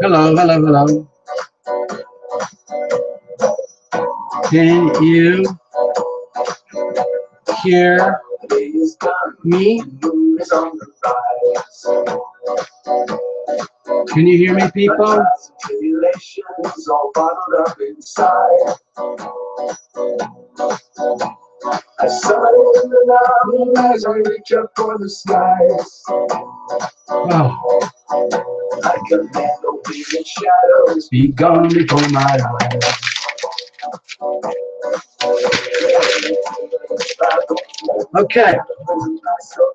Hello, hello, hello. Can you hear me? Can you hear me, people? I saw it in the night as I reach up for the skies. Oh. I command obedient shadows be gone before my eyes. Okay.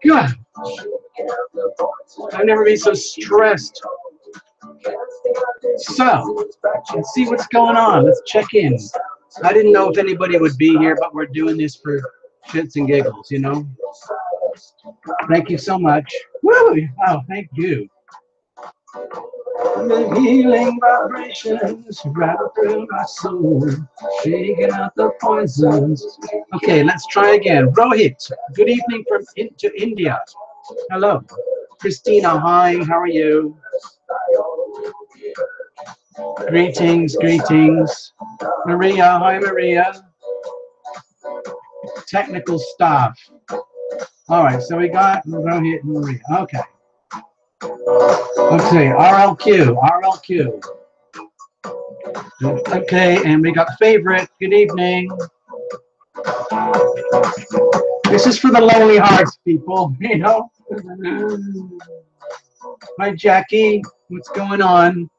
Good. I've never been so stressed. So, let's see what's going on. Let's check in. I didn't know if anybody would be here, but we're doing this for shits and giggles, you know? Thank you so much. Woo! Oh, thank you. The healing vibrations rattle through my soul, shaking out the poisons. Okay, let's try again. Rohit, good evening from to India. Hello. Christina, hi, how are you? Greetings, greetings. Maria, hi Maria. Technical staff. All right, so we got Rohit and Maria. Okay. Okay, RLQ, RLQ. Okay, and we got favorite. Good evening. This is for the lonely hearts, people, you know. Hi, Jackie. What's going on?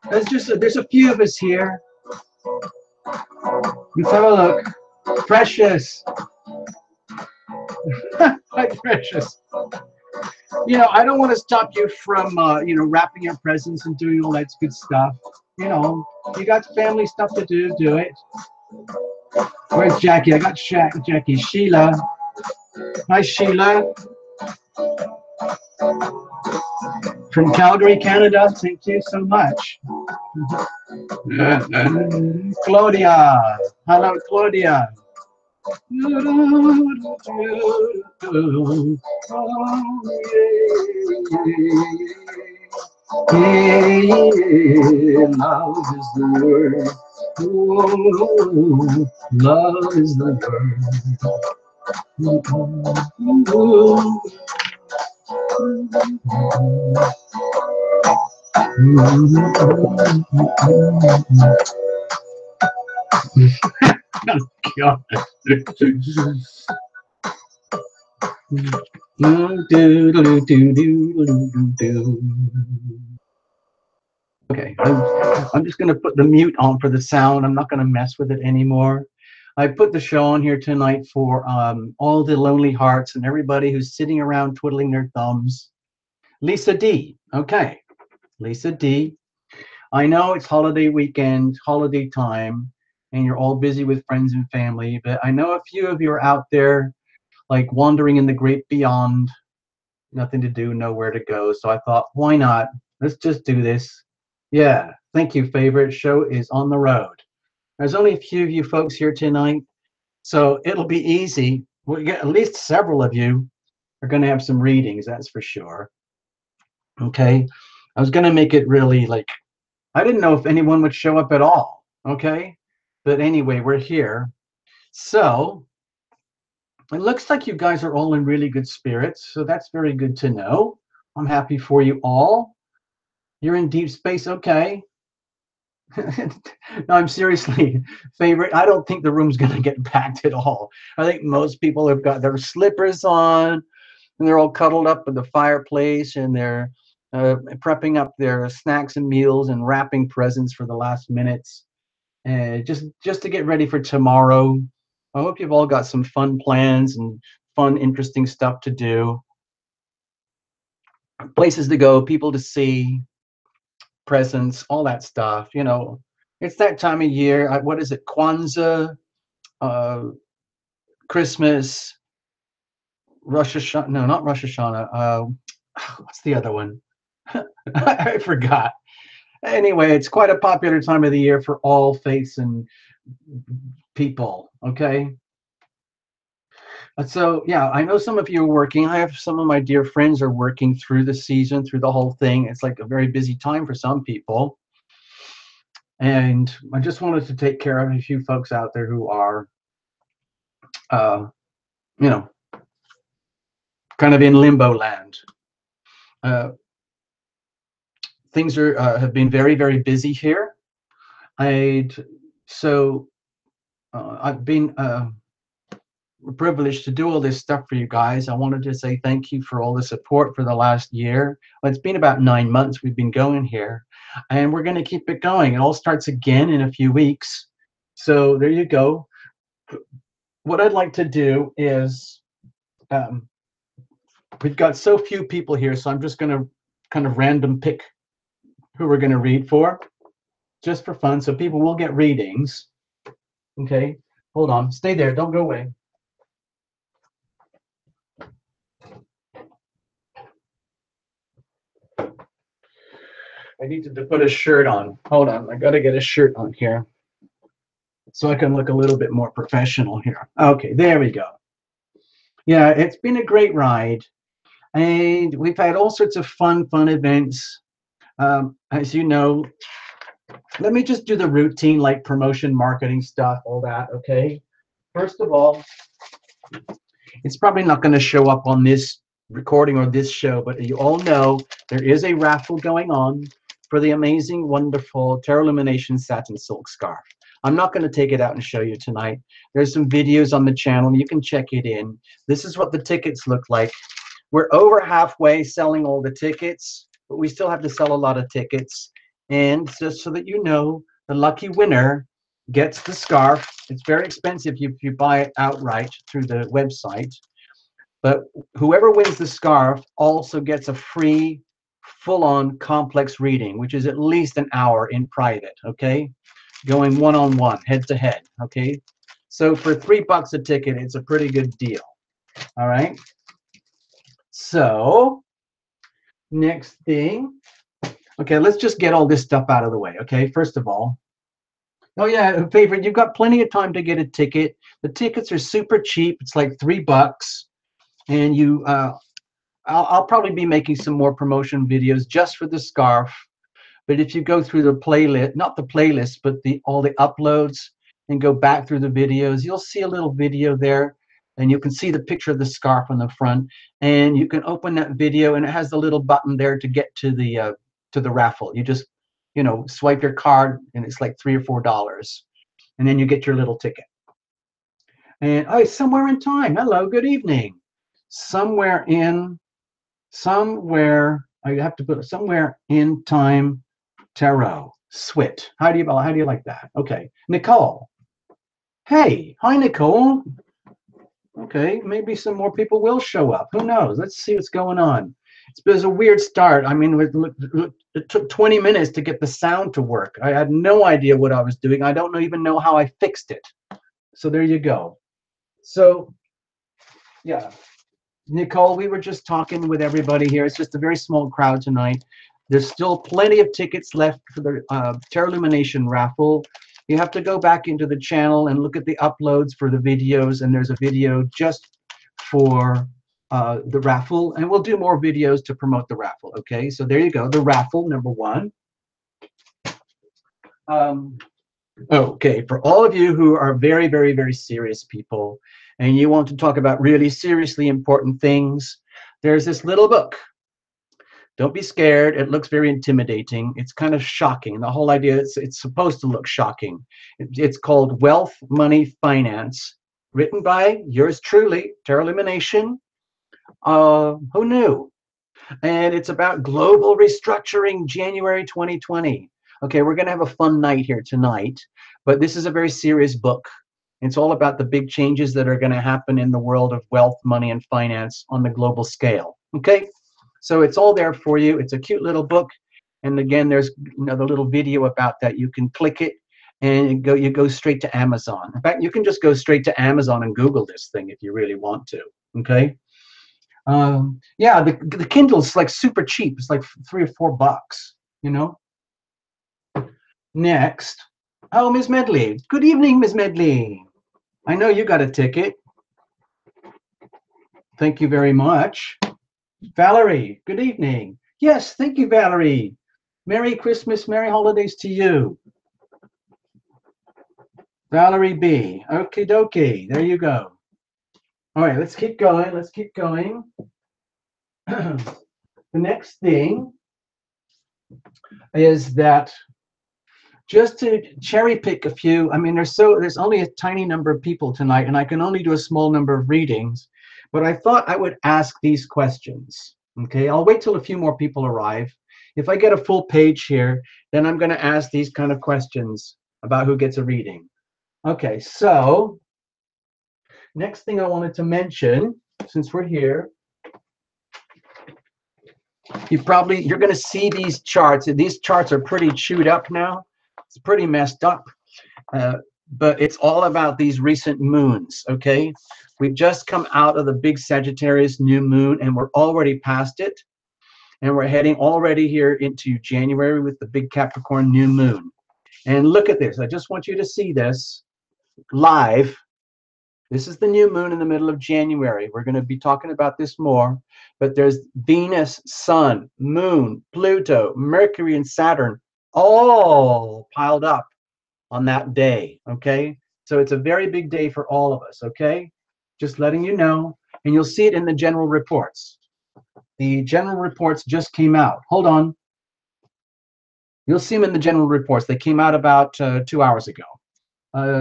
There's a few of us here. Let's have a look. Precious. Hi, Precious. You know, I don't want to stop you from, you know, wrapping your presents and doing all that good stuff. You know, you got family stuff to do, do it. Where's Jackie? I got Jackie. Sheila. Hi, Sheila. From Calgary, Canada. Thank you so much. Claudia. Hello, Claudia. Hey, love is the word. Oh, love is the word. God. Okay, I'm just going to put the mute on for the sound. I'm not going to mess with it anymore. I put the show on here tonight for all the lonely hearts and everybody who's sitting around twiddling their thumbs. Lisa D. Okay, Lisa D. I know it's holiday weekend, holiday time, and you're all busy with friends and family, but I know a few of you are out there like wandering in the great beyond, nothing to do, nowhere to go. So I thought, why not? Let's just do this. Yeah, thank you, favorite. Show is on the road. There's only a few of you folks here tonight, so it'll be easy. We'll get at least several of you are going to have some readings, that's for sure. Okay, I was going to make it really like, I didn't know if anyone would show up at all. Okay, but anyway, we're here. So it looks like you guys are all in really good spirits, so that's very good to know. I'm happy for you all. You're in deep space, okay. No, I'm seriously, favorite, I don't think the room's going to get packed at all. I think most people have got their slippers on, and they're all cuddled up at the fireplace, and they're prepping up their snacks and meals and wrapping presents for the last minutes, just to get ready for tomorrow. I hope you've all got some fun plans and fun, interesting stuff to do. places to go, people to see, presents, all that stuff. You know, it's that time of year. What is it? Kwanzaa, uh, Christmas, Rosh Hashanah. No, not Rosh Hashanah. What's the other one? I forgot. Anyway, it's quite a popular time of the year for all faiths and people. Okay. So yeah, I know some of you are working. I have some of my dear friends are working through the season, through the whole thing. It's like a very busy time for some people. And I just wanted to take care of a few folks out there who are, uh, you know, kind of in limbo land. Uh, things are have been very, very busy here. I'd so I've been privileged to do all this stuff for you guys. I wanted to say thank you for all the support for the last year. Well, it's been about 9 months we've been going here, and we're going to keep it going. It all starts again in a few weeks. So there you go. What I'd like to do is, we've got so few people here, so I'm just going to kind of random pick who we're going to read for, just for fun. So people will get readings. Okay, hold on, stay there, don't go away. I need to put a shirt on. Hold on, I got to get a shirt on here so I can look a little bit more professional here. Okay, there we go. Yeah, it's been a great ride, and we've had all sorts of fun events. As you know, let me just do the routine, like promotion, marketing stuff, all that, okay? First of all, it's probably not going to show up on this recording or this show, but you all know there is a raffle going on for the amazing, wonderful Terra Illumination Satin Silk Scarf. I'm not going to take it out and show you tonight. There's some videos on the channel. You can check it in. This is what the tickets look like. We're over halfway selling all the tickets, but we still have to sell a lot of tickets. And just so that you know, the lucky winner gets the scarf. It's very expensive if you buy it outright through the website. But whoever wins the scarf also gets a free full-on complex reading, which is at least an hour in private, okay? Going one-on-one, head-to-head, okay? So for $3 a ticket, it's a pretty good deal, all right? So next thing, okay, let's just get all this stuff out of the way, okay? First of all, oh yeah, favorite, you've got plenty of time to get a ticket. The tickets are super cheap. It's like $3, and you, I'll probably be making some more promotion videos just for the scarf. But if you go through the playlist, not the playlist, but all the uploads, and go back through the videos, you'll see a little video there, and you can see the picture of the scarf on the front, and you can open that video, and it has the little button there to get to the raffle. You just, you know, swipe your card, and it's like $3 or $4, and then you get your little ticket. And oh, somewhere in time. Hello, good evening. Somewhere I have to put somewhere in time. Tarot, Swit. How do you like that? Okay, Nicole. Hey, hi Nicole. Okay, maybe some more people will show up. Who knows? Let's see what's going on. It's a weird start. I mean, it took 20 minutes to get the sound to work. I had no idea what I was doing. I don't even know how I fixed it. So there you go. So, yeah. Nicole, we were just talking with everybody here. It's just a very small crowd tonight. There's still plenty of tickets left for the Terra Illumination raffle. You have to go back into the channel and look at the uploads for the videos, and there's a video just for the raffle, and we'll do more videos to promote the raffle. Okay, so there you go, the raffle number one. Okay, for all of you who are very, very, very serious people, and you want to talk about really seriously important things, there's this little book. Don't be scared. It looks very intimidating. It's kind of shocking. The whole idea, it's supposed to look shocking. It's called Wealth, Money, Finance, written by yours truly, Terra Illumination. Who knew? And it's about global restructuring, January 2020. Okay, we're going to have a fun night here tonight, but this is a very serious book. It's all about the big changes that are going to happen in the world of wealth, money, and finance on the global scale. Okay, So it's all there for you. It's a cute little book. And again, there's another little video about that. You can click it and you go straight to Amazon. In fact, you can just go straight to Amazon and Google this thing if you really want to. Okay. Yeah, the Kindle's like super cheap. It's like $3 or $4, you know. Next. Oh, Ms. Medley. Good evening, Ms. Medley. I know you got a ticket. Thank you very much. Valerie, good evening. Yes, thank you, Valerie. Merry Christmas, Merry Holidays to you. Valerie B. Okie dokie. There you go. All right, let's keep going. Let's keep going. The next thing is that just to cherry pick a few, I mean, there's only a tiny number of people tonight, and I can only do a small number of readings, but I thought I would ask these questions. Okay, I'll wait till a few more people arrive. If I get a full page here, then I'm going to ask these kind of questions about who gets a reading. Okay, so next thing I wanted to mention, since we're here, you're going to see these charts. These charts are pretty chewed up now. It's pretty messed up, but it's all about these recent moons, okay? We've just come out of the big Sagittarius new moon, and we're already past it. And we're heading already here into January with the big Capricorn new moon. And look at this. I just want you to see this live. This is the new moon in the middle of January. We're going to be talking about this more. But there's Venus, Sun, Moon, Pluto, Mercury, and Saturn all piled up on that day. Okay? So it's a very big day for all of us. Okay? Just letting you know. And you'll see it in the general reports. The general reports just came out. Hold on. You'll see them in the general reports. They came out about 2 hours ago.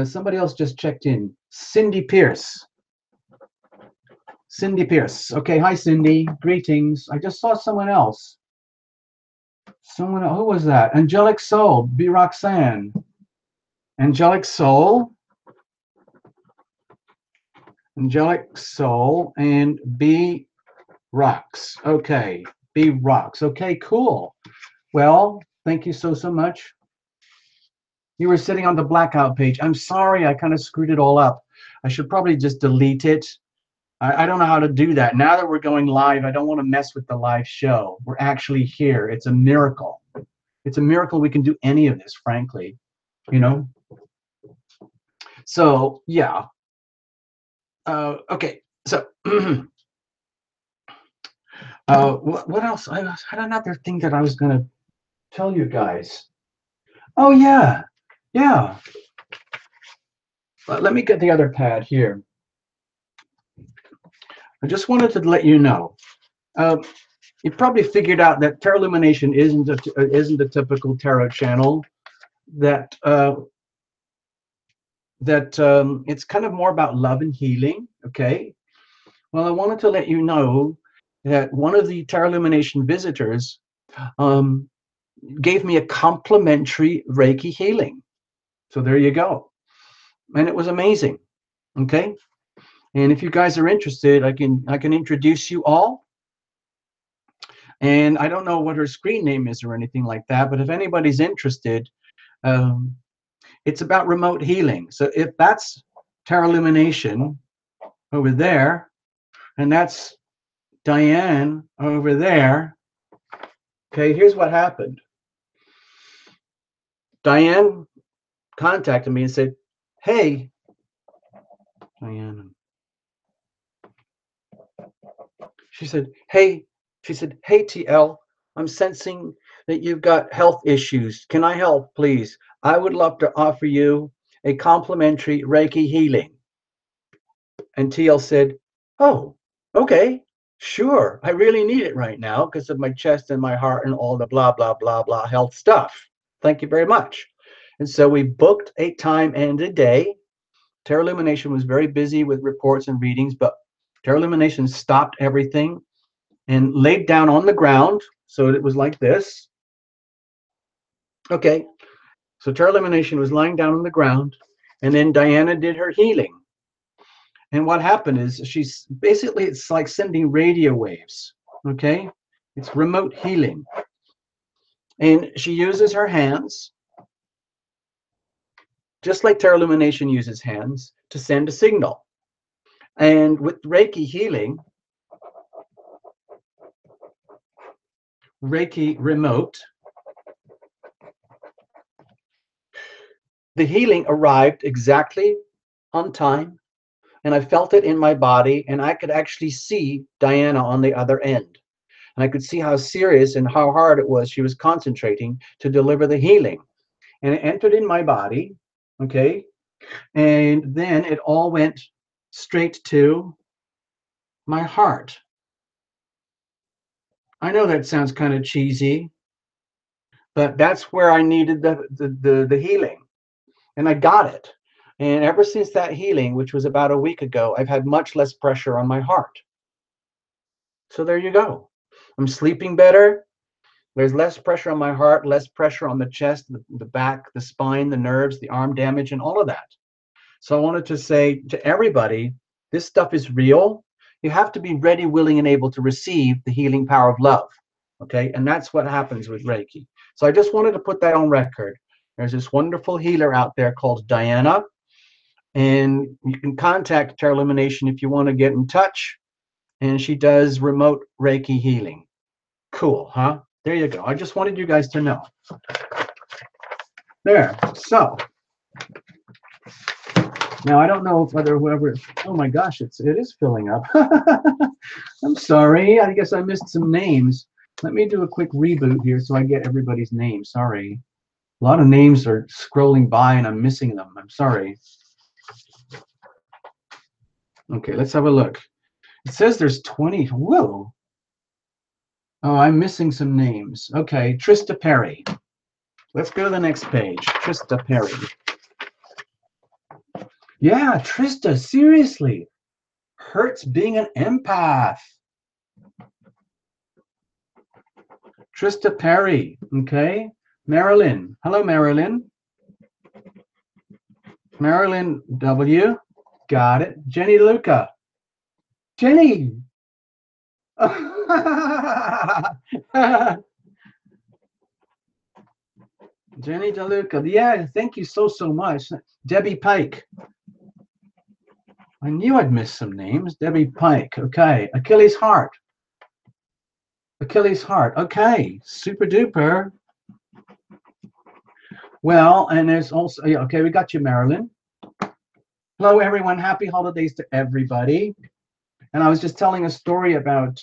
Somebody else just checked in. Cindy Pierce. Cindy Pierce. Okay, hi, Cindy. Greetings. I just saw someone else. Someone else. Who was that? Angelic Soul. B. Roxanne. Angelic Soul. Angelic Soul and B. Rocks. Okay. B. Rocks. Okay, cool. Well, thank you so much. You were sitting on the blackout page. I'm sorry, I kind of screwed it all up. I should probably just delete it. I don't know how to do that. Now that we're going live, I don't want to mess with the live show. We're actually here. It's a miracle. It's a miracle we can do any of this, frankly. You know? So, yeah. Okay, so what else? I had another thing that I was going to tell you guys. Oh, yeah. Yeah. Let me get the other pad here. I just wanted to let you know. You probably figured out that Tarot Illumination isn't a typical tarot channel. That it's kind of more about love and healing. Okay. Well, I wanted to let you know that one of the Tarot Illumination visitors gave me a complimentary Reiki healing. So there you go. And it was amazing. Okay. And if you guys are interested, I can introduce you all. And I don't know what her screen name is or anything like that, but if anybody's interested, it's about remote healing. So if that's Tarot Illumination over there, and that's Diane over there, okay, here's what happened. Diane contacted me and said, hey, Diane. She said, hey, TL, I'm sensing that you've got health issues. Can I help, please? I would love to offer you a complimentary Reiki healing. And TL said, oh, okay, sure. I really need it right now because of my chest and my heart and all the blah, blah, blah, blah health stuff. Thank you very much. And so we booked a time and a day. Tarot Illumination was very busy with reports and readings, but Tarot Illumination stopped everything and laid down on the ground. So it was like this. Okay. So Tarot Illumination was lying down on the ground, and then Diana did her healing. And what happened is it's like sending radio waves. Okay. It's remote healing. And she uses her hands, just like Tarot Illumination uses hands, to send a signal. And with Reiki healing, Reiki remote, the healing arrived exactly on time, and I felt it in my body, and I could actually see Diana on the other end. And I could see how serious and how hard it was she was concentrating to deliver the healing. And it entered in my body, okay? And then it all went straight to my heart. I know that sounds kind of cheesy, but that's where I needed the healing. And I got it. And ever since that healing, which was about a week ago, I've had much less pressure on my heart. So there you go. I'm sleeping better. There's less pressure on my heart, less pressure on the chest, the back, the spine, the nerves, the arm damage, and all of that. So I wanted to say to everybody, this stuff is real. You have to be ready, willing, and able to receive the healing power of love. Okay, and that's what happens with Reiki. So I just wanted to put that on record. There's this wonderful healer out there called Diana, and you can contact Tarot Illumination if you want to get in touch. And she does remote Reiki healing. Cool, huh? There you go. I just wanted you guys to know. There. So now I don't know if whoever. Oh my gosh, it is filling up. I'm sorry. I guess I missed some names. Let me do a quick reboot here so I get everybody's name. Sorry. A lot of names are scrolling by and I'm missing them. I'm sorry. Okay, let's have a look. It says there's 20. Whoa. Oh, I'm missing some names. Okay, Trista Perry. Let's go to the next page. Trista Perry. Yeah, Trista, seriously. Hurts being an empath. Trista Perry, okay? Marilyn. Hello, Marilyn. Marilyn W. Got it. Jenny Luca. Jenny. Jenny DeLuca. Yeah, thank you so much. Debbie Pike. I knew I'd miss some names. Debbie Pike. Okay. Achilles Heart. Achilles Heart. Okay. Super duper. Well, and there's also, yeah, okay, we got you, Marilyn. Hello, everyone. Happy holidays to everybody. And I was just telling a story about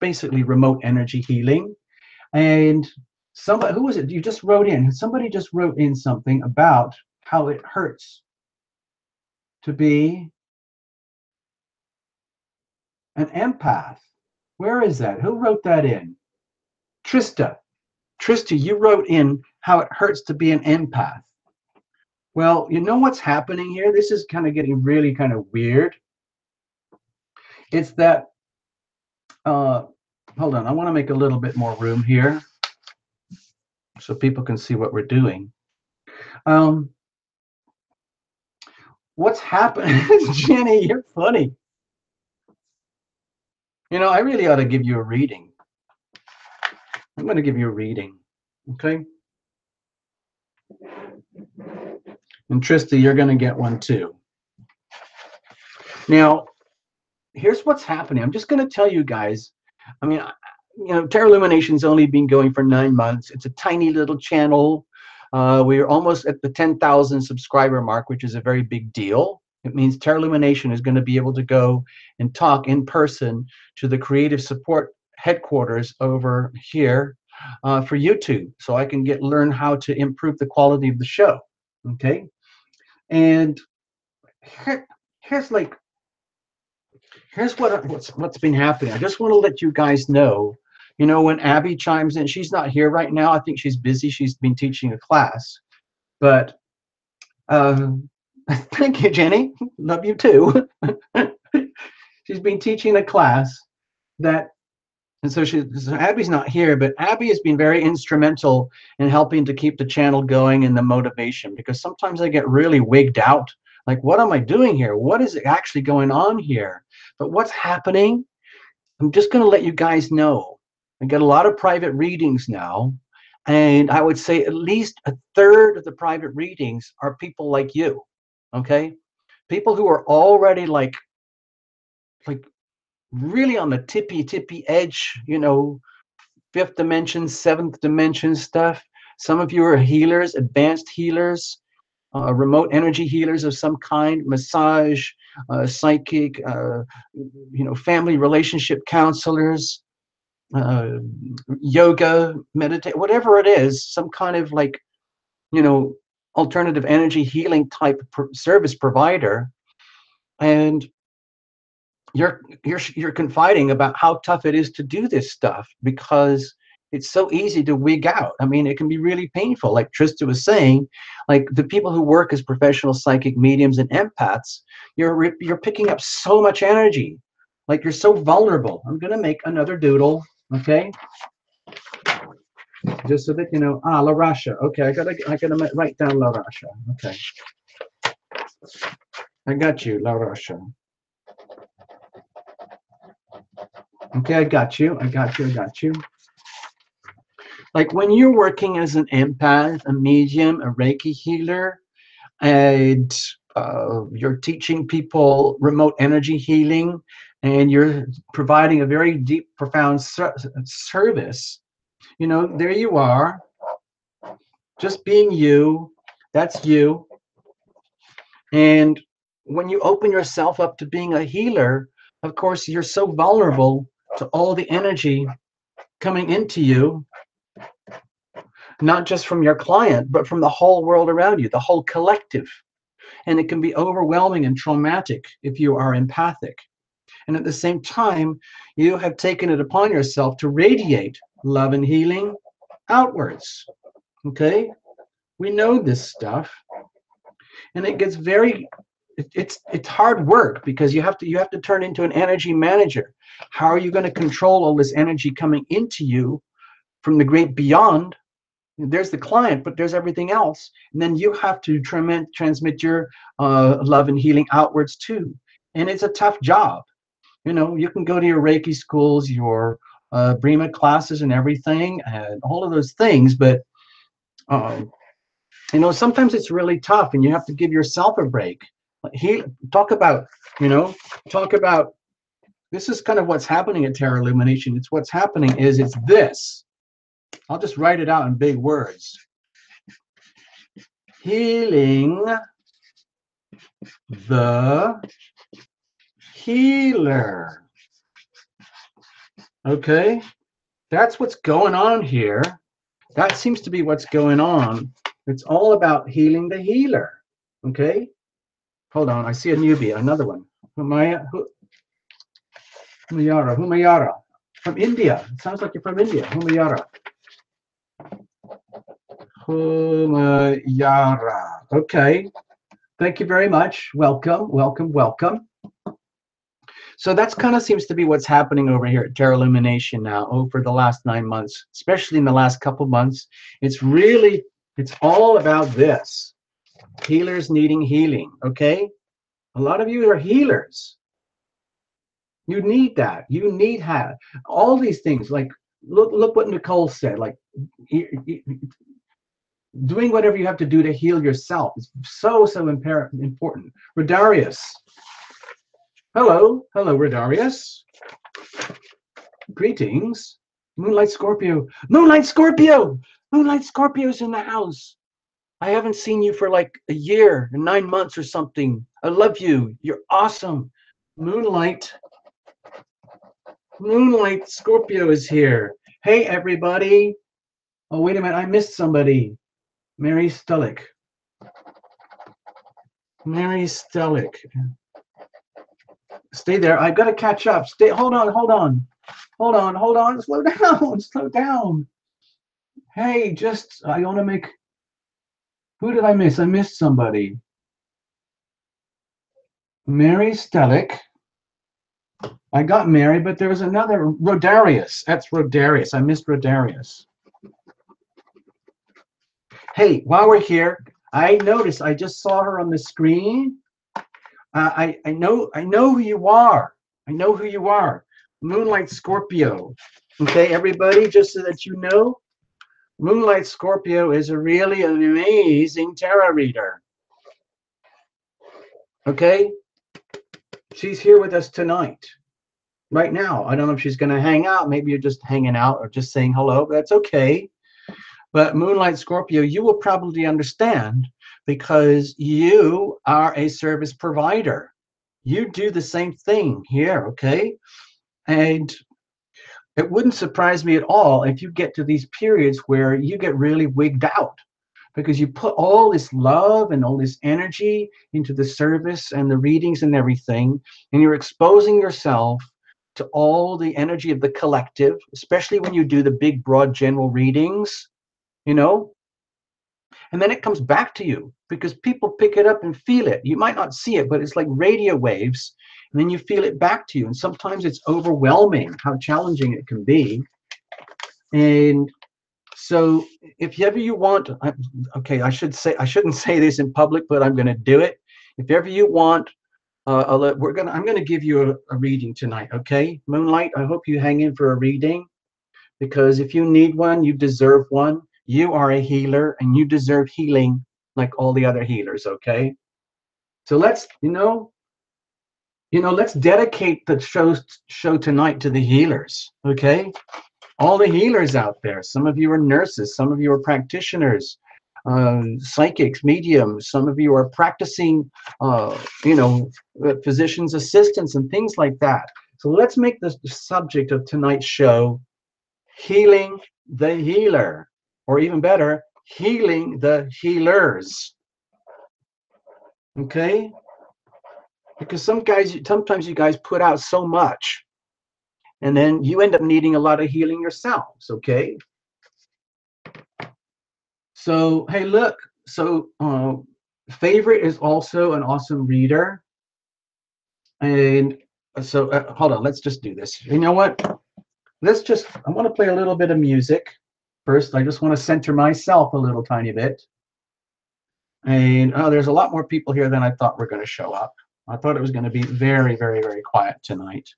basically remote energy healing. And somebody, who was it? You just wrote in. Somebody just wrote in something about how it hurts to be an empath. Where is that? Who wrote that in? Trista. Trista, you wrote in how it hurts to be an empath. Well, you know what's happening here? This is kind of getting really kind of weird. It's that, hold on, I want to make a little bit more room here so people can see what we're doing. What's happening? Jenny, you're funny. You know, I really ought to give you a reading. I'm going to give you a reading, okay? And Trista, you're going to get one too. Now, here's what's happening. I'm just going to tell you guys. I mean, you know, Tarot Illumination's only been going for 9 months. It's a tiny little channel. We're almost at the 10,000 subscriber mark, which is a very big deal. It means Tarot Illumination is going to be able to go and talk in person to the creative support headquarters over here for YouTube, so I can learn how to improve the quality of the show. Okay, and here's what's been happening. I just want to let you guys know. You know, when Abby chimes in, she's not here right now. I think she's busy. She's been teaching a class, but thank you, Jenny. Love you too. She's been teaching a class that, and so Abby's not here, but Abby has been very instrumental in helping to keep the channel going and the motivation, because sometimes I get really wigged out. Like, what am I doing here? What is actually going on here? But what's happening? I'm just going to let you guys know. I get a lot of private readings now, and I would say at least a third of the private readings are people like you, okay? People who are already like really on the tippy edge, you know, fifth dimension, seventh dimension stuff. Some of you are healers, advanced healers, remote energy healers of some kind, massage, psychic, you know, family relationship counselors, uh, yoga, meditate, whatever it is, some kind of like, you know, alternative energy healing type service provider. And you're confiding about how tough it is to do this stuff because it's so easy to wig out. I mean, it can be really painful. Like Trista was saying, like the people who work as professional psychic mediums and empaths, you're picking up so much energy. Like you're so vulnerable. I'm gonna make another doodle, okay? Just so that you know. Ah, La Rasha. Okay, I gotta write down La Rasha. Okay, I got you, La Rasha. Okay, I got you. I got you. Like when you're working as an empath, a medium, a Reiki healer, and you're teaching people remote energy healing, and you're providing a very deep, profound service, you know, there you are, just being you. That's you. And when you open yourself up to being a healer, of course, you're so vulnerable to all the energy coming into you, not just from your client, but from the whole world around you, the whole collective. And it can be overwhelming and traumatic if you are empathic. And at the same time, you have taken it upon yourself to radiate love and healing outwards. Okay? We know this stuff. And it gets very it's hard work because you have to turn into an energy manager. How are you going to control all this energy coming into you from the great beyond? There's the client, but there's everything else. And then you have to transmit your love and healing outwards too. And it's a tough job. You know, you can go to your Reiki schools, your Brima classes and everything, and all of those things. But, you know, sometimes it's really tough and you have to give yourself a break. Talk about, you know, this is kind of what's happening at Terra Illumination. It's what's happening is it's this. I'll just write it out in big words. Healing the healer. Okay? That's what's going on here. That seems to be what's going on. It's all about healing the healer. Okay? Hold on. I see a newbie. Another one. Humayara. From India. It sounds like you're from India. Humayara. Okay. Thank you very much. Welcome. So that's kind of seems to be what's happening over here at Terra Illumination now over the last 9 months, especially in the last couple months. It's all about this. Healers needing healing, okay? A lot of you are healers. You need that. You need all these things. Like, look what Nicole said. Like, doing whatever you have to do to heal yourself is so important. Rodarius. Hello, Rodarius. Greetings. Moonlight Scorpio. Moonlight Scorpio's in the house. I haven't seen you for like a year and 9 months or something. I love you. You're awesome. Moonlight Scorpio is here. Hey, everybody. Oh, wait a minute. I missed somebody. Mary Stellick. Stay there. I've got to catch up. Hold on. Slow down. Hey, I want to make. Who did I miss? I missed somebody. Mary Stellick. I got Mary, but there was another. Rodarius. That's Rodarius. I missed Rodarius. Hey, while we're here, I noticed I just saw her on the screen. I know who you are. Moonlight Scorpio. Okay, everybody, just so that you know, Moonlight Scorpio is a really amazing tarot reader. Okay? She's here with us tonight, right now. I don't know if she's going to hang out. Maybe you're just hanging out or just saying hello. That's okay. But Moonlight Scorpio, you will probably understand because you are a service provider. You do the same thing here, okay? And it wouldn't surprise me at all if you get to these periods where you get really wigged out because you put all this love and all this energy into the service and the readings and everything, and you're exposing yourself to all the energy of the collective, especially when you do the big, broad, general readings, you know, and then it comes back to you because people pick it up and feel it. You might not see it, but it's like radio waves, and then you feel it back to you. And sometimes it's overwhelming how challenging it can be. And so if ever you want, okay, I shouldn't say this in public, but I'm going to do it. If ever you want, I'm going to give you a reading tonight, okay? Moonlight, I hope you hang in for a reading, because if you need one, you deserve one. You are a healer and you deserve healing like all the other healers, okay? So let's, let's dedicate the show tonight to the healers, okay? All the healers out there. Some of you are nurses, some of you are practitioners, psychics, mediums, some of you are practicing, physicians' assistants and things like that. So let's make the subject of tonight's show healing the healer, or even better, healing the healers. Okay? Because sometimes you guys put out so much, and then you end up needing a lot of healing yourselves, okay? So, hey, look, so Favorite is also an awesome reader. And so, hold on, let's just do this. You know what? I want to play a little bit of music. First, I just want to center myself a little tiny bit. And there's a lot more people here than I thought were going to show up. I thought it was going to be very, very, very quiet tonight.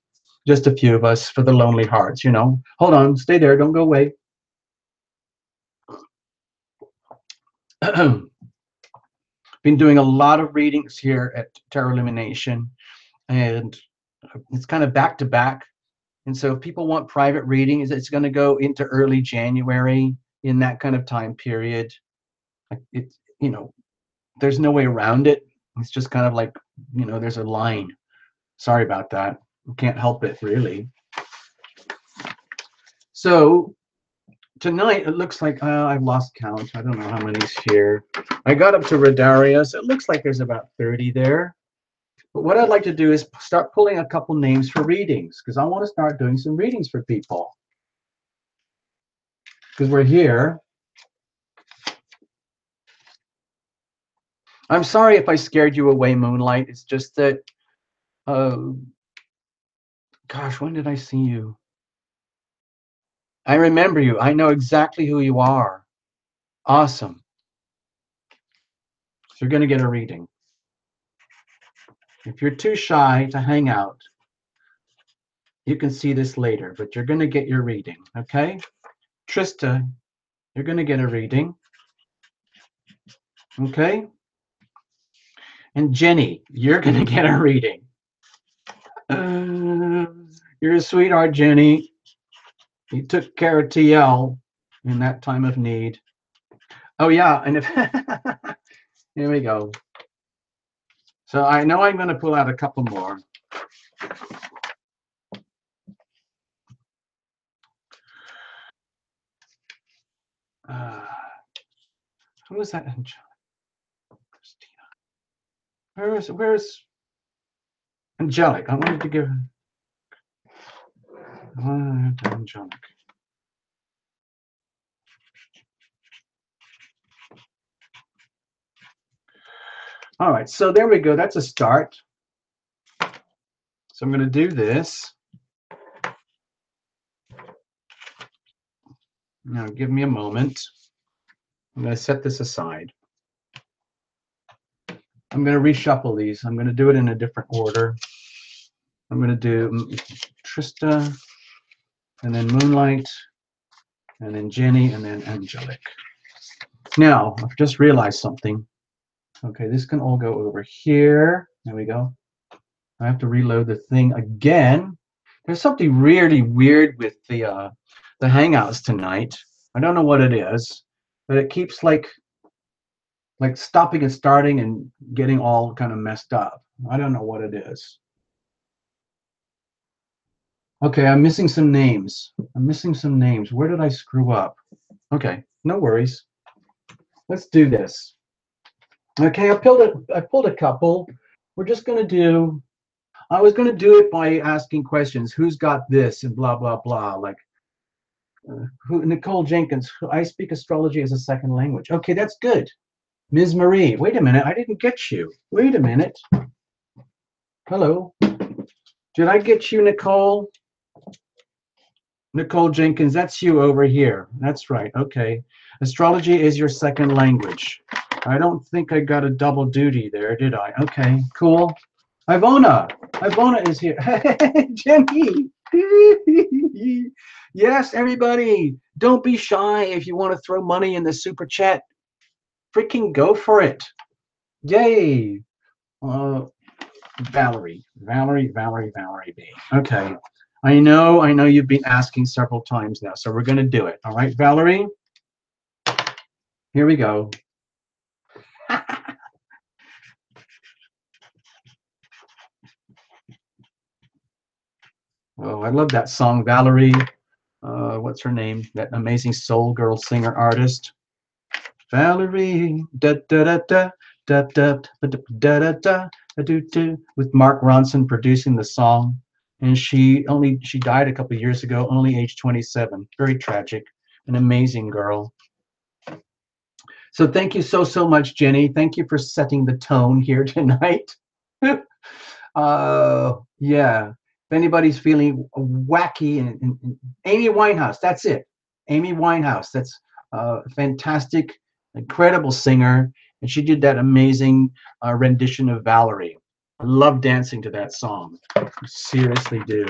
Just a few of us for the lonely hearts, Hold on, stay there, don't go away. Been doing a lot of readings here at Tarot Illumination, and it's kind of back to back. And so if people want private readings, it's going to go into early January, in that kind of time period. It's, there's no way around it. It's just kind of like, there's a line. Sorry about that. Can't help it, really. So tonight, it looks like I've lost count. I don't know how many's here. I got up to Rodarius. It looks like there's about 30 there. But what I'd like to do is start pulling a couple names for readings, because I want to start doing some readings for people. Because we're here. I'm sorry if I scared you away, Moonlight. It's just that, gosh, when did I see you? I remember you. I know exactly who you are. Awesome. So you're going to get a reading. If you're too shy to hang out, you can see this later, but you're going to get your reading, okay? Trista, you're going to get a reading, okay? And Jenny, you're going to get a reading. You're a sweetheart, Jenny. You took care of TL in that time of need. Oh, yeah, and if here we go. So I know I'm going to pull out a couple more. Who is that? Christina. Where's Angelique? I wanted to give Angelique. All right, so there we go. That's a start. So I'm going to do this. Now, give me a moment. I'm going to set this aside. I'm going to reshuffle these. I'm going to do it in a different order. I'm going to do Trista, and then Moonlight, and then Jenny, and then Angelique. Now, I've just realized something. Okay, this can all go over here. There we go. I have to reload the thing again. There's something really weird with the Hangouts tonight. I don't know what it is, but it keeps like stopping and starting and getting all kind of messed up. I don't know what it is. Okay, I'm missing some names. I'm missing some names. Where did I screw up? Okay, no worries. Let's do this. Okay, I pulled a couple. We're just gonna do. I was gonna do it by asking questions. Who's got this and blah blah blah. Like Nicole Jenkins. I speak astrology as a second language. Okay, that's good. Ms. Marie. Wait a minute. I didn't get you. Wait a minute. Hello. Did I get you, Nicole? Nicole Jenkins, that's you over here. That's right. Okay. Astrology is your second language. I don't think I got a double duty there, did I? Okay, cool. Ivona. Ivona is here. Jenny. Yes, everybody. Don't be shy if you want to throw money in the super chat. Freaking go for it. Yay. Valerie B. Okay. I know you've been asking several times now, so we're going to do it. All right, Valerie? Here we go. Oh, I love that song, Valerie. What's her name? That amazing soul girl singer artist. Valerie, da da da da da da da da da da da, with Mark Ronson producing the song. And she died a couple of years ago, only age 27. Very tragic. An amazing girl. So thank you so much, Jenny. Thank you for setting the tone here tonight. Yeah. If anybody's feeling wacky, and Amy Winehouse, that's it. Amy Winehouse, that's a fantastic, incredible singer. And she did that amazing rendition of Valerie. I love dancing to that song. I seriously do.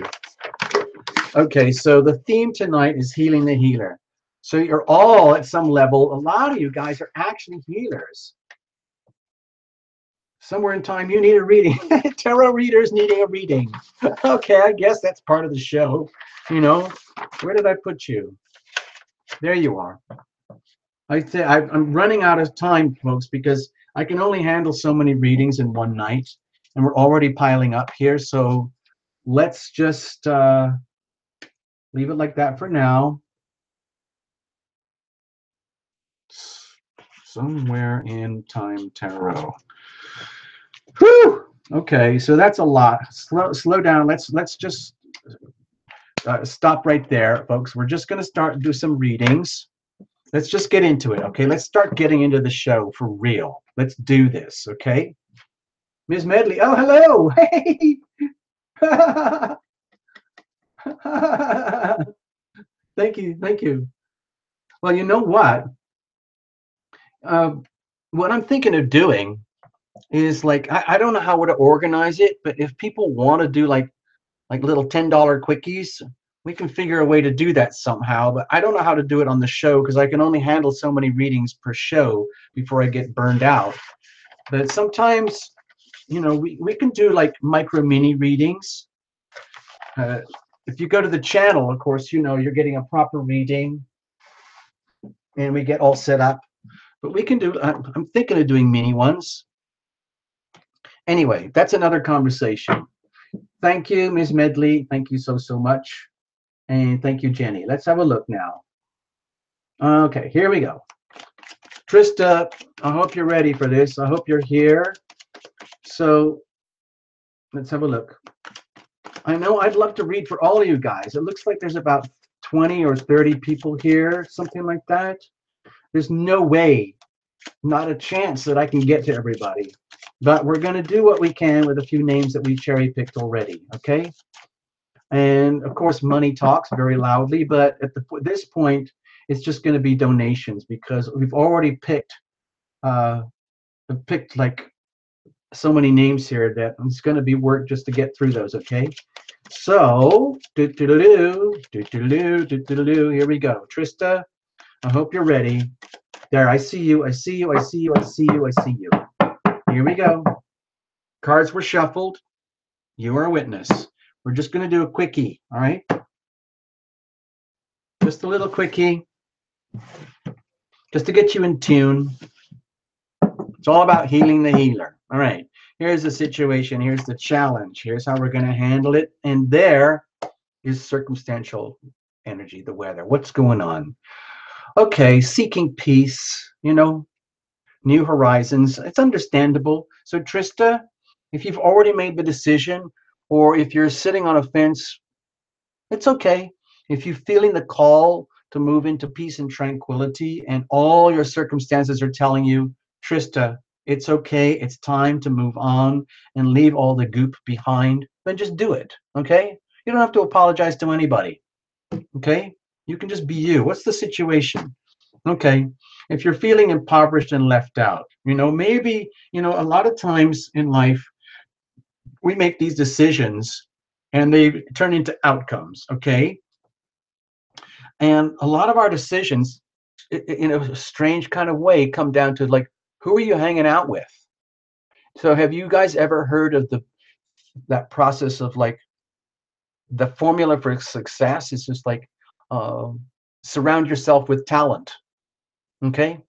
Okay, so the theme tonight is healing the healer. So you're all at some level, a lot of you guys are actually healers. Somewhere in time, you need a reading. Tarot readers needing a reading. Okay, I guess that's part of the show. You know, where did I put you? There you are. I'm running out of time, folks, because I can only handle so many readings in one night, and we're already piling up here. So let's just leave it like that for now. Somewhere in time tarot. Whew! Okay, so that's a lot. Slow down. Let's just stop right there, folks. We're just going to do some readings. Let's just get into it, okay? Let's start getting into the show for real. Let's do this, okay? Ms. Medley, oh, hello! Hey! Thank you. Well, you know what? What I'm thinking of doing is like, I don't know how to organize it, but if people want to do like little $10 quickies, we can figure a way to do that somehow, but I don't know how to do it on the show because I can only handle so many readings per show before I get burned out. But sometimes, you know, we can do like micro mini readings. If you go to the channel, of course, you know, you're getting a proper reading and we get all set up. But we can do, I'm thinking of doing mini ones. Anyway, that's another conversation. Thank you, Ms. Medley. Thank you so much. And thank you, Jenny. Let's have a look now. Okay, here we go. Trista, I hope you're ready for this. I hope you're here. So let's have a look. I know I'd love to read for all of you guys. It looks like there's about 20 or 30 people here, something like that. There's no way, not a chance that I can get to everybody. But we're going to do what we can with a few names that we cherry-picked already, okay? And of course, money talks very loudly, but at this point, it's just going to be donations because we've already picked like so many names here that it's going to be work just to get through those, okay? So, here we go. Trista, I hope you're ready. There, I see you, I see you, I see you, I see you, I see you. Here we go. Cards were shuffled. You are a witness. We're just going to do a quickie, all right? Just a little quickie, just to get you in tune. It's all about healing the healer. All right, here's the situation. Here's the challenge. Here's how we're going to handle it. And there is circumstantial energy, the weather. What's going on? Okay, seeking peace, new horizons. It's understandable. So, Trista, if you've already made the decision, or if you're sitting on a fence, it's okay. If you're feeling the call to move into peace and tranquility, and all your circumstances are telling you, Trista, it's okay, it's time to move on and leave all the goop behind, then just do it, okay? You don't have to apologize to anybody, okay? You can just be you. What's the situation? Okay, if you're feeling impoverished and left out, maybe, a lot of times in life, we make these decisions and they turn into outcomes, okay? And a lot of our decisions, in a strange kind of way, come down to like, who are you hanging out with? So have you guys ever heard of that process of like the formula for success is just like surround yourself with talent, okay?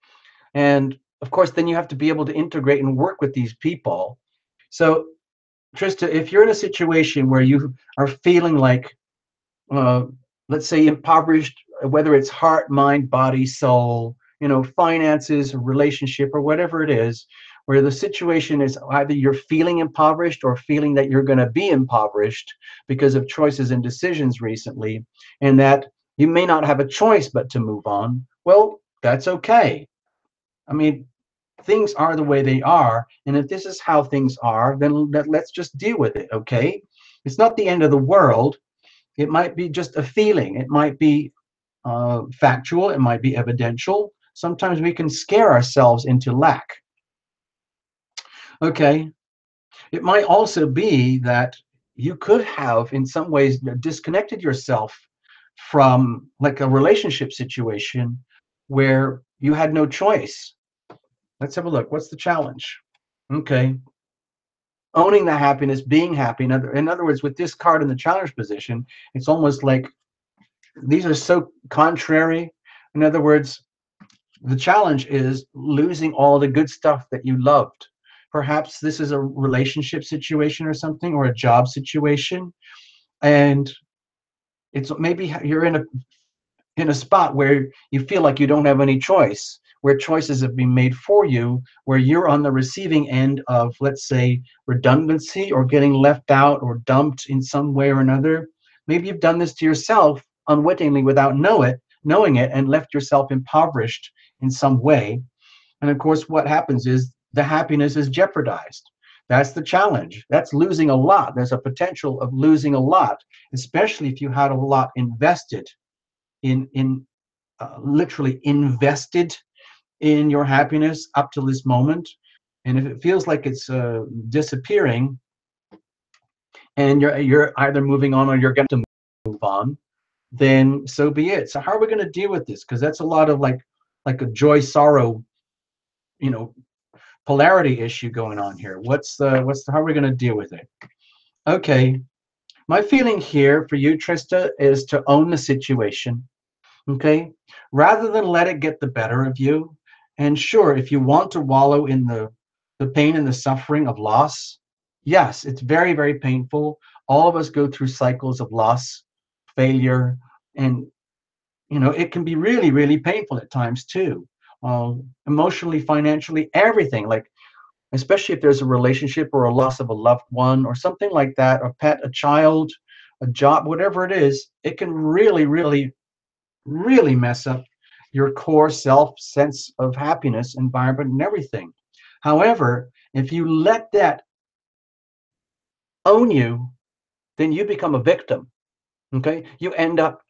And of course, then you have to be able to integrate and work with these people. So, Trista, if you're in a situation where you are feeling like, uh, let's say, impoverished, whether it's heart, mind, body, soul, finances, relationship, or whatever it is, where the situation is either you're feeling impoverished or feeling that you're going to be impoverished because of choices and decisions recently, and that you may not have a choice but to move on, well, that's okay. I mean, things are the way they are, and if this is how things are, then let's just deal with it, okay? It's not the end of the world. It might be just a feeling. It might be factual. It might be evidential. Sometimes we can scare ourselves into lack. Okay. It might also be that you could have, in some ways, disconnected yourself from like a relationship situation where you had no choice. Let's have a look. What's the challenge? Okay. Owning the happiness, being happy. In other words, with this card in the challenge position, it's almost like these are so contrary. In other words, the challenge is losing all the good stuff that you loved. Perhaps this is a relationship situation or something, or a job situation, and it's maybe you're in a spot where you feel like you don't have any choice, where choices have been made for you, where you're on the receiving end of, let's say, redundancy or getting left out or dumped in some way or another. Maybe you've done this to yourself unwittingly without knowing it, and left yourself impoverished in some way. And of course, what happens is the happiness is jeopardized. That's the challenge. That's losing a lot. There's a potential of losing a lot, especially if you had a lot invested in literally invested in your happiness up to this moment. And if it feels like it's disappearing, and you're either moving on or you're going to move on, then so be it. So how are we going to deal with this? Because that's a lot of like a joy sorrow, you know, polarity issue going on here. How are we going to deal with it? Okay, my feeling here for you, Trista, is to own the situation. Okay, rather than let it get the better of you. And sure, if you want to wallow in the pain and the suffering of loss, yes, it's very, very painful. All of us go through cycles of loss, failure, and it can be really, really painful at times too. Emotionally, financially, everything. Like, especially if there's a relationship or a loss of a loved one or something like that, a pet, a child, a job, whatever it is, it can really, really, really mess up your core self sense of happiness, environment, and everything. However, if you let that own you, then you become a victim. Okay, you end up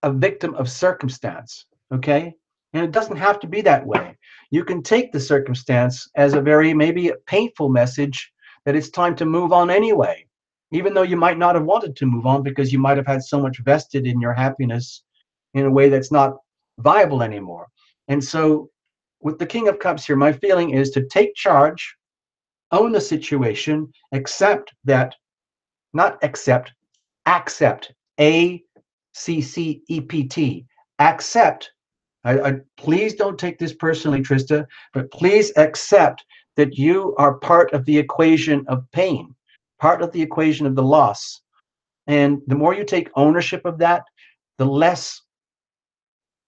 a victim of circumstance. Okay, and it doesn't have to be that way. You can take the circumstance as a very maybe a painful message that it's time to move on anyway. even though you might not have wanted to move on because you might have had so much vested in your happiness in a way that's not viable anymore. And so with the King of Cups here, my feeling is to take charge, own the situation, accept that, not accept, accept, ACCEPT, accept. Please don't take this personally, Trista, but please accept that you are part of the equation of pain, part of the equation of the loss. And the more you take ownership of that, the less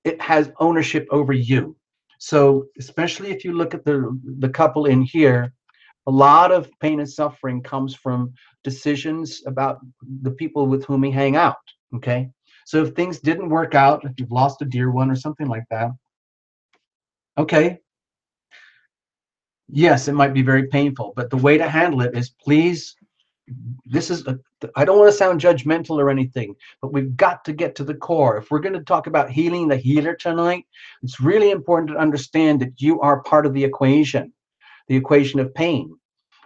it has ownership over you. So especially if you look at the couple in here, a lot of pain and suffering comes from decisions about the people with whom we hang out. Okay. So if things didn't work out, if you've lost a dear one or something like that, okay, yes, it might be very painful, but the way to handle it is, please, I don't want to sound judgmental or anything, but we've got to get to the core. If we're going to talk about healing the healer tonight, it's really important to understand that you are part of the equation of pain.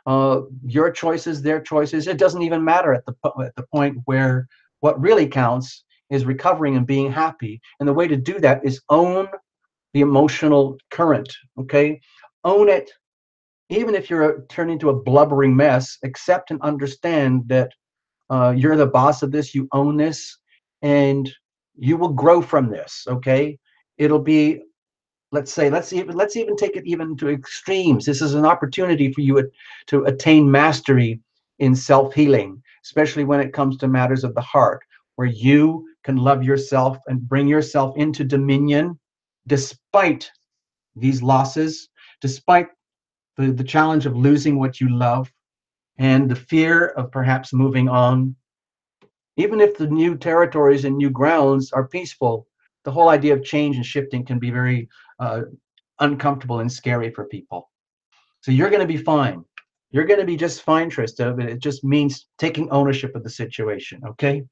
Your choices, their choices, it doesn't even matter at the point where what really counts is recovering and being happy. And the way to do that is own the emotional current, okay? Own it. Even if you're turned into a blubbering mess, accept and understand that you're the boss of this, you own this, and you will grow from this, okay? It'll be, let's say, let's even take it even to extremes. This is an opportunity for you to attain mastery in self-healing, especially when it comes to matters of the heart, where you can love yourself and bring yourself into dominion despite these losses, despite the challenge of losing what you love and the fear of perhaps moving on. Even if the new territories and new grounds are peaceful, the whole idea of change and shifting can be very uncomfortable and scary for people. So you're going to be fine. You're going to be just fine, Trista, but it just means taking ownership of the situation, okay?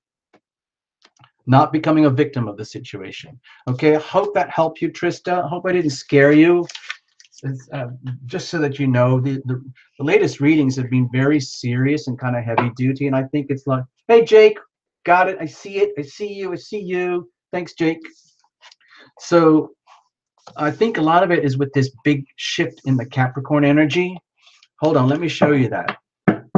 Not becoming a victim of the situation. Okay, I hope that helped you, Trista. I hope I didn't scare you. Just so that you know, the latest readings have been very serious and kind of heavy duty, and I think it's like, hey, Jake, got it. I see it. I see you. I see you. Thanks, Jake. So I think a lot of it is with this big shift in the Capricorn energy. Hold on, let me show you that.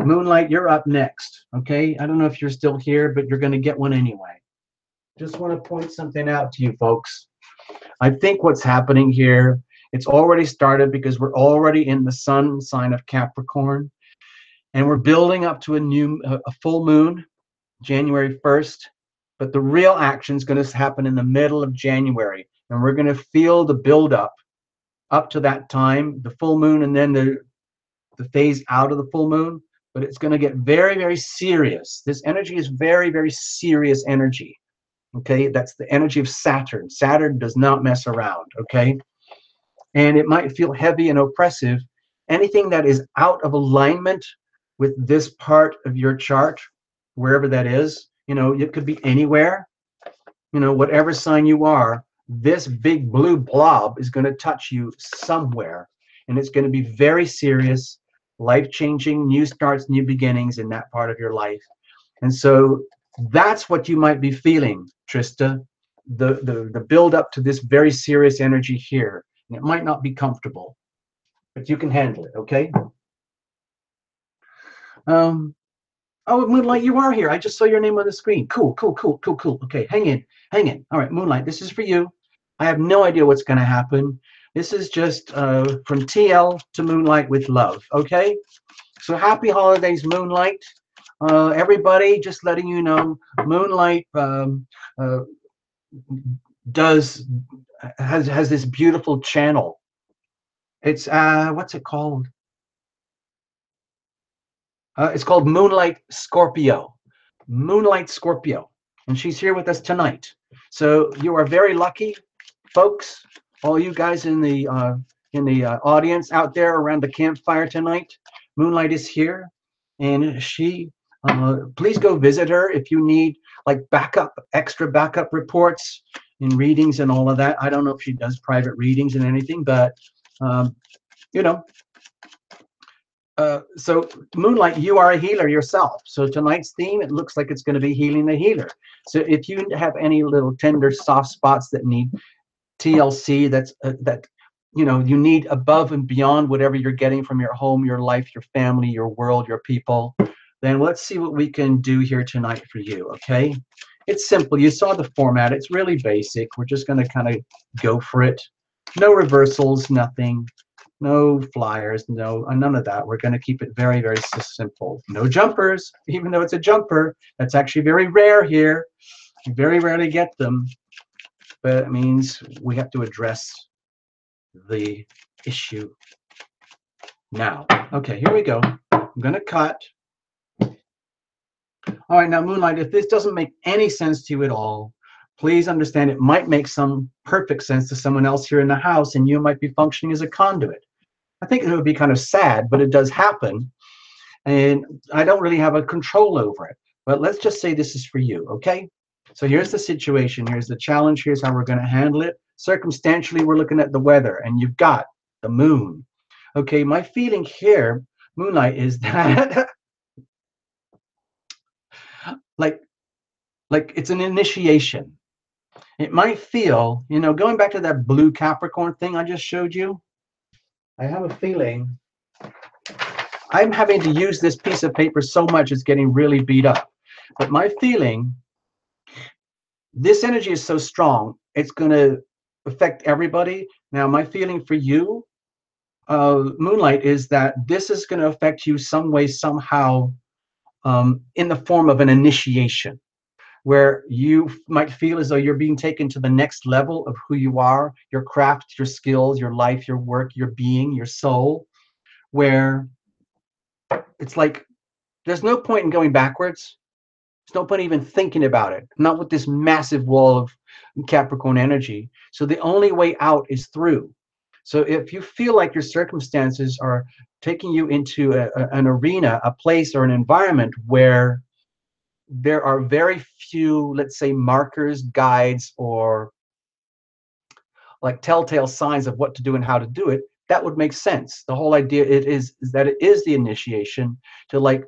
Moonlight, you're up next. Okay, I don't know if you're still here, but you're going to get one anyway. Just want to point something out to you folks. I think what's happening here, it's already started because we're already in the sun sign of Capricorn, and we're building up to a full moon, January 1st. But the real action is going to happen in the middle of January, and we're going to feel the buildup up to that time, the full moon, and then the phase out of the full moon. But it's going to get very, very serious. This energy is very, very serious energy. Okay, that's the energy of Saturn. Saturn does not mess around. Okay. And it might feel heavy and oppressive. Anything that is out of alignment with this part of your chart, wherever that is, it could be anywhere, whatever sign you are, this big blue blob is going to touch you somewhere. And it's going to be very serious, life-changing, new starts, new beginnings in that part of your life. And so that's what you might be feeling, Trista, the build up to this very serious energy here. And it might not be comfortable, but you can handle it, okay? Oh, Moonlight, you are here. I just saw your name on the screen. Cool, cool, cool, cool, cool. Okay, hang in, hang in. All right, Moonlight, this is for you. I have no idea what's going to happen. This is just from TL to Moonlight with love, okay? So happy holidays, Moonlight. Everybody, just letting you know, Moonlight has this beautiful channel. It's what's it called? It's called Moonlight Scorpio. Moonlight Scorpio, and she's here with us tonight. So you are very lucky, folks. All you guys in the audience out there around the campfire tonight. Moonlight is here, and she. Please go visit her if you need like extra backup reports and readings and all of that. I don't know if she does private readings and anything, but So Moonlight, you are a healer yourself. So tonight's theme, it looks like it's going to be healing the healer. So if you have any little tender soft spots that need TLC, that you need above and beyond whatever you're getting from your home, your life, your family, your world, your people, then let's see what we can do here tonight for you. Okay, it's simple. You saw the format. It's really basic. We're just going to kind of go for it. No reversals, nothing. No flyers, no, none of that. We're going to keep it very, very simple. No jumpers, even though it's a jumper. That's actually very rare here. You very rarely get them, but it means we have to address the issue now. Okay, here we go. I'm going to cut. All right, now Moonlight, if this doesn't make any sense to you at all, please understand it might make some perfect sense to someone else here in the house, and you might be functioning as a conduit. I think it would be kind of sad, but it does happen, and I don't really have a control over it. But let's just say this is for you, okay? So here's the situation. Here's the challenge. Here's how we're going to handle it. Circumstantially, we're looking at the weather, and you've got the moon. Okay, my feeling here, Moonlight, is that like it's an initiation. It might feel, going back to that blue Capricorn thing I just showed you, I have a feeling I'm having to use this piece of paper so much it's getting really beat up. But my feeling, this energy is so strong, it's going to affect everybody. Now, my feeling for you, Moonlight, is that this is going to affect you some way, somehow, in the form of an initiation, where you might feel as though you're being taken to the next level of who you are, your craft, your skills, your life, your work, your being, your soul, where it's like there's no point in going backwards. There's no point even thinking about it, not with this massive wall of Capricorn energy. So the only way out is through. So if you feel like your circumstances are taking you into an arena, a place, or an environment where there are very few, let's say, markers, guides, or like telltale signs of what to do and how to do it, that would make sense. The whole idea is that it is the initiation to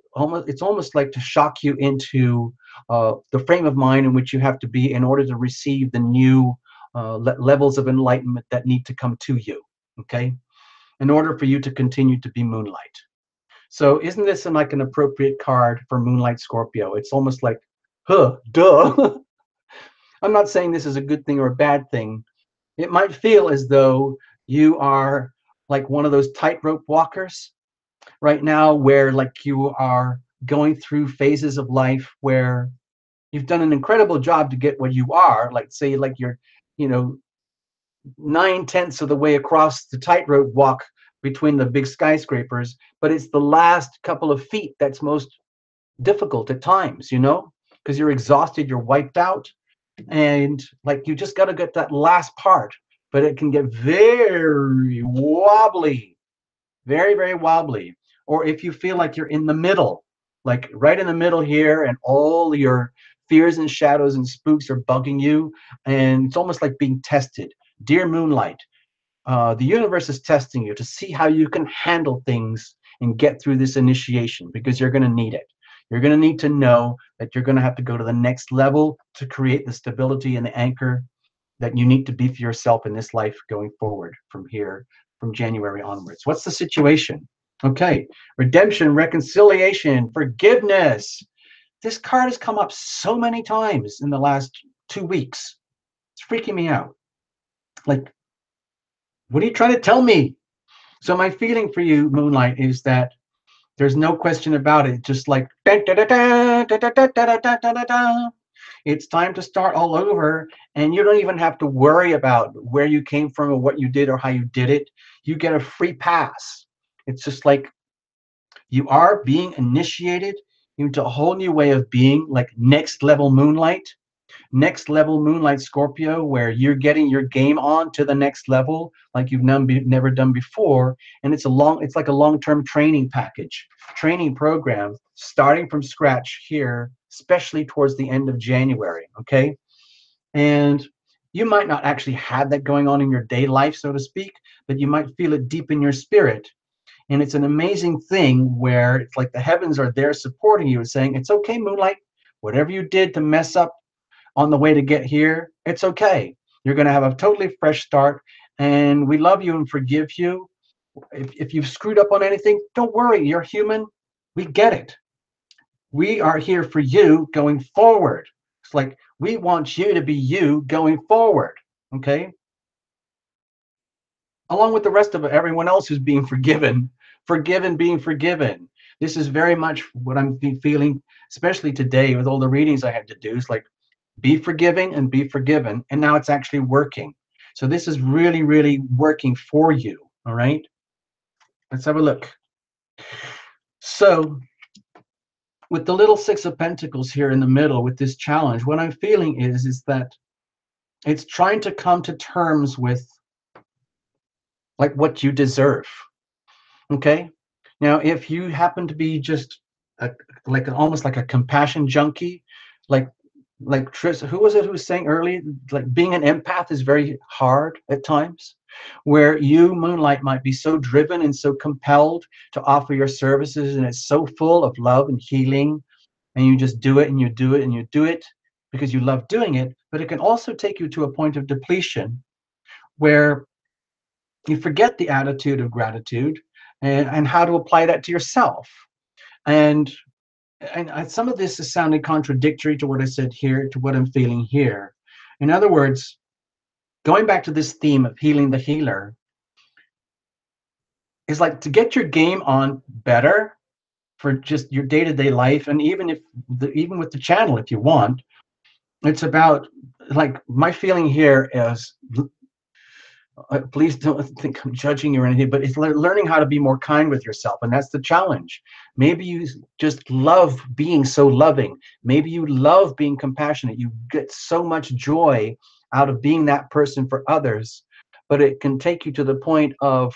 it's almost like to shock you into the frame of mind in which you have to be in order to receive the new levels of enlightenment that need to come to you, okay, in order for you to continue to be Moonlight. So isn't this like an appropriate card for Moonlight Scorpio? It's almost like, huh, duh. I'm not saying this is a good thing or a bad thing. It might feel as though you are like one of those tightrope walkers right now, where like you are going through phases of life where you've done an incredible job to get where you are, like say like you're, 9/10 of the way across the tightrope walk between the big skyscrapers, but it's the last couple of feet that's most difficult at times, because you're exhausted, you're wiped out, and like you just got to get that last part, but it can get very wobbly, very, very wobbly. Or if you feel like you're in the middle, like right in the middle here, and all your fears and shadows and spooks are bugging you, and it's almost like being tested. Dear Moonlight, the universe is testing you to see how you can handle things and get through this initiation, because you're going to need it. You're going to need to know that you're going to have to go to the next level to create the stability and the anchor that you need to be for yourself in this life going forward from here, from January onwards. What's the situation? Okay, redemption, reconciliation, forgiveness. This card has come up so many times in the last 2 weeks. It's freaking me out. Like, what are you trying to tell me? So my feeling for you, Moonlight, is that there's no question about it. Just like, it's time to start all over, and you don't even have to worry about where you came from or what you did or how you did it. You get a free pass. It's just like you are being initiated into a whole new way of being, like next level Moonlight. Next level Moonlight Scorpio, where you're getting your game on to the next level like you've never done before. And it's like a long-term training package, training program starting from scratch here, especially towards the end of January. Okay, and you might not actually have that going on in your day life, so to speak, but you might feel it deep in your spirit. And it's an amazing thing where it's like the heavens are there supporting you and saying, it's okay, Moonlight, whatever you did to mess up on the way to get here, it's okay. You're going to have a totally fresh start, and we love you and forgive you. If you've screwed up on anything, don't worry. You're human. We get it. We are here for you going forward. It's like we want you to be you going forward. Okay. Along with the rest of everyone else who's being forgiven, being forgiven. This is very much what I'm feeling, especially today with all the readings I had to do. It's like, be forgiving and be forgiven. And now it's actually working. So this is really, really working for you. All right. Let's have a look. So with the little Six of Pentacles here in the middle with this challenge, what I'm feeling is that it's trying to come to terms with like what you deserve. Okay. Now, if you happen to be just almost like a compassion junkie, like Trista, who was it who was saying earlier, like being an empath is very hard at times, where you, Moonlight, might be so driven and so compelled to offer your services, and it's so full of love and healing, and you just do it and you do it and you do it because you love doing it, but it can also take you to a point of depletion where you forget the attitude of gratitude and how to apply that to yourself. And some of this is sounding contradictory to what I said here, to what I'm feeling here. In other words, going back to this theme of healing the healer, is like to get your game on better for just your day-to-day life, and even with the channel, if you want, it's about, like, my feeling here is, please don't think I'm judging you or anything, but it's learning how to be more kind with yourself. And that's the challenge. Maybe you just love being so loving. Maybe you love being compassionate. You get so much joy out of being that person for others, but it can take you to the point of,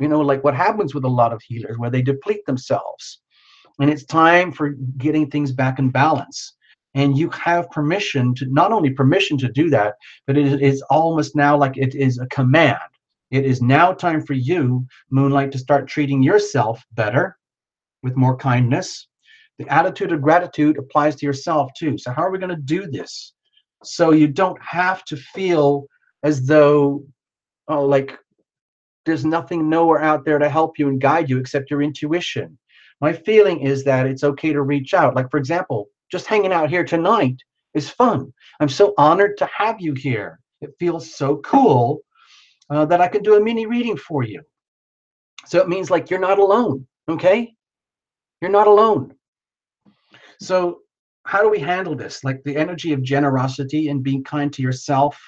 like what happens with a lot of healers, where they deplete themselves. And it's time for getting things back in balance. And you have permission to, not only permission to do that, but it is almost now like it is a command. It is now time for you, Moonlight, to start treating yourself better, with more kindness. The attitude of gratitude applies to yourself too. So how are we going to do this? So you don't have to feel as though, oh, like there's nothing nowhere out there to help you and guide you except your intuition. My feeling is that it's okay to reach out. Like, for example, just hanging out here tonight is fun. I'm so honored to have you here. It feels so cool that I can do a mini reading for you. So it means like you're not alone, okay? You're not alone. So how do we handle this? Like the energy of generosity and being kind to yourself.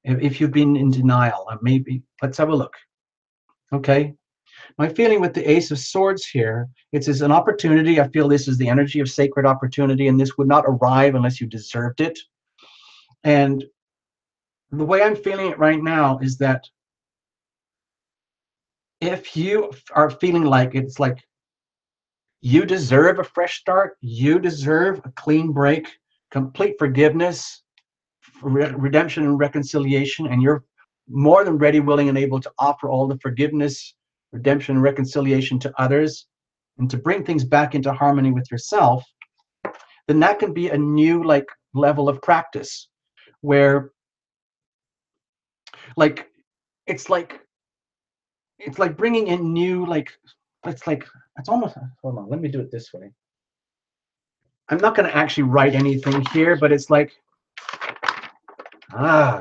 If you've been in denial, maybe, let's have a look. Okay. My feeling with the Ace of Swords here, it's an opportunity. I feel this is the energy of sacred opportunity, and this would not arrive unless you deserved it. And the way I'm feeling it right now is that if you are feeling like it's like you deserve a fresh start, you deserve a clean break, complete forgiveness, redemption and reconciliation, and you're more than ready, willing, and able to offer all the forgiveness, redemption, and reconciliation to others, and to bring things back into harmony with yourself, then that can be a new level of practice where like it's like bringing in new it's almost, hold on, let me do it this way. I'm not going to actually write anything here, but it's like,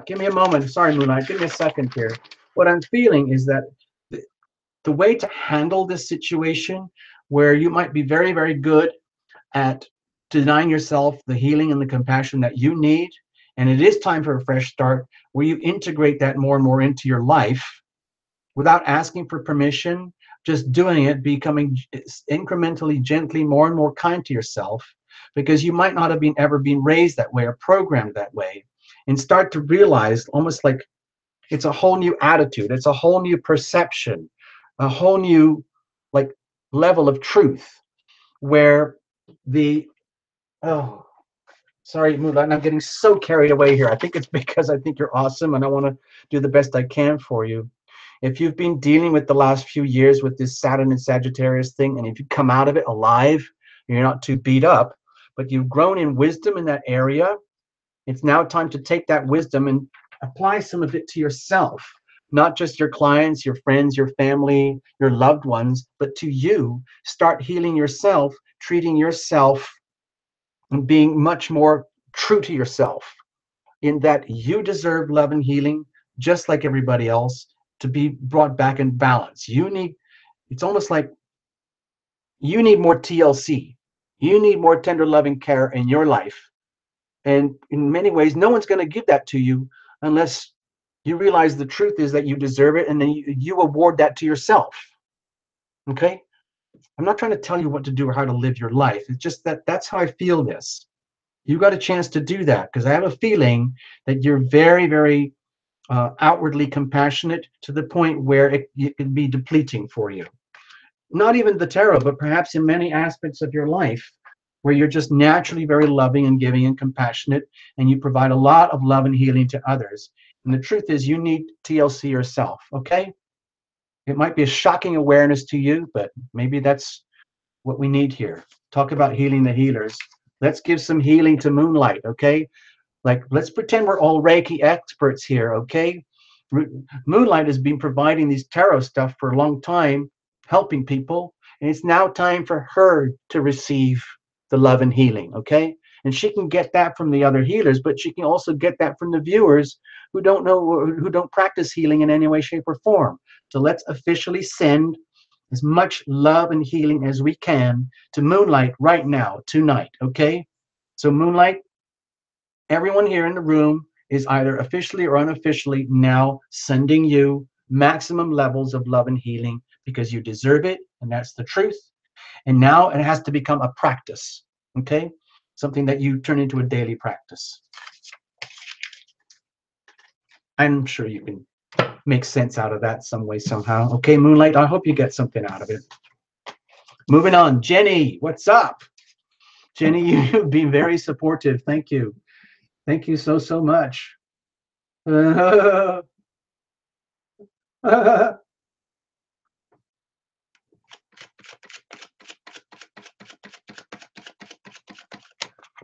give me a moment. Sorry, Moonlight, give me a second here. What I'm feeling is that the way to handle this situation, where you might be very, very good at denying yourself the healing and the compassion that you need, and it is time for a fresh start, where you integrate that more and more into your life without asking for permission, just doing it, becoming incrementally, gently, more and more kind to yourself, because you might not have ever been raised that way or programmed that way, and start to realize almost like it's a whole new attitude, it's a whole new perception, a whole new level of truth, where sorry, Moonlight, I'm getting so carried away here. I think it's because I think you're awesome and I want to do the best I can for you. If you've been dealing with the last few years with this Saturn and Sagittarius thing, and if you come out of it alive, you're not too beat up, but you've grown in wisdom in that area, it's now time to take that wisdom and apply some of it to yourself, not just your clients, your friends, your family, your loved ones, but to you. Start healing yourself, treating yourself, and being much more true to yourself, in that you deserve love and healing just like everybody else, to be brought back in balance. It's almost like you need more TLC. You need more tender loving care in your life. And in many ways, no one's going to give that to you unless you realize the truth is that you deserve it, and then you award that to yourself. Okay? I'm not trying to tell you what to do or how to live your life. It's just that that's how I feel this. You got a chance to do that, because I have a feeling that you're very, very outwardly compassionate to the point where it can be depleting for you. Not even the tarot, but perhaps in many aspects of your life, where you're just naturally very loving and giving and compassionate, and you provide a lot of love and healing to others. And the truth is, you need TLC yourself, okay? It might be a shocking awareness to you, but maybe that's what we need here. Talk about healing the healers. Let's give some healing to Moonlight, okay? Like, let's pretend we're all Reiki experts here, okay? Moonlight has been providing these tarot stuff for a long time, helping people, and it's now time for her to receive the love and healing, okay? And she can get that from the other healers, but she can also get that from the viewers who don't know, who don't practice healing in any way, shape, or form. So let's officially send as much love and healing as we can to Moonlight right now, tonight, okay? So Moonlight, everyone here in the room is either officially or unofficially now sending you maximum levels of love and healing, because you deserve it, and that's the truth. And now it has to become a practice, okay? Something that you turn into a daily practice. I'm sure you can make sense out of that some way, somehow. Okay, Moonlight, I hope you get something out of it. Moving on, Jenny, what's up? Jenny, you've been very supportive. Thank you. Thank you so, so much.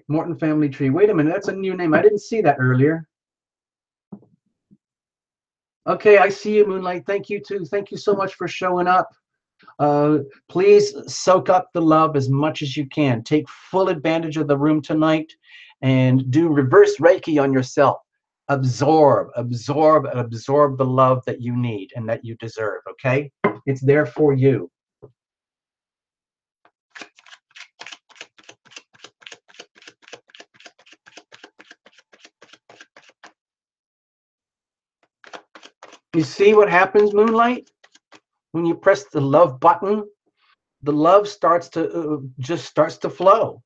Morton Family Tree. Wait a minute, that's a new name. I didn't see that earlier. Okay, I see you, Moonlight. Thank you, too. Thank you so much for showing up. Please soak up the love as much as you can. Take full advantage of the room tonight and do reverse Reiki on yourself. Absorb, absorb, and absorb the love that you need and that you deserve, okay? It's there for you. You see what happens, Moonlight? When you press the love button, the love starts to just starts to flow.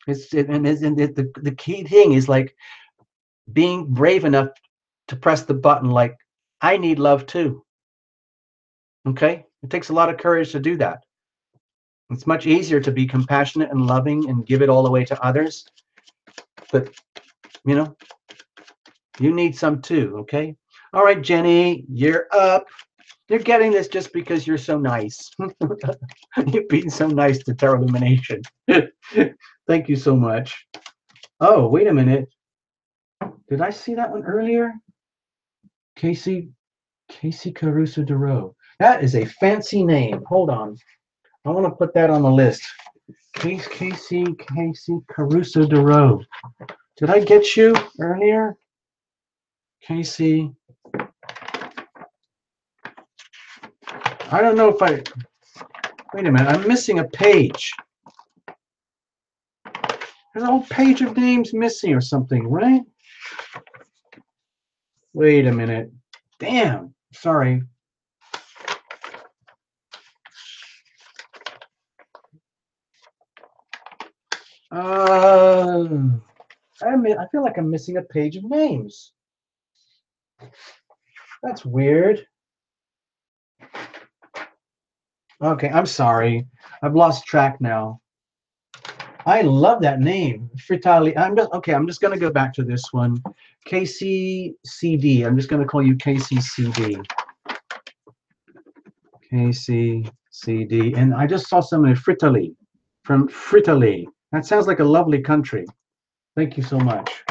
The key thing is like being brave enough to press the button, like, I need love too. Okay? It takes a lot of courage to do that. It's much easier to be compassionate and loving and give it all away to others. But, you know, you need some too, okay? All right, Jenny, you're up. You're getting this just because you're so nice. You've been so nice to Tarot Illumination. Thank you so much. Oh, wait a minute. Did I see that one earlier? Casey Caruso Duro. That is a fancy name. Hold on. I want to put that on the list. Casey Caruso Duro. Did I get you earlier? Casey. I don't know if I... Wait a minute. I'm missing a page. There's a whole page of names missing or something, right? Wait a minute. Damn. Sorry. I feel like I'm missing a page of names. That's weird. Okay, I'm sorry. I've lost track now. I love that name, Fritali. I'm just going to go back to this one. KCCD. I'm just going to call you KCCD. KCCD. And I just saw someone in Fritaly, from Fritaly. That sounds like a lovely country. Thank you so much.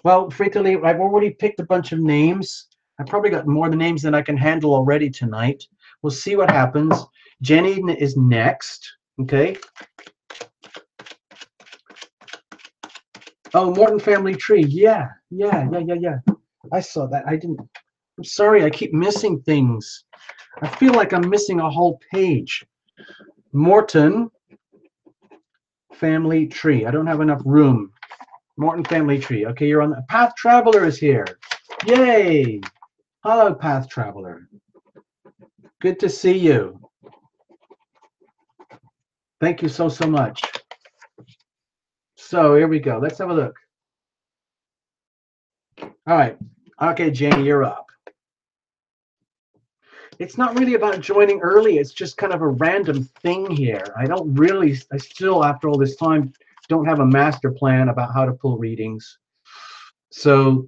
Well, Fritaly, I've already picked a bunch of names. I probably got more the names than I can handle already tonight. We'll see what happens. Jenny is next. Okay. Oh, Morton Family Tree. Yeah. I saw that. I didn't. I'm sorry. I keep missing things. I feel like I'm missing a whole page. Morton Family Tree. I don't have enough room. Morton Family Tree. Okay, you're on the Path Traveler is here. Yay! Hello, Path Traveler. Good to see you. Thank you so much. So here we go. Let's have a look. All right. Okay, Jenny, you're up. It's not really about joining early. It's just kind of a random thing here. I still, after all this time, don't have a master plan about how to pull readings. So,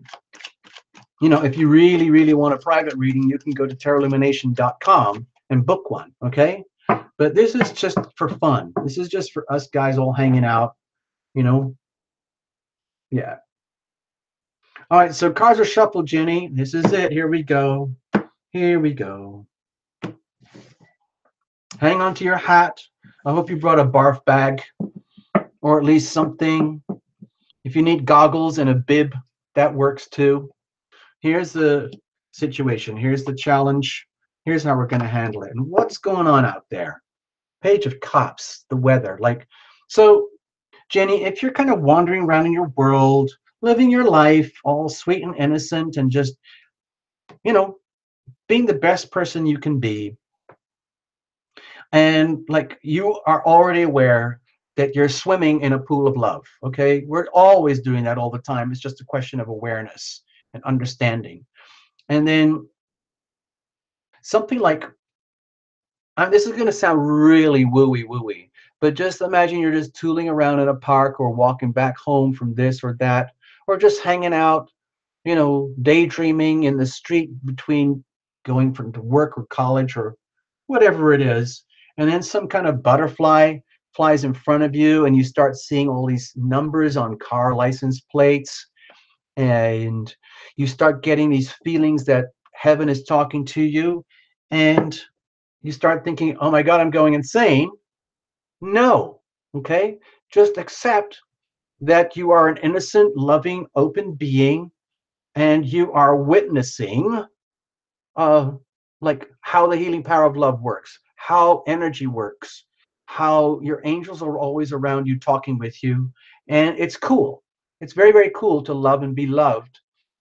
you know, if you really, really want a private reading, you can go to tarotlumination.com and book one, okay? But this is just for fun. This is just for us guys all hanging out, you know? Yeah. All right, so cards are shuffled, Jenny. This is it. Here we go. Here we go. Hang on to your hat. I hope you brought a barf bag or at least something. If you need goggles and a bib, that works too. Here's the situation. Here's the challenge. Here's how we're going to handle it. And what's going on out there? Page of Cups, the weather. So, Jenny, if you're kind of wandering around in your world, living your life all sweet and innocent and just, you know, being the best person you can be, and like you are already aware that you're swimming in a pool of love, okay? We're always doing that all the time. It's just a question of awareness and understanding. And then something like, this is going to sound really wooey, but just imagine you're just tooling around in a park or walking back home from this or that, or just hanging out, you know, daydreaming in the street between going to work or college or whatever it is. And then some kind of butterfly flies in front of you and you start seeing all these numbers on car license plates. And you start getting these feelings that heaven is talking to you. And you start thinking, oh my God, I'm going insane. No, okay? Just accept that you are an innocent, loving, open being and you are witnessing like how the healing power of love works, how energy works, how your angels are always around you talking with you. And it's cool. It's very, very cool to love and be loved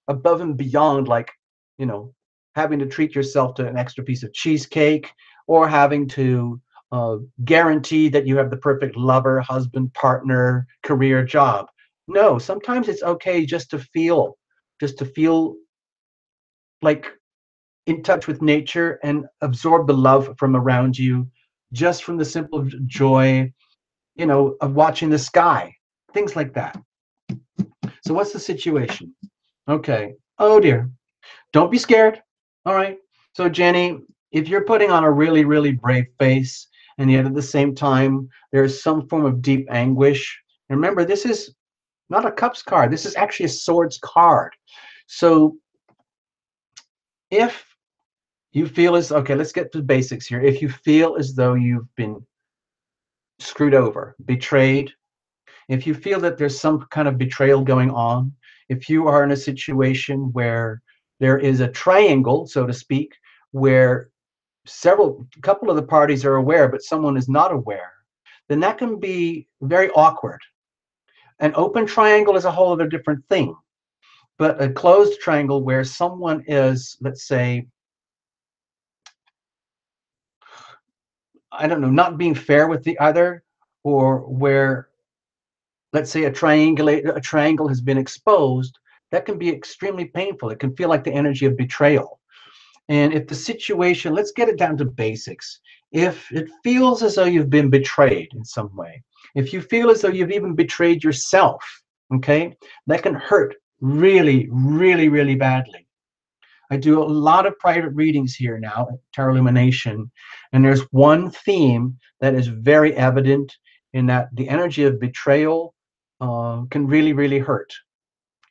above and beyond, like, you know, having to treat yourself to an extra piece of cheesecake or having to guarantee that you have the perfect lover, husband, partner, career, job. No, sometimes it's okay just to feel like in touch with nature and absorb the love from around you, just from the simple joy, you know, of watching the sky, things like that. So what's the situation? Okay. Oh dear. Don't be scared. All right. So Jenny, if you're putting on a really, really brave face, and yet at the same time, there's some form of deep anguish. And remember, this is not a cups card. This is actually a swords card. So if you feel as, okay, let's get to the basics here. If you feel as though you've been screwed over, betrayed, if you feel that there's some kind of betrayal going on, if you are in a situation where there is a triangle, so to speak, where a couple of the parties are aware, but someone is not aware, then that can be very awkward. An open triangle is a whole other different thing. But a closed triangle where someone is, let's say, I don't know, not being fair with the other, or where, let's say, a triangle has been exposed, that can be extremely painful. It can feel like the energy of betrayal. And if the situation, let's get it down to basics. If it feels as though you've been betrayed in some way, if you feel as though you've even betrayed yourself, okay, that can hurt really, really, really badly. I do a lot of private readings here now at Tarot Illumination, and there's one theme that is very evident in that the energy of betrayal can really, really hurt.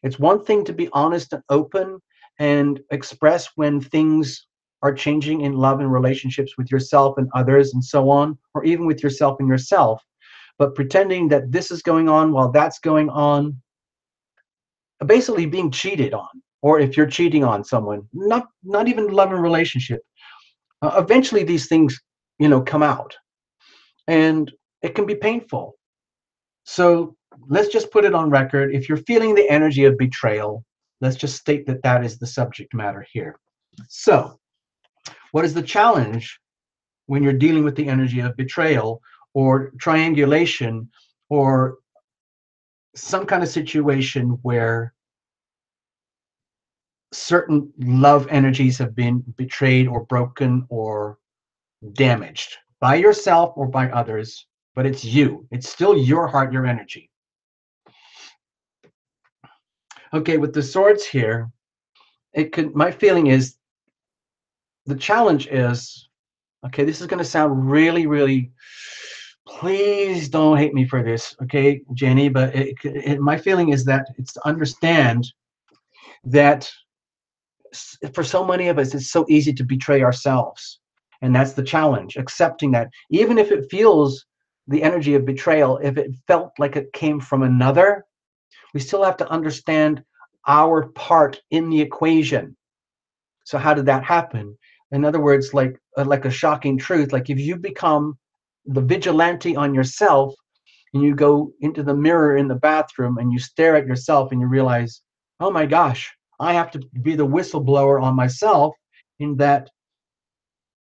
It's one thing to be honest and open and express when things are changing in love and relationships with yourself and others and so on, or even with yourself and yourself. But pretending that this is going on while that's going on, basically being cheated on, or if you're cheating on someone, not even love and relationship, eventually these things, come out, and it can be painful. So let's just put it on record. If you're feeling the energy of betrayal, let's just state that that is the subject matter here. So what is the challenge when you're dealing with the energy of betrayal or triangulation or some kind of situation where certain love energies have been betrayed or broken or damaged by yourself or by others, but it's you. It's still your heart, your energy. Okay, with the swords here, my feeling is the challenge is, okay, this is going to sound really, really, please don't hate me for this, okay, Jenny, but my feeling is that it's to understand that for so many of us, it's so easy to betray ourselves. And that's the challenge, accepting that even if it feels the energy of betrayal, if it felt like it came from another, we still have to understand our part in the equation. So how did that happen? In other words, like a shocking truth, like if you become the vigilante on yourself and you go into the mirror in the bathroom and you stare at yourself and you realize, oh my gosh, I have to be the whistleblower on myself in that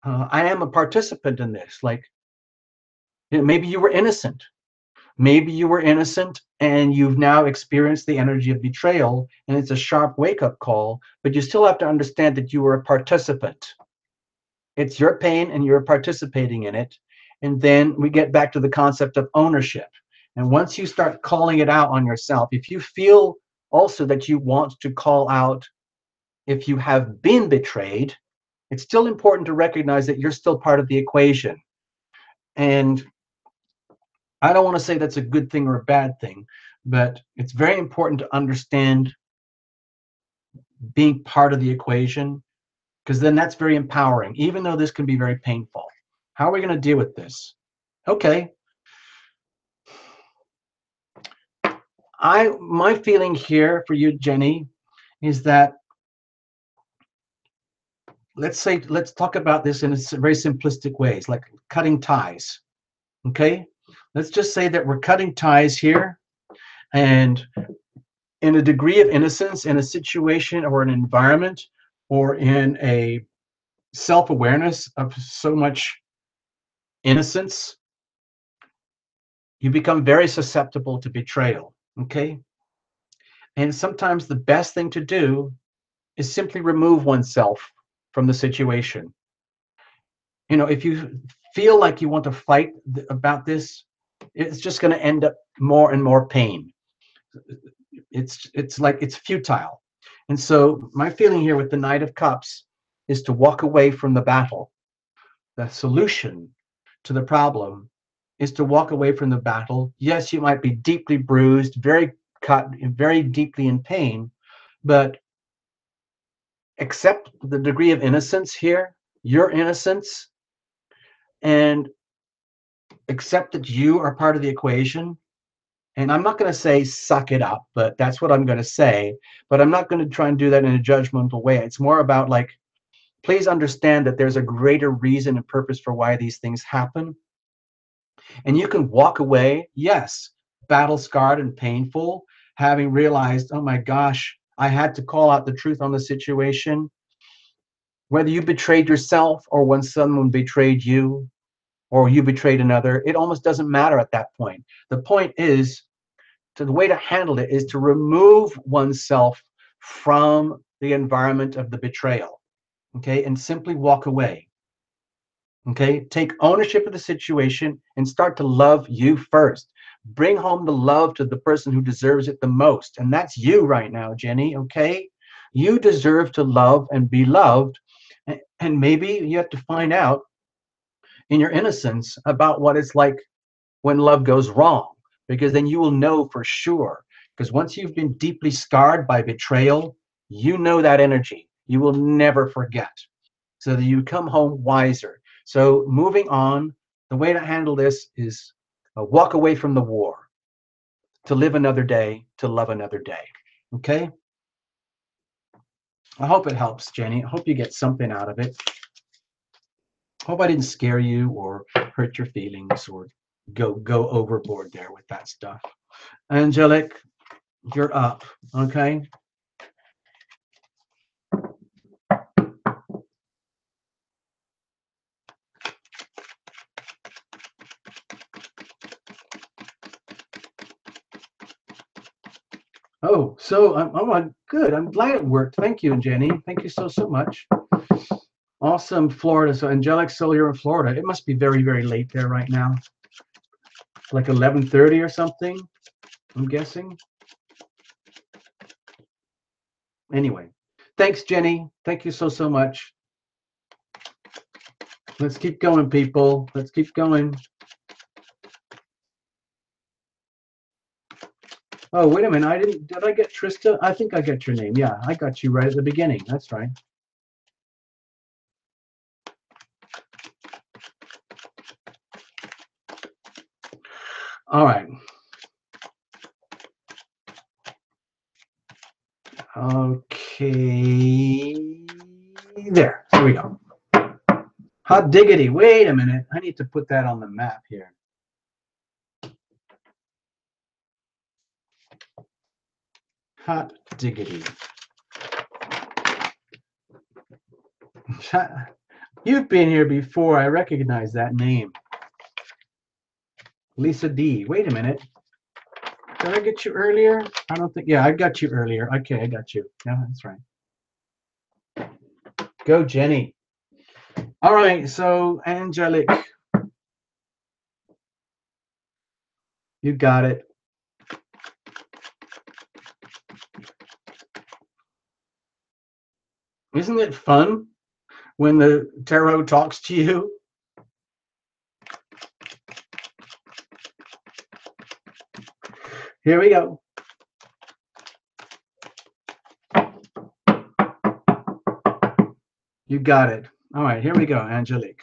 I am a participant in this. Like, maybe you were innocent. Maybe you were innocent and you've now experienced the energy of betrayal and it's a sharp wake-up call, but you still have to understand that you were a participant. It's your pain and you're participating in it. And then we get back to the concept of ownership. And once you start calling it out on yourself, if you feel also that you want to call out if you have been betrayed, it's still important to recognize that you're still part of the equation. And I don't want to say that's a good thing or a bad thing, but it's very important to understand being part of the equation, because then that's very empowering, even though this can be very painful. How are we going to deal with this? Okay. My feeling here for you, Jenny, is that let's talk about this in very simplistic ways, like cutting ties. Okay, let's just say that we're cutting ties here, and in a degree of innocence, in a situation or an environment or in a self-awareness of so much innocence, you become very susceptible to betrayal. Okay, and sometimes the best thing to do is simply remove oneself from the situation. If you feel like you want to fight about this, it's just going to end up more and more pain. It's like it's futile. And so my feeling here with the Knight of Cups is to walk away from the battle. The solution to the problem is to walk away from the battle. Yes, you might be deeply bruised, very cut, very deeply in pain, but accept the degree of innocence here, your innocence, and accept that you are part of the equation. And I'm not going to say suck it up, but that's what I'm going to say. But I'm not going to try and do that in a judgmental way. It's more about like, please understand that there's a greater reason and purpose for why these things happen. And you can walk away, yes, battle scarred and painful, having realized, oh my gosh, I had to call out the truth on the situation. Whether you betrayed yourself or when someone betrayed you or you betrayed another, it almost doesn't matter at that point. The point is, the way to handle it is to remove oneself from the environment of the betrayal, okay, and simply walk away. Okay, take ownership of the situation and start to love you first. Bring home the love to the person who deserves it the most, and that's you right now, Jenny. Okay, You deserve to love and be loved. And maybe you have to find out in your innocence about what it's like when love goes wrong, because then you will know for sure. Because once you've been deeply scarred by betrayal, you know that energy. You will never forget. So that you come home wiser. So moving on, the way to handle this is walk away from the war, to live another day, to love another day. Okay? I hope it helps, Jenny. I hope you get something out of it. Hope I didn't scare you or hurt your feelings or go overboard there with that stuff. Angelique, you're up. Okay? Oh, so I'm good. I'm glad it worked. Thank you, Jenny. Thank you so much. Awesome, Florida. So Angelique, so you're in Florida. It must be very, very late there right now. Like 11:30 or something, I'm guessing. Anyway, thanks, Jenny. Thank you so much. Let's keep going, people. Let's keep going. Oh, wait a minute. Did I get Trista? I think I got your name. Yeah, I got you right at the beginning. That's right. All right. Okay. There we go. Hot diggity. Wait a minute. I need to put that on the map here. Hot diggity. You've been here before. I recognize that name. Lisa D. Wait a minute. Did I get you earlier? I don't think. Yeah, I got you earlier. Okay, I got you. Yeah, that's right. Go, Jenny. All right, so Angelique, you got it. Isn't it fun when the tarot talks to you? Here we go. You got it. All right, here we go, Angelique.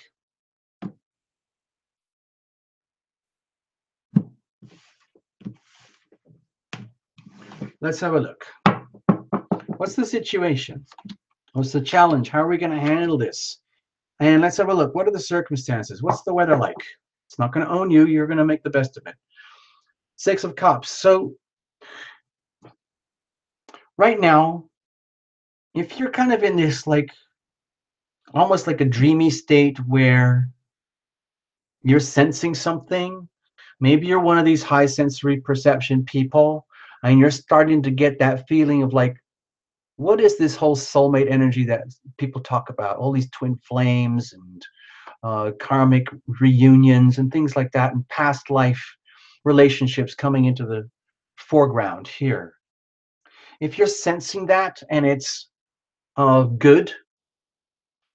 Let's have a look. What's the situation? What's the challenge? How are we going to handle this? And let's have a look. What are the circumstances? What's the weather like? It's not going to own you. You're going to make the best of it. Six of Cups. So right now, if you're kind of in this like almost like a dreamy state where you're sensing something, maybe you're one of these high sensory perception people and you're starting to get that feeling of like, what is this whole soulmate energy that people talk about? All these twin flames and karmic reunions and things like that, and past life relationships coming into the foreground here. If you're sensing that and it's good,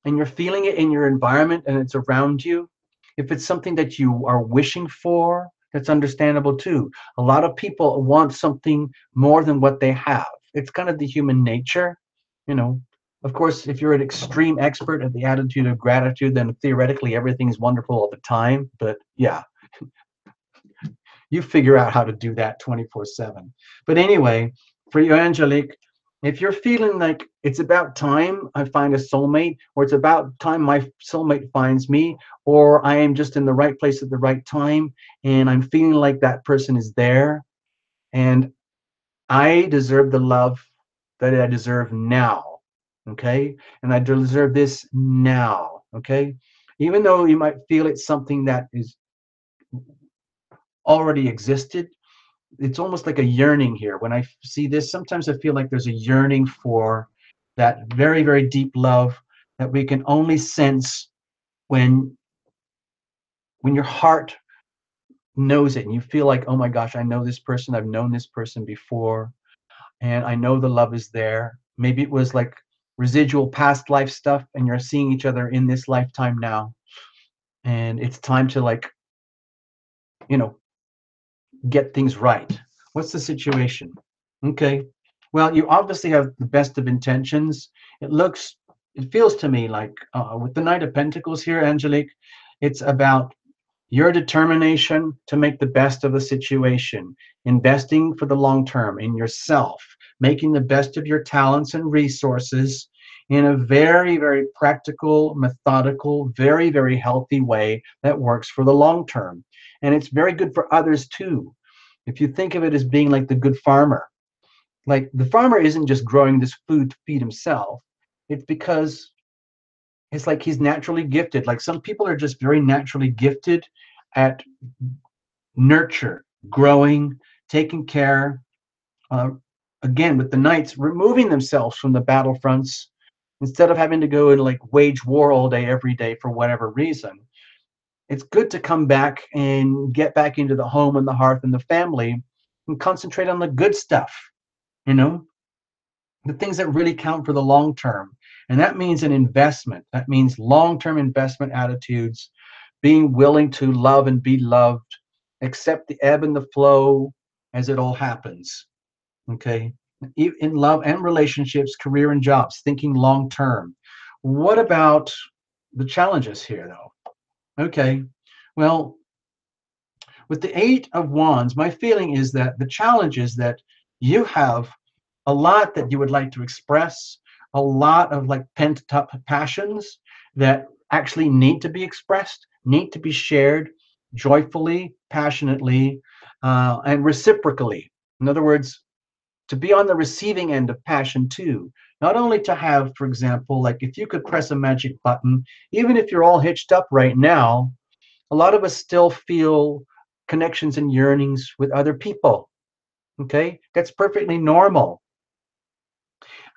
and you're feeling it in your environment and it's around you, if it's something that you are wishing for, that's understandable too. A lot of people want something more than what they have. It's kind of the human nature, you know. Of course, if you're an extreme expert at the attitude of gratitude, then theoretically everything's wonderful all the time. But yeah, you figure out how to do that 24/7. But anyway, for you, Angelique, if you're feeling like it's about time I find a soulmate, or it's about time my soulmate finds me, or I am just in the right place at the right time, and I'm feeling like that person is there, and I deserve the love that I deserve now, okay? And I deserve this now, okay? Even though you might feel it's something that is already existed, it's almost like a yearning here. When I see this, sometimes I feel like there's a yearning for that very, very deep love that we can only sense when your heart knows it and you feel like, oh my gosh, I know this person, I've known this person before, and I know the love is there. Maybe it was like residual past life stuff, and you're seeing each other in this lifetime now. And it's time to, like, you know, get things right. What's the situation? Okay. Well, you obviously have the best of intentions. It feels to me like with the Knight of Pentacles here, Angelique, it's about your determination to make the best of the situation, investing for the long term in yourself, making the best of your talents and resources in a very, very practical, methodical, very, very healthy way that works for the long term. And it's very good for others too. If you think of it as being like the good farmer, like the farmer isn't just growing this food to feed himself, it's because it's like he's naturally gifted. Like some people are just very naturally gifted at nurture, growing, taking care. Uh, Again, with the knights, removing themselves from the battlefronts instead of having to go and like wage war all day, every day for whatever reason. It's good to come back and get back into the home and the hearth and the family and concentrate on the good stuff, you know, the things that really count for the long term. And that means an investment. That means long-term investment attitudes, being willing to love and be loved, accept the ebb and the flow as it all happens. Okay. In love and relationships, career and jobs, thinking long term. What about the challenges here, though? Okay. Well, with the Eight of Wands, my feeling is that the challenge is that you have a lot that you would like to express, a lot of like pent up passions that actually need to be expressed, need to be shared joyfully, passionately, and reciprocally. In other words, to be on the receiving end of passion too. Not only to have, for example, like if you could press a magic button, even if you're all hitched up right now, a lot of us still feel connections and yearnings with other people. Okay, that's perfectly normal.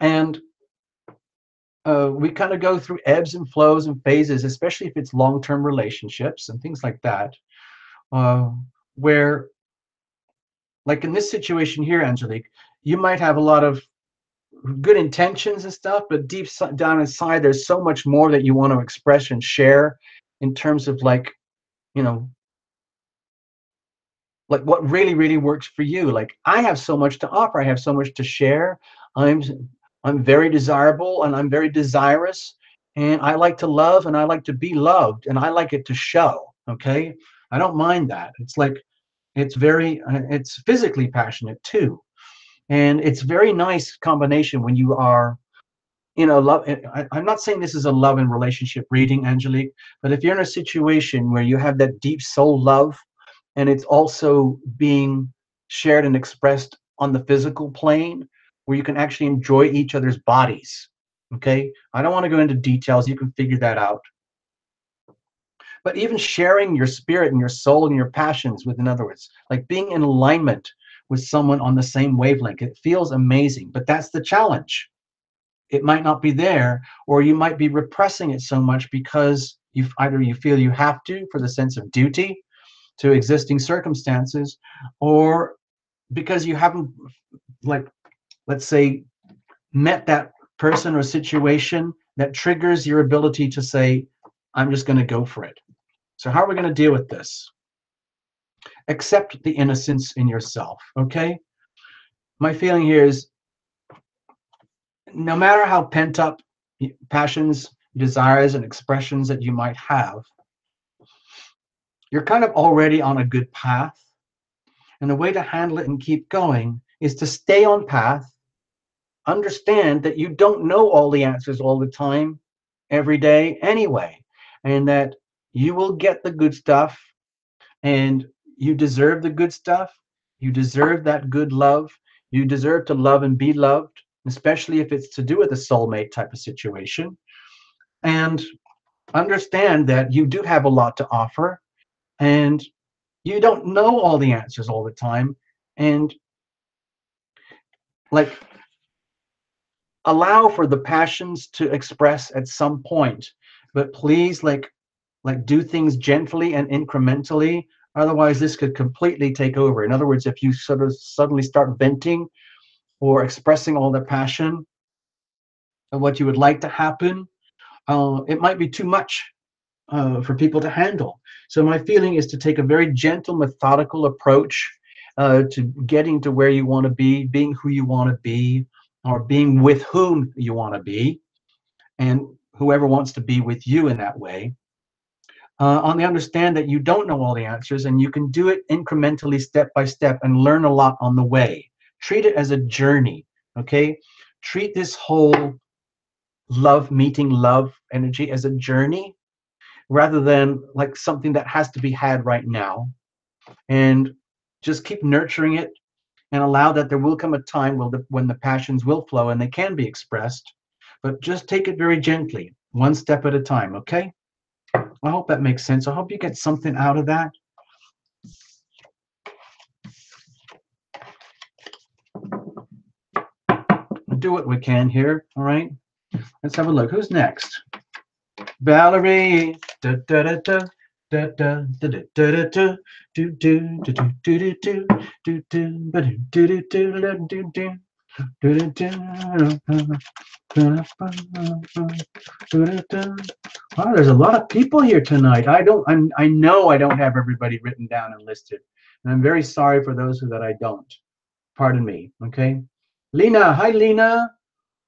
And we kind of go through ebbs and flows and phases, especially if it's long-term relationships and things like that, uh, where, like in this situation here, Angelique, you might have a lot of good intentions and stuff, but deep down inside, there's so much more that you want to express and share in terms of you know, like what really, really works for you. Like I have so much to offer. I have so much to share. I'm I'm very desirable and I'm very desirous, and I like to love and I like to be loved and I like it to show. Okay, I don't mind that. It's like it's physically passionate too, and it's very nice combination when you are love. I'm not saying this is a love and relationship reading, Angelique, but if you're in a situation where you have that deep soul love and it's also being shared and expressed on the physical plane where you can actually enjoy each other's bodies. Okay, I don't want to go into details, you can figure that out, but even sharing your spirit and your soul and your passions with, in other words, like being in alignment with someone on the same wavelength, it feels amazing. But that's the challenge. It might not be there, or you might be repressing it so much because you feel you have to for the sense of duty to existing circumstances, or because you haven't, like, let's say, met that person or situation that triggers your ability to say, I'm just going to go for it. So how are we going to deal with this? Accept the innocence in yourself. Okay, my feeling here is no matter how pent up passions, desires, and expressions that you might have, you're kind of already on a good path. And the way to handle it and keep going is to stay on path, understand that you don't know all the answers all the time, every day anyway, and that you will get the good stuff, and you deserve the good stuff. You deserve that good love. You deserve to love and be loved, especially if it's to do with a soulmate type of situation. And understand that you do have a lot to offer, and you don't know all the answers all the time. And like allow for the passions to express at some point, but please, like do things gently and incrementally. Otherwise this could completely take over. In other words, if you sort of suddenly start venting or expressing all the passion, what you would like to happen, it might be too much for people to handle. So my feeling is to take a very gentle, methodical approach to getting to where you want to be, being who you want to be, or being with whom you want to be, and whoever wants to be with you in that way. On the understand that you don't know all the answers, and you can do it incrementally, step by step, and learn a lot on the way. Treat it as a journey, okay? Treat this whole love, meeting love energy as a journey rather than like something that has to be had right now. And just keep nurturing it and allow that there will come a time when the passions will flow and they can be expressed. But just take it very gently, one step at a time, okay? I hope that makes sense. I hope you get something out of that. We'll do what we can here, all right? Let's have a look. Who's next? Valerie. Da, da, da, da. Da, da, da, da, da, da, do, do, do, do, do, do, do, do, do, do, do, do, do. Wow, there's a lot of people here tonight. I know I don't have everybody written down and listed, and I'm very sorry for those that I don't. Pardon me. Okay, Lena. Hi, Lena.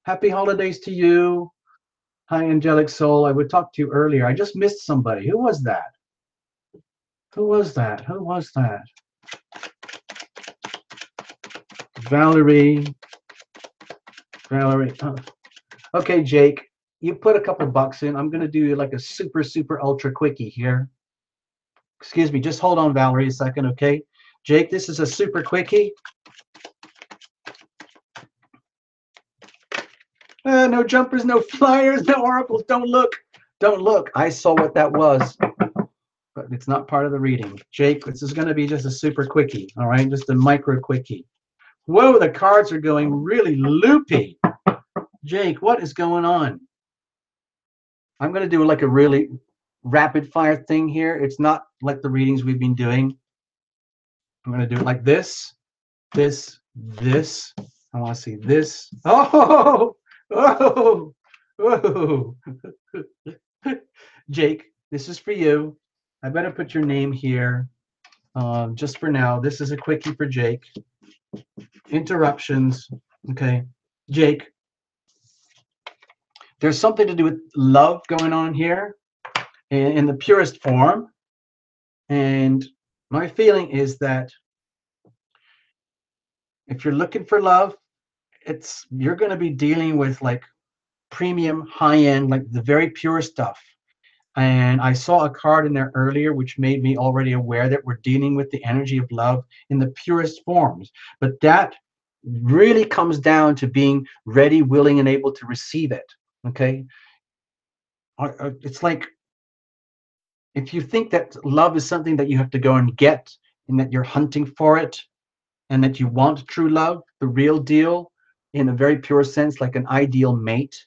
Happy holidays to you. Hi, angelic soul. I would talk to you earlier. I just missed somebody. Who was that? Who was that? Who was that? Valerie. Valerie. Oh. Okay, Jake. You put a couple bucks in. I'm going to do like a super, super ultra quickie here. Excuse me. Just hold on, Valerie, a second, okay? Jake, this is a super quickie. No jumpers, no flyers, no oracles. Don't look. Don't look. I saw what that was, but it's not part of the reading. Jake, this is going to be just a super quickie, all right? Just a micro quickie. Whoa, the cards are going really loopy. Jake, what is going on? I'm going to do like a really rapid fire thing here. It's not like the readings we've been doing. I'm going to do it like this, this, this. I want to see this. Oh, oh, oh. Jake, this is for you. I better put your name here just for now. This is a quickie for Jake. Interruptions. Okay. Jake, there's something to do with love going on here in the purest form. And my feeling is that if you're looking for love, you're going to be dealing with like premium, high-end, like the very pure stuff. And I saw a card in there earlier which made me already aware that we're dealing with the energy of love in the purest forms. But that really comes down to being ready, willing, and able to receive it. Okay? It's like if you think that love is something that you have to go and get and that you're hunting for it and that you want true love, the real deal, in a very pure sense, like an ideal mate,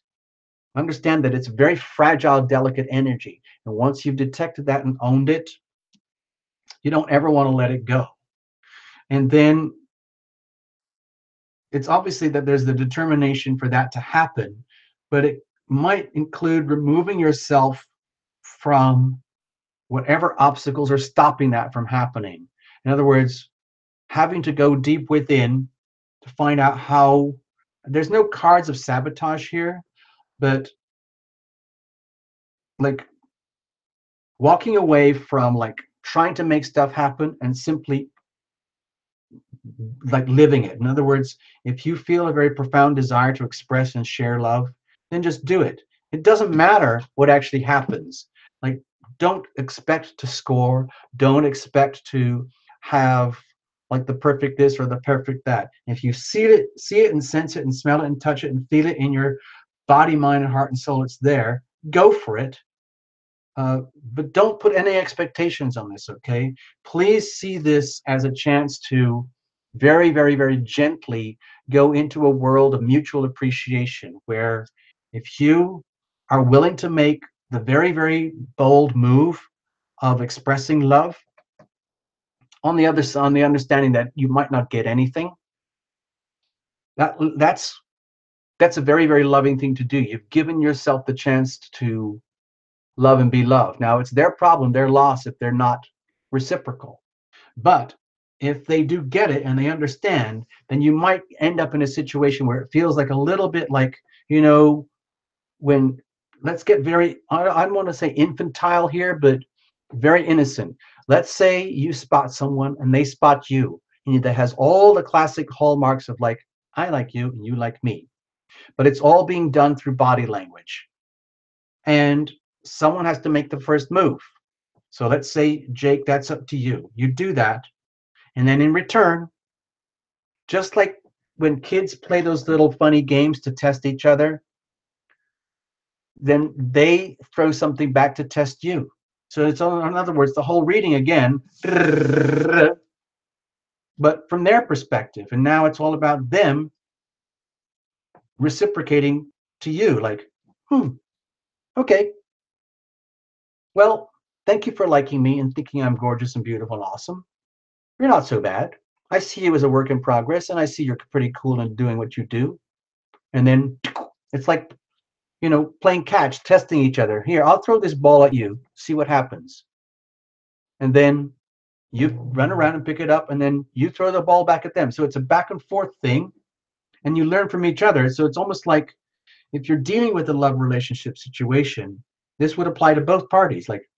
understand that it's a very fragile, delicate energy. And once you've detected that and owned it, you don't ever want to let it go. And then it's obviously that there's the determination for that to happen, but it might include removing yourself from whatever obstacles are stopping that from happening. In other words, having to go deep within to find out how. There's no cards of sabotage here, but like walking away from like trying to make stuff happen and simply like living it. In other words, if you feel a very profound desire to express and share love, then just do it. It doesn't matter what actually happens. Like, don't expect to score. Don't expect to have like the perfect this or the perfect that. If you see it and sense it and smell it and touch it and feel it in your body, mind, and heart and soul, it's there. Go for it. But don't put any expectations on this, okay? Please see this as a chance to very, very, very gently go into a world of mutual appreciation where if you are willing to make the very, very bold move of expressing love, on the other side, on the understanding that you might not get anything, that's That's a very, very loving thing to do. You've given yourself the chance to love and be loved. Now, it's their problem, their loss, if they're not reciprocal. But if they do get it and they understand, then you might end up in a situation where it feels like a little bit like, you know, when, let's get very, I don't want to say infantile here, but very innocent. Let's say you spot someone and they spot you, and that has all the classic hallmarks of like, I like you and you like me. But it's all being done through body language. And someone has to make the first move. So let's say, Jake, that's up to you. You do that. And then in return, just like when kids play those little funny games to test each other, then they throw something back to test you. So it's, in other words, the whole reading again, but from their perspective. And now it's all about them reciprocating to you, like, okay, well, thank you for liking me and thinking I'm gorgeous and beautiful and awesome. You're not so bad. I see you as a work in progress, and I see you're pretty cool and doing what you do. And then it's like, you know, playing catch, testing each other. Here, I'll throw this ball at you, see what happens. And then you run around and pick it up, and then you throw the ball back at them. So it's a back and forth thing, and you learn from each other. So it's almost like if you're dealing with a love relationship situation, this would apply to both parties. Like,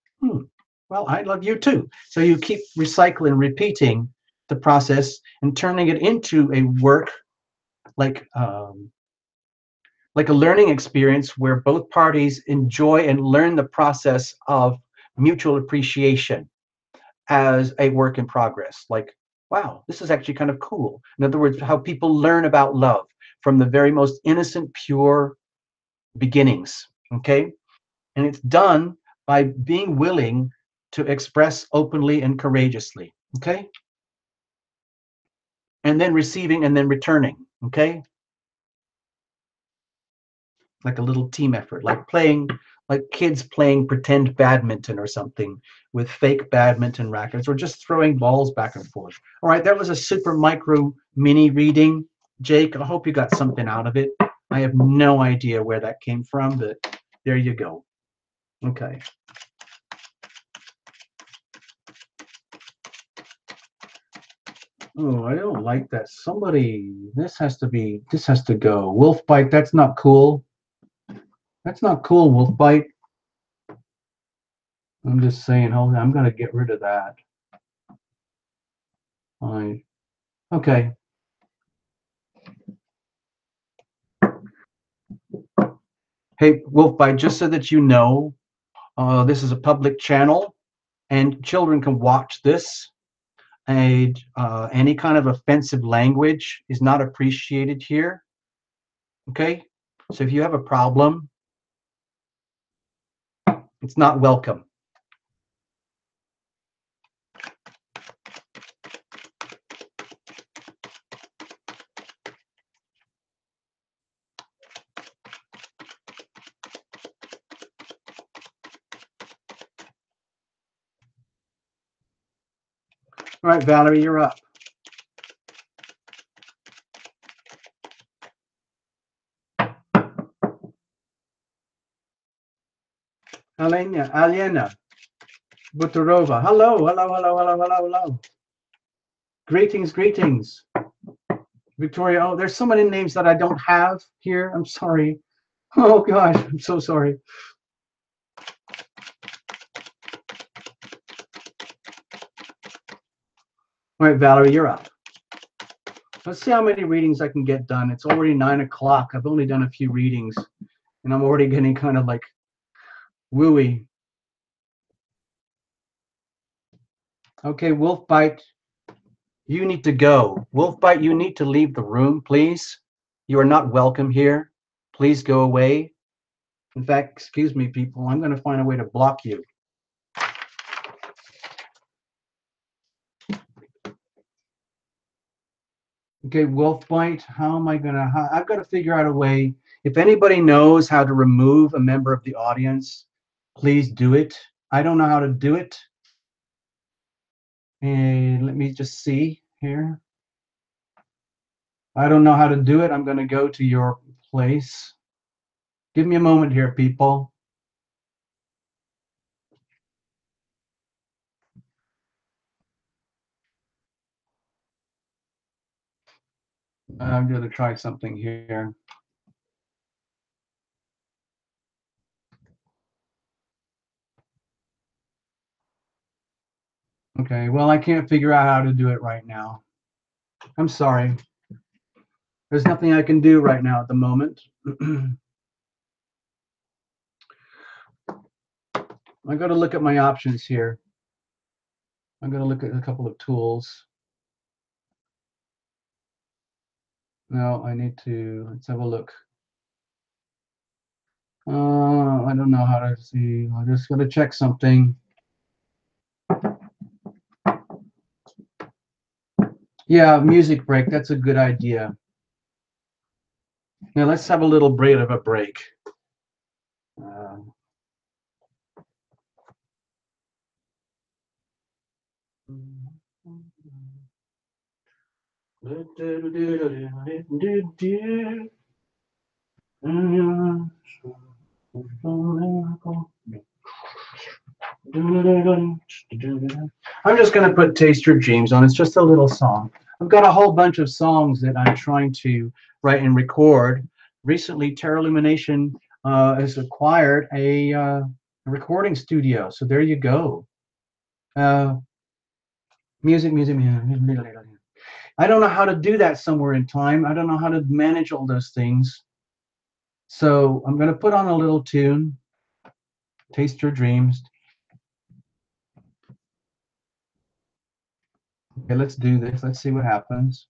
well, I love you too. So you keep recycling, repeating the process and turning it into a work, like a learning experience where both parties enjoy and learn the process of mutual appreciation as a work in progress. Like, wow, this is actually kind of cool. In other words, how people learn about love from the very most innocent, pure beginnings. Okay. And it's done by being willing to express openly and courageously. Okay. And then receiving and then returning. Okay. Like a little team effort, like playing, like kids playing pretend badminton or something with fake badminton rackets, or just throwing balls back and forth. All right, that was a super micro mini reading. Jake, I hope you got something out of it. I have no idea where that came from, but there you go. Okay. Oh, I don't like that. Somebody, this has to go. Wolf bite, that's not cool. That's not cool, wolf bite. I'm just saying, hold on, I'm going to get rid of that. Fine. Okay. Hey, wolf bite, just so that you know, this is a public channel and children can watch this. And any kind of offensive language is not appreciated here. Okay? So if you have a problem, it's not welcome. All right, Valerie, you're up. Aliena Buturova. Hello, hello, hello, hello, hello, hello. Greetings, greetings. Victoria, oh, there's so many names that I don't have here. I'm sorry. Oh, gosh, I'm so sorry. All right, Valerie, you're up. Let's see how many readings I can get done. It's already 9 o'clock. I've only done a few readings, and I'm already getting kind of like wooey. Okay, Wolfbite, you need to go. Wolfbite, you need to leave the room, please. You are not welcome here. Please go away. In fact, excuse me, people, I'm going to find a way to block you. Okay, Wolfbite, how am I going to, I've got to figure out a way. If anybody knows how to remove a member of the audience, please do it. I don't know how to do it. And let me just see here. I don't know how to do it. I'm going to go to your place. Give me a moment here, people. I'm going to try something here. Okay, well, I can't figure out how to do it right now. I'm sorry. There's nothing I can do right now at the moment. I got to look at my options here. I'm going to look at a couple of tools. No, I need to, let's have a look. I don't know how to see. I just got to check something. Yeah, music break. That's a good idea. Now let's have a little bit of a break. I'm just going to put Taste Your Dreams on. It's just a little song. I've got a whole bunch of songs that I'm trying to write and record. Recently, Terra Illumination has acquired a recording studio. So there you go. Music. I don't know how to do that somewhere in time. I don't know how to manage all those things. So I'm going to put on a little tune. Taste Your Dreams. Okay, let's do this. Let's see what happens.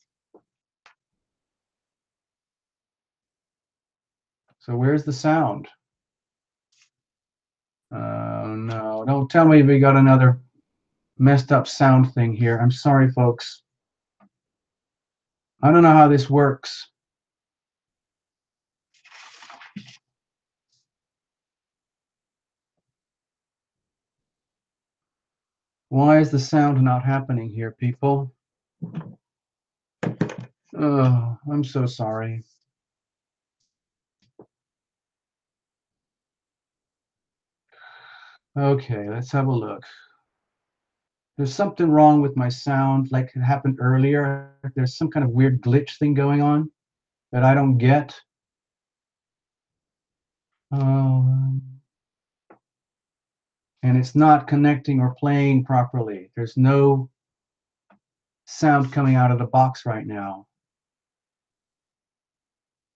So where's the sound? No, don't tell me we got another messed up sound thing here. I'm sorry, folks. I don't know how this works. Why is the sound not happening here, people? Oh, I'm so sorry. Okay, let's have a look. There's something wrong with my sound, like it happened earlier. There's some kind of weird glitch thing going on that I don't get. And it's not connecting or playing properly. There's no sound coming out of the box right now.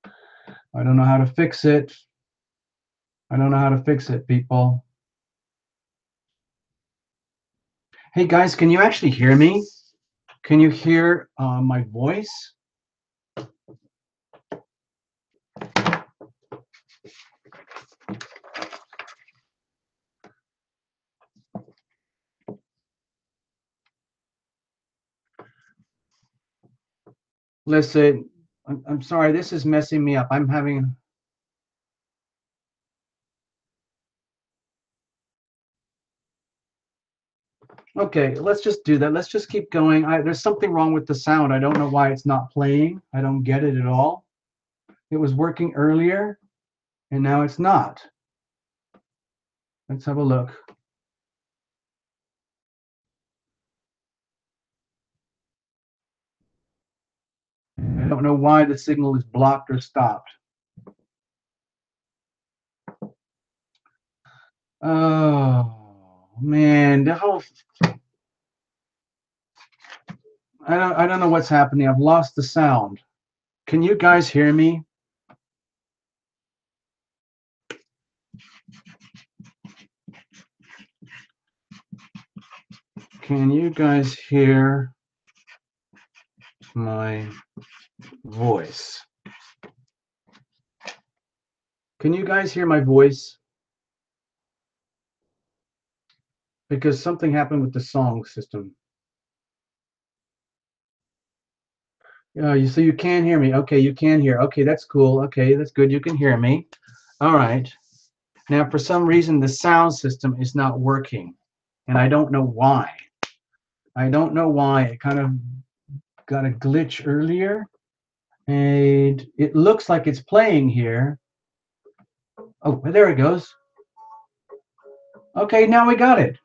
I don't know how to fix it. I don't know how to fix it, people. Hey guys, can you actually hear me? Can you hear my voice? Listen, I'm sorry, this is messing me up. I'm having... Okay, let's just do that. Let's just keep going. There's something wrong with the sound. I don't know why it's not playing. I don't get it at all. It was working earlier, and now it's not. Let's have a look. I don't know why the signal is blocked or stopped. Oh man, the whole... I don't know what's happening. I've lost the sound. Can you guys hear me? Can you guys hear my voice? Can you guys hear my voice? Because something happened with the song system. So you can hear me. Okay, you can hear. Okay, that's cool. Okay, that's good. You can hear me. All right. Now, for some reason, the sound system is not working, and I don't know why. I don't know why. It kind of got a glitch earlier, And it looks like it's playing here. Oh, there it goes. Okay, now we got it.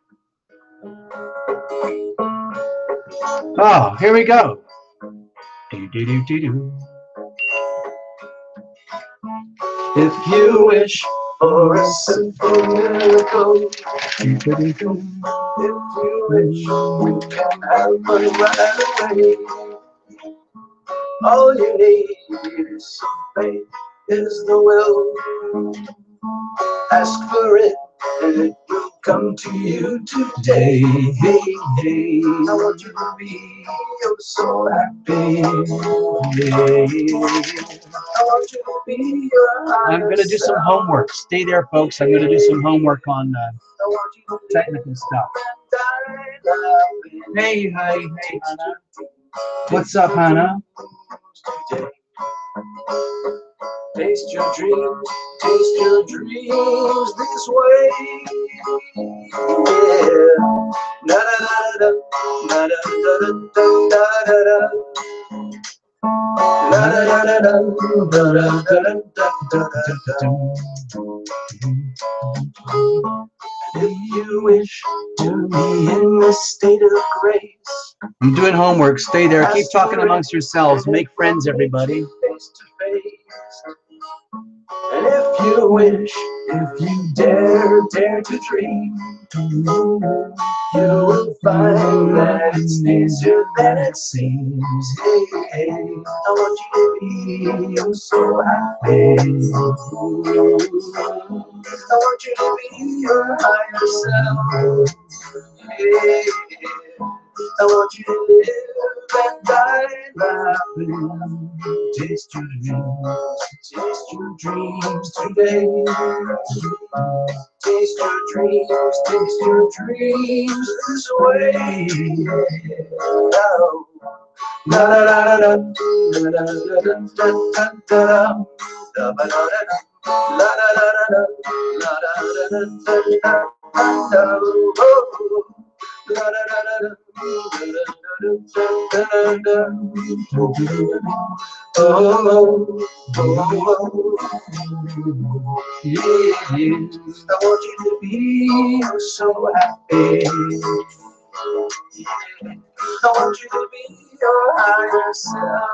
Oh, here we go. If you wish for a simple miracle, if you wish you can have one right away. All you need is some faith, is the will. Ask for it, and it will come to you today. Hey, hey, I want you to be so happy. I want you to be I'm going to do some homework. Stay there, folks. I'm going to do some homework on technical stuff. Hey, hi, hey, Hannah. What's up, Hannah? Taste your dreams this way. Yeah. Da da da da da da da da da. La da da da da da da da da da. If you wish to be in a state of grace. I'm doing homework. Stay there. Keep talking amongst yourselves. Make friends, everybody. Face to face. And if you wish, if you dare to dream, you will find that it's easier than it seems. Hey, hey, I want you to be so happy. I want you to be your higher self. Hey, I want you to live and die laughing. Taste your dreams today. Taste your dreams this way. La la la la la la la la la I want you to be so happy. I want you to be your higher self.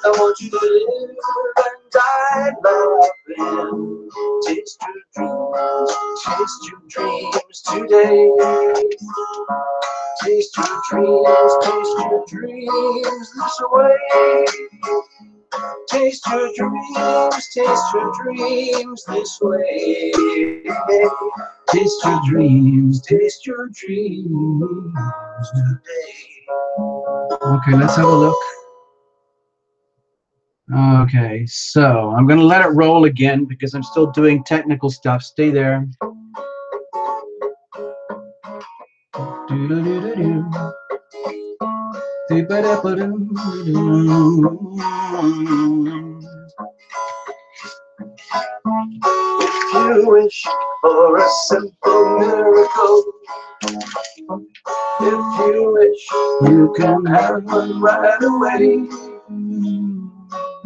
I want you to live and die loving. Taste your dreams today. Taste your dreams this way. Taste your dreams this way. Taste your dreams today. Okay, let's have a look. Okay, so I'm going to let it roll again because I'm still doing technical stuff. Stay there. If you wish for a simple miracle, if you wish you can have one right away.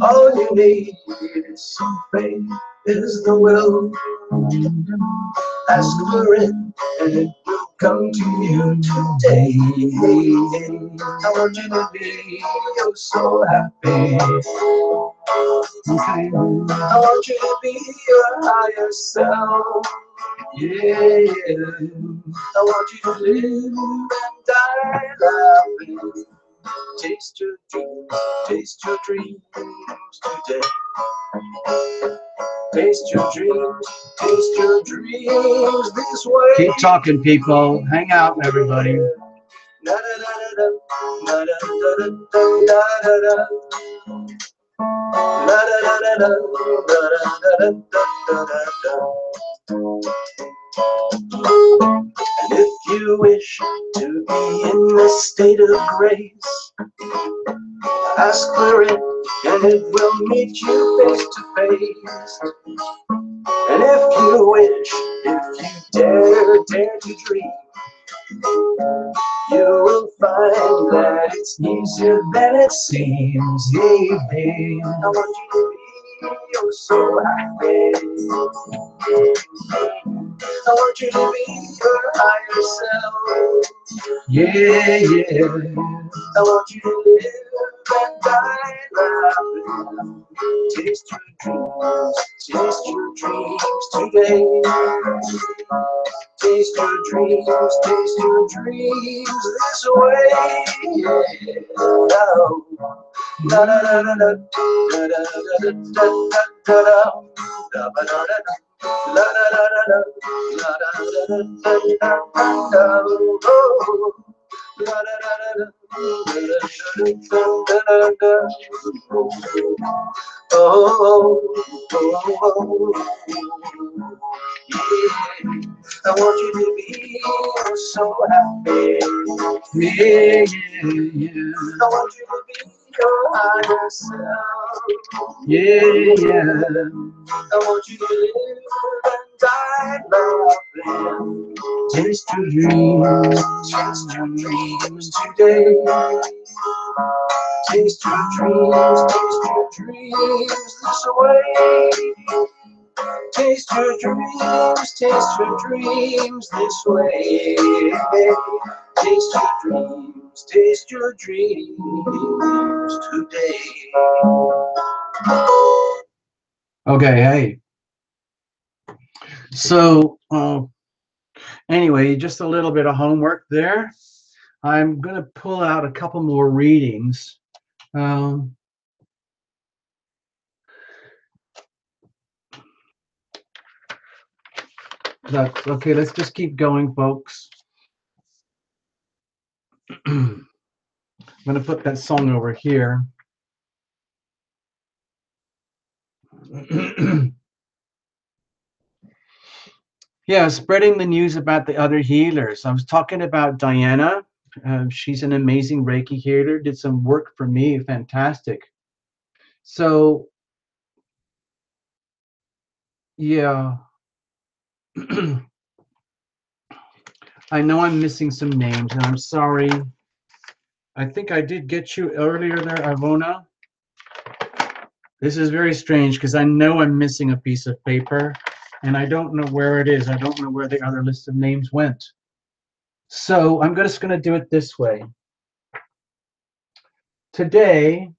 All you need is some faith, is the will. Ask for it, and it will come to you today. I want you to be so happy. Okay. I want you to be your higher self. Yeah. I want you to live and die laughing. Taste your dreams today. Taste your dreams this way. Keep talking, people. Hang out, everybody. If you wish to be in a state of grace, ask for it, and it will meet you face to face. And if you wish, if you dare to dream, You will find that it's easier than it seems. Yeah, babe. I want you to be oh so happy. I want you to be your higher self. Yeah, yeah. I want you to live and die laughing. Taste your dreams today. Taste your dreams this way. Yeah. Oh. Da da da da da da da da da da da da da da da. La da da da da, la da da da da da da. La da da da da da da da. Oh, yeah. I want you to be so happy. Yeah, yeah, yeah. I want you to be your higher self. Yeah, yeah. I want you to live and die loving. Taste your dreams today. Taste your dreams this way. Taste your dreams this way. Taste your dreams today. Okay, hey. So, anyway, just a little bit of homework there. I'm going to pull out a couple more readings. That's okay. Let's just keep going, folks. I'm going to put that song over here. Yeah, spreading the news about the other healers. I was talking about Diana. She's an amazing Reiki healer, did some work for me, fantastic. So, yeah. I know I'm missing some names, and I'm sorry. I think I did get you earlier there, Ivona. This is very strange because I know I'm missing a piece of paper, and I don't know where it is. I don't know where the other list of names went. So I'm just going to do it this way. Today,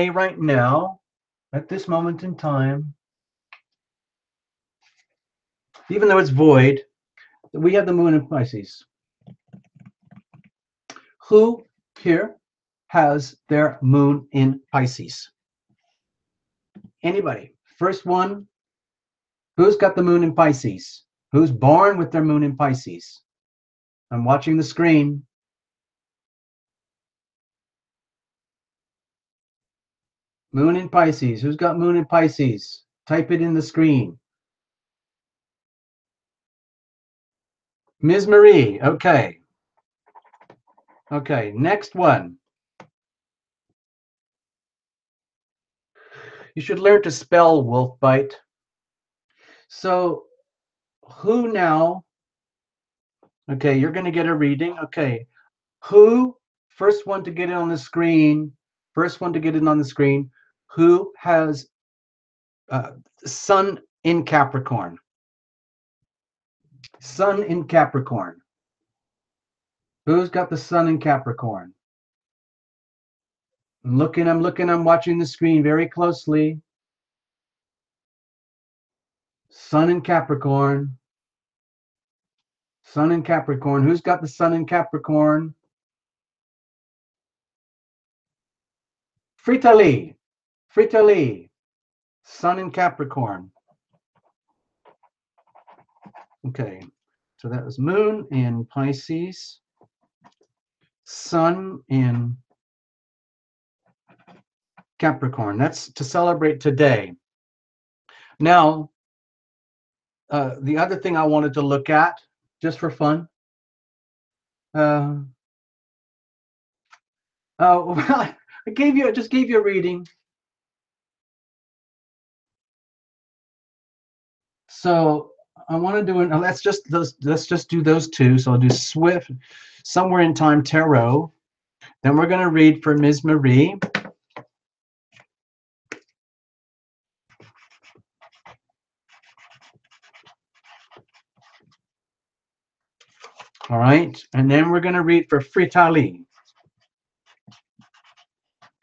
right now, at this moment in time, even though it's void, we have the moon in Pisces. Who here has their moon in Pisces? Anybody? First one, who's got the moon in Pisces? Who's born with their moon in Pisces? I'm watching the screen. Moon in Pisces. Who's got moon in Pisces? Type it in the screen. Ms. Marie. Okay. Okay, next one. You should learn to spell wolf bite. So who now? Okay, you're going to get a reading. Okay. Who, first one to get it on the screen, who has Sun in Capricorn? Sun in Capricorn. Who's got the Sun in Capricorn? I'm looking, I'm watching the screen very closely. Sun in Capricorn. Sun in Capricorn. Who's got the Sun in Capricorn? Frita Lee. Sun in Capricorn. Okay, so that was Moon in Pisces. Sun in Capricorn. That's to celebrate today. Now, the other thing I wanted to look at, just for fun. Oh, well, I just gave you a reading. So I want to do it. Let's just do those two. So I'll do Swift, Somewhere in Time Tarot. Then we're going to read for Ms. Marie. All right, and then we're going to read for Fritali.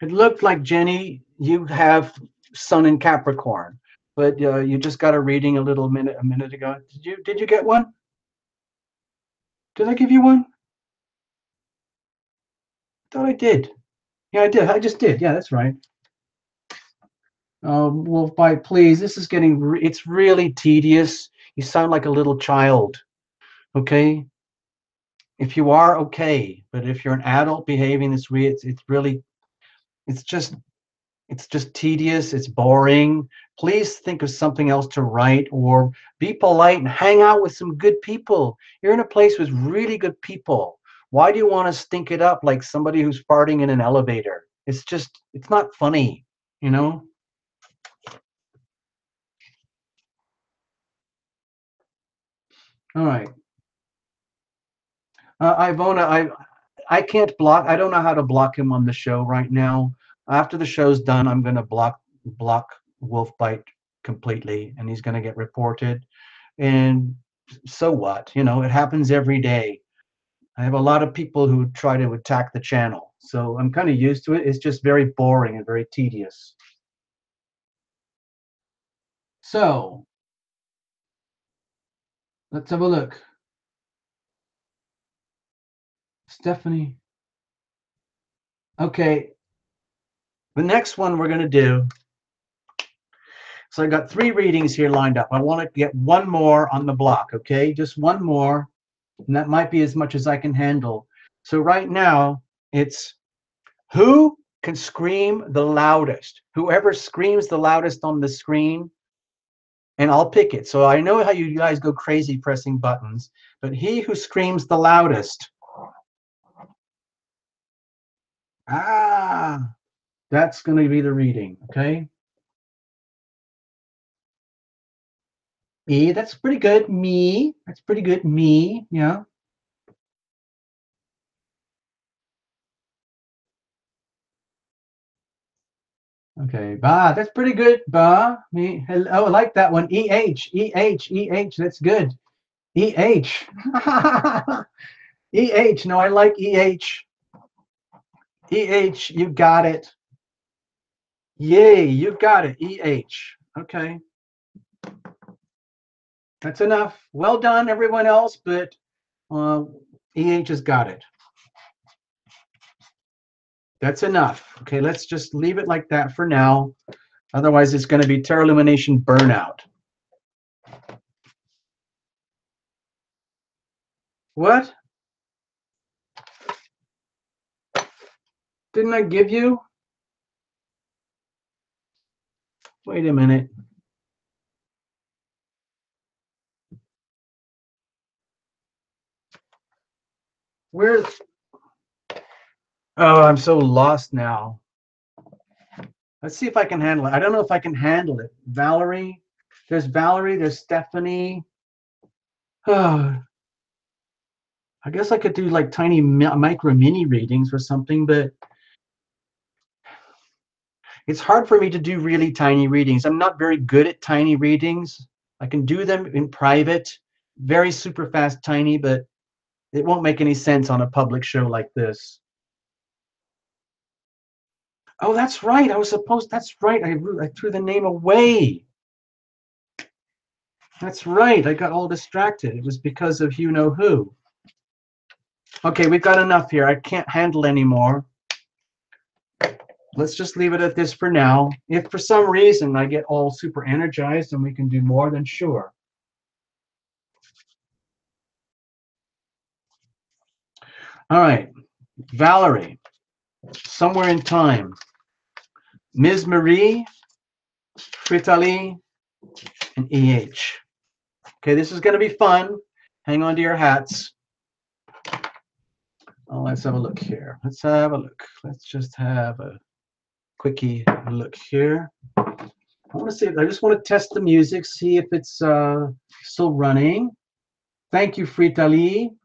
It looked like, Jenny, you have Sun in Capricorn, but you just got a reading a minute ago. Did you get one? Did I give you one? I thought I did. Yeah, I did. I just did. Yeah, that's right. Well, please, this is it's really tedious. You sound like a little child. Okay? If you are, okay, but if you're an adult behaving this way, it's really, it's just tedious. It's boring. Please think of something else to write, or be polite and hang out with some good people. You're in a place with really good people. Why do you want to stink it up like somebody who's farting in an elevator? It's not funny, you know? All right. Ivona, I can't block. I don't know how to block him on the show right now. After the show's done, I'm going to block Wolfbite completely, and he's going to get reported. And so what? You know, it happens every day. I have a lot of people who try to attack the channel, so I'm kind of used to it. It's just very boring and very tedious. So let's have a look. Stephanie. Okay. The next one we're going to do. So I got 3 readings here lined up. I want to get one more on the block, okay? Just one more, and that might be as much as I can handle. So right now, it's who can scream the loudest? Whoever screams the loudest on the screen, and I'll pick it. So I know how you guys go crazy pressing buttons, but he who screams the loudest. That's going to be the reading, okay? Me, that's pretty good. Me, that's pretty good. Me, yeah. Okay, Ba, that's pretty good. Ba, me, hello, I like that one. E-H, that's good. E-H. E-H, no, I like E-H. E-H, you got it. Yay, you've got it. E-H. Okay. That's enough. Well done, everyone else, but EH has got it. That's enough. Okay, let's just leave it like that for now. Otherwise, it's going to be Terra Illumination burnout. What? Didn't I give you? Wait a minute. Where's... Oh, I'm so lost now. Let's see if I can handle it. I don't know if I can handle it. Valerie. There's Stephanie. Oh, I guess I could do like tiny micro mini readings or something, but it's hard for me to do really tiny readings. I'm not very good at tiny readings. I can do them in private, very super fast tiny, but it won't make any sense on a public show like this. Oh, that's right. That's right. I threw the name away. That's right. I got all distracted. It was because of you know who. Okay, we've got enough here. I can't handle anymore. Let's just leave it at this for now. If for some reason I get all super energized and we can do more, then sure. All right, Valerie, Somewhere in Time. Ms. Marie, Fritali, and EH. Okay, this is going to be fun. Hang on to your hats. Oh, let's have a look here. Let's have a look. Let's just have a quickie look here. I want to see. I just want to test the music, see if it's Still running. Thank you, Fritali.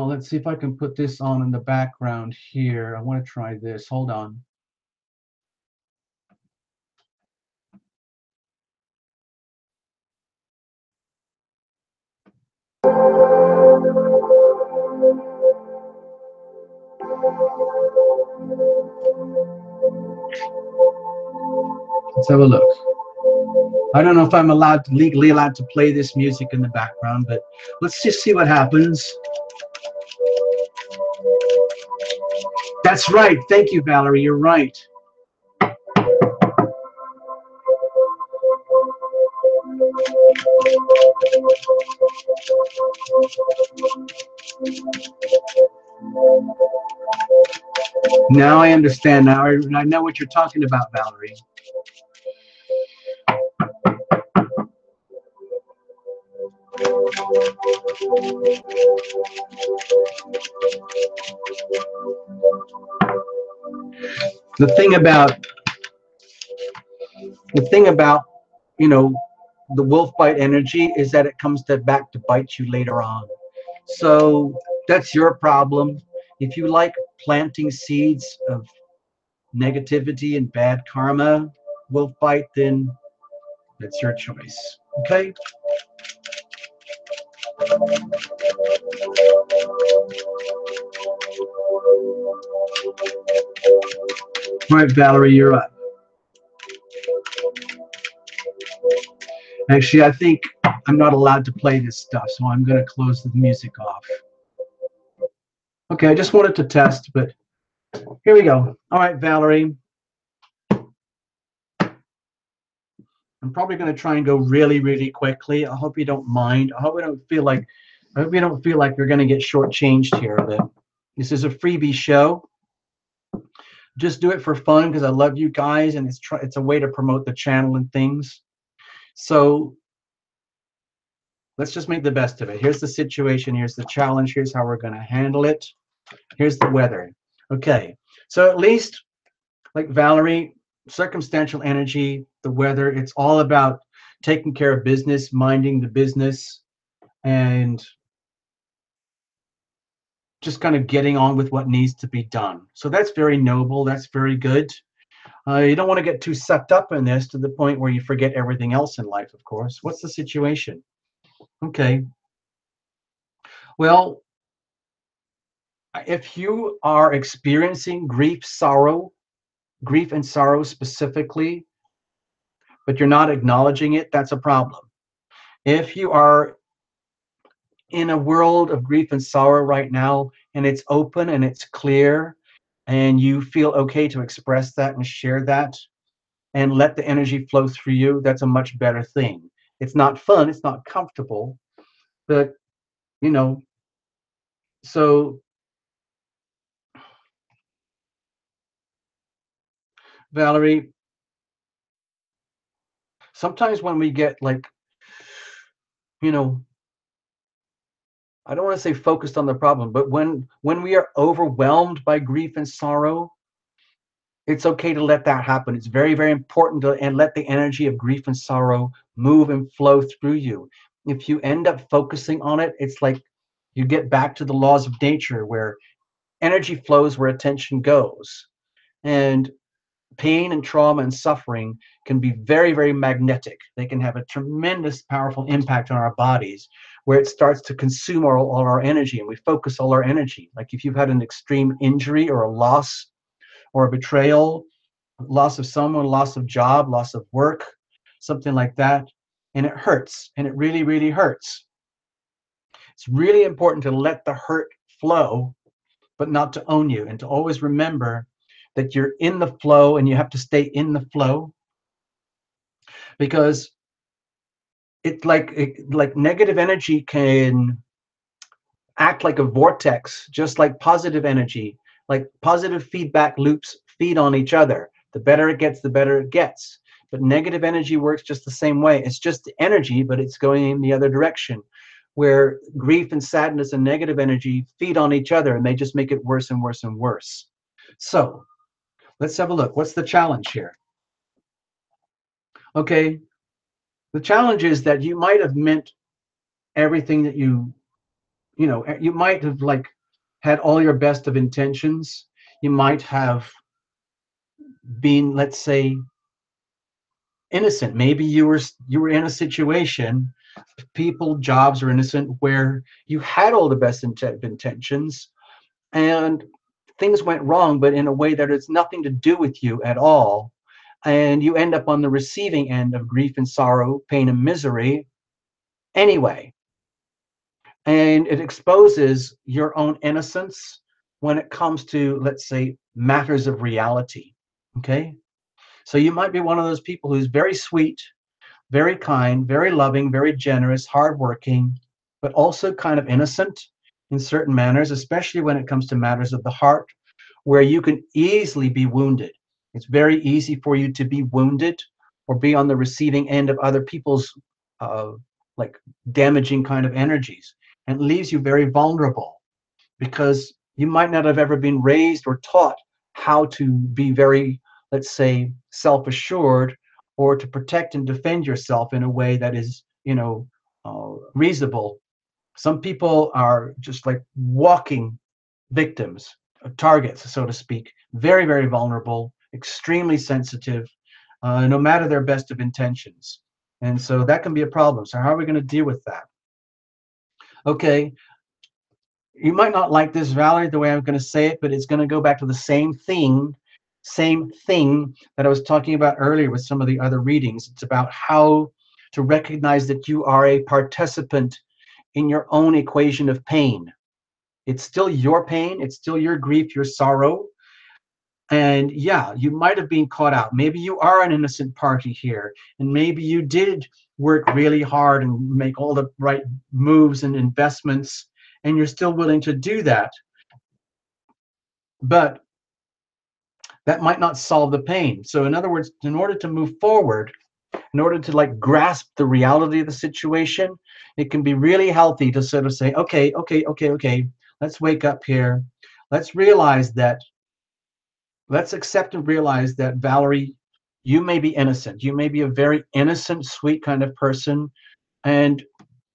Let's see if I can put this on in the background here. I want to try this. Hold on. Let's have a look. I don't know if I'm legally allowed to play this music in the background, but let's just see what happens. That's right. Thank you, Valerie. You're right. Now I understand. Now I know what you're talking about, Valerie. The thing about, you know, the wolf bite energy is that it comes back to bite you later on. So that's your problem. If you like planting seeds of negativity and bad karma, wolf bite, then that's your choice. Okay? All right, Valerie, you're up. Actually, I think I'm not allowed to play this stuff, so I'm going to close the music off. Okay, I just wanted to test, but here we go. All right, Valerie. I'm probably going to try and go really, really quickly. I hope you don't mind. I hope you don't feel like you're going to get shortchanged here. But this is a freebie show. Just do it for fun because I love you guys, and it's a way to promote the channel and things. So let's just make the best of it. Here's the situation. Here's the challenge. Here's how we're going to handle it. Here's the weather. Okay. So at least, like Valerie, circumstantial energy, the weather, it's all about taking care of business, minding the business, and just kind of getting on with what needs to be done. So that's very noble. That's very good. You don't want to get too sucked up in this to the point where you forget everything else in life, of course. What's the situation? Okay. Well, if you are experiencing grief and sorrow specifically, but you're not acknowledging it, that's a problem. If you are in a world of grief and sorrow right now, and it's open and it's clear, and you feel okay to express that and share that and let the energy flow through you, that's a much better thing. It's not fun, it's not comfortable, but you know, so Valerie, sometimes when we get like, you know, I don't want to say focused on the problem, but when we are overwhelmed by grief and sorrow, it's okay to let that happen. It's very, very important to and let the energy of grief and sorrow move and flow through you. If you end up focusing on it, it's like you get back to the laws of nature where energy flows where attention goes. And pain and trauma and suffering can be very, very magnetic. They can have a tremendous, powerful impact on our bodies where it starts to consume all our energy and we focus all our energy. Like if you've had an extreme injury or a loss or a betrayal, loss of someone, loss of job, loss of work, something like that, and it hurts, and it really, really hurts. It's really important to let the hurt flow, but not to own you, and to always remember that you're in the flow and you have to stay in the flow, because like negative energy can act like a vortex, just like positive energy. Like positive feedback loops feed on each other. The better it gets, the better it gets. But negative energy works just the same way. It's just energy, but it's going in the other direction, where grief and sadness and negative energy feed on each other, and they just make it worse and worse and worse. So Let's have a look. What's the challenge here? Okay, the challenge is that you might have meant everything that you know, you might have like had all your best of intentions. You might have been, let's say, innocent. Maybe you were in a situation, people, jobs are innocent, where you had all the best intentions and things went wrong, but in a way that it's nothing to do with you at all. And you end up on the receiving end of grief and sorrow, pain and misery anyway. And it exposes your own innocence when it comes to, let's say, matters of reality. Okay. So you might be one of those people who's very sweet, very kind, very loving, very generous, hardworking, but also kind of innocent in certain manners, especially when it comes to matters of the heart, where you can easily be wounded. It's very easy for you to be wounded or be on the receiving end of other people's uh, like damaging kind of energies, and it leaves you very vulnerable because you might not have ever been raised or taught how to be very, let's say, self-assured, or to protect and defend yourself in a way that is, reasonable. Some people are just like walking victims, targets, so to speak, very, very vulnerable, extremely sensitive, no matter their best of intentions. And so that can be a problem. So how are we going to deal with that? Okay, you might not like this, Valerie, the way I'm going to say it, but it's going to go back to the same thing that I was talking about earlier with some of the other readings. It's about how to recognize that you are a participant in your own equation of pain. It's still your pain, it's still your grief, your sorrow. And yeah, you might have been caught out. Maybe you are an innocent party here, and maybe you did work really hard and make all the right moves and investments, and you're still willing to do that. But that might not solve the pain. So, in other words, in order to move forward, in order to like grasp the reality of the situation, it can be really healthy to sort of say, okay, let's wake up here. Let's realize that let's accept and realize that, Valerie, you may be innocent. You may be a very innocent, sweet kind of person. And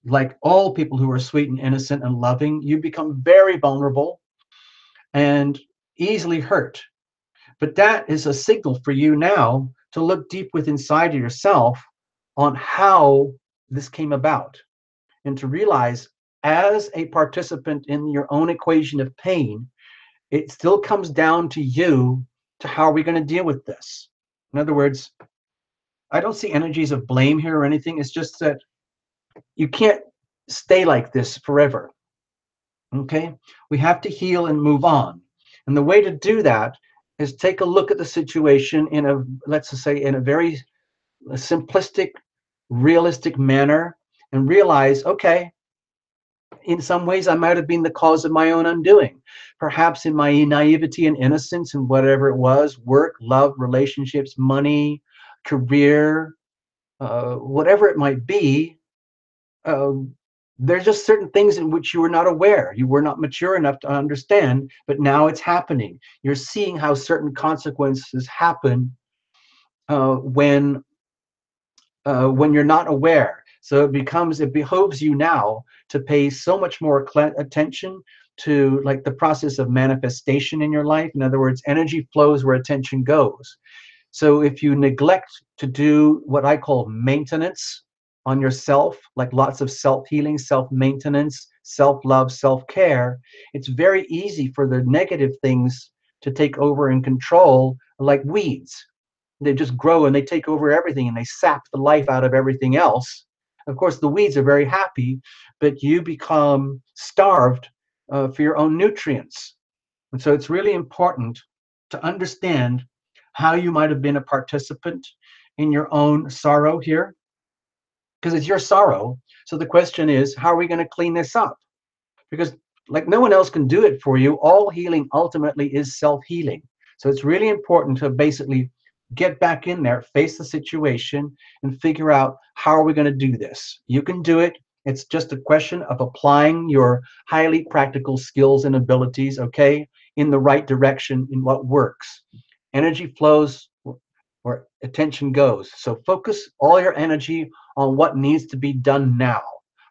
like all people who are sweet and innocent and loving, you become very vulnerable and easily hurt. But that is a signal for you now to look deep within inside of yourself on how this came about, and to realize, as a participant in your own equation of pain, it still comes down to you, to how are we going to deal with this. In other words, I don't see energies of blame here or anything. It's just that you can't stay like this forever. Okay? We have to heal and move on. And the way to do that is take a look at the situation in a, let's just say, in a very simplistic, realistic manner, and realize, okay, in some ways I might have been the cause of my own undoing. Perhaps in my naivety and innocence and whatever it was, work, love, relationships, money, career, whatever it might be, uh, there's just certain things in which you were not aware. You were not mature enough to understand, but now it's happening. You're seeing how certain consequences happen when you're not aware. So it behooves you now to pay so much more attention to like the process of manifestation in your life. In other words, energy flows where attention goes. So if you neglect to do what I call maintenance on yourself, like lots of self-healing, self-maintenance, self-love, self-care, it's very easy for the negative things to take over and control, like weeds. They just grow and they take over everything and they sap the life out of everything else. Of course, the weeds are very happy, but you become starved for your own nutrients. And so it's really important to understand how you might have been a participant in your own sorrow here, because it's your sorrow. So the question is, how are we going to clean this up? Because like no one else can do it for you. All healing ultimately is self-healing. So it's really important to basically get back in there, face the situation, and figure out, how are we going to do this? You can do it. It's just a question of applying your highly practical skills and abilities, okay, in the right direction, in what works. Energy flows where attention goes. So focus all your energy on what needs to be done now.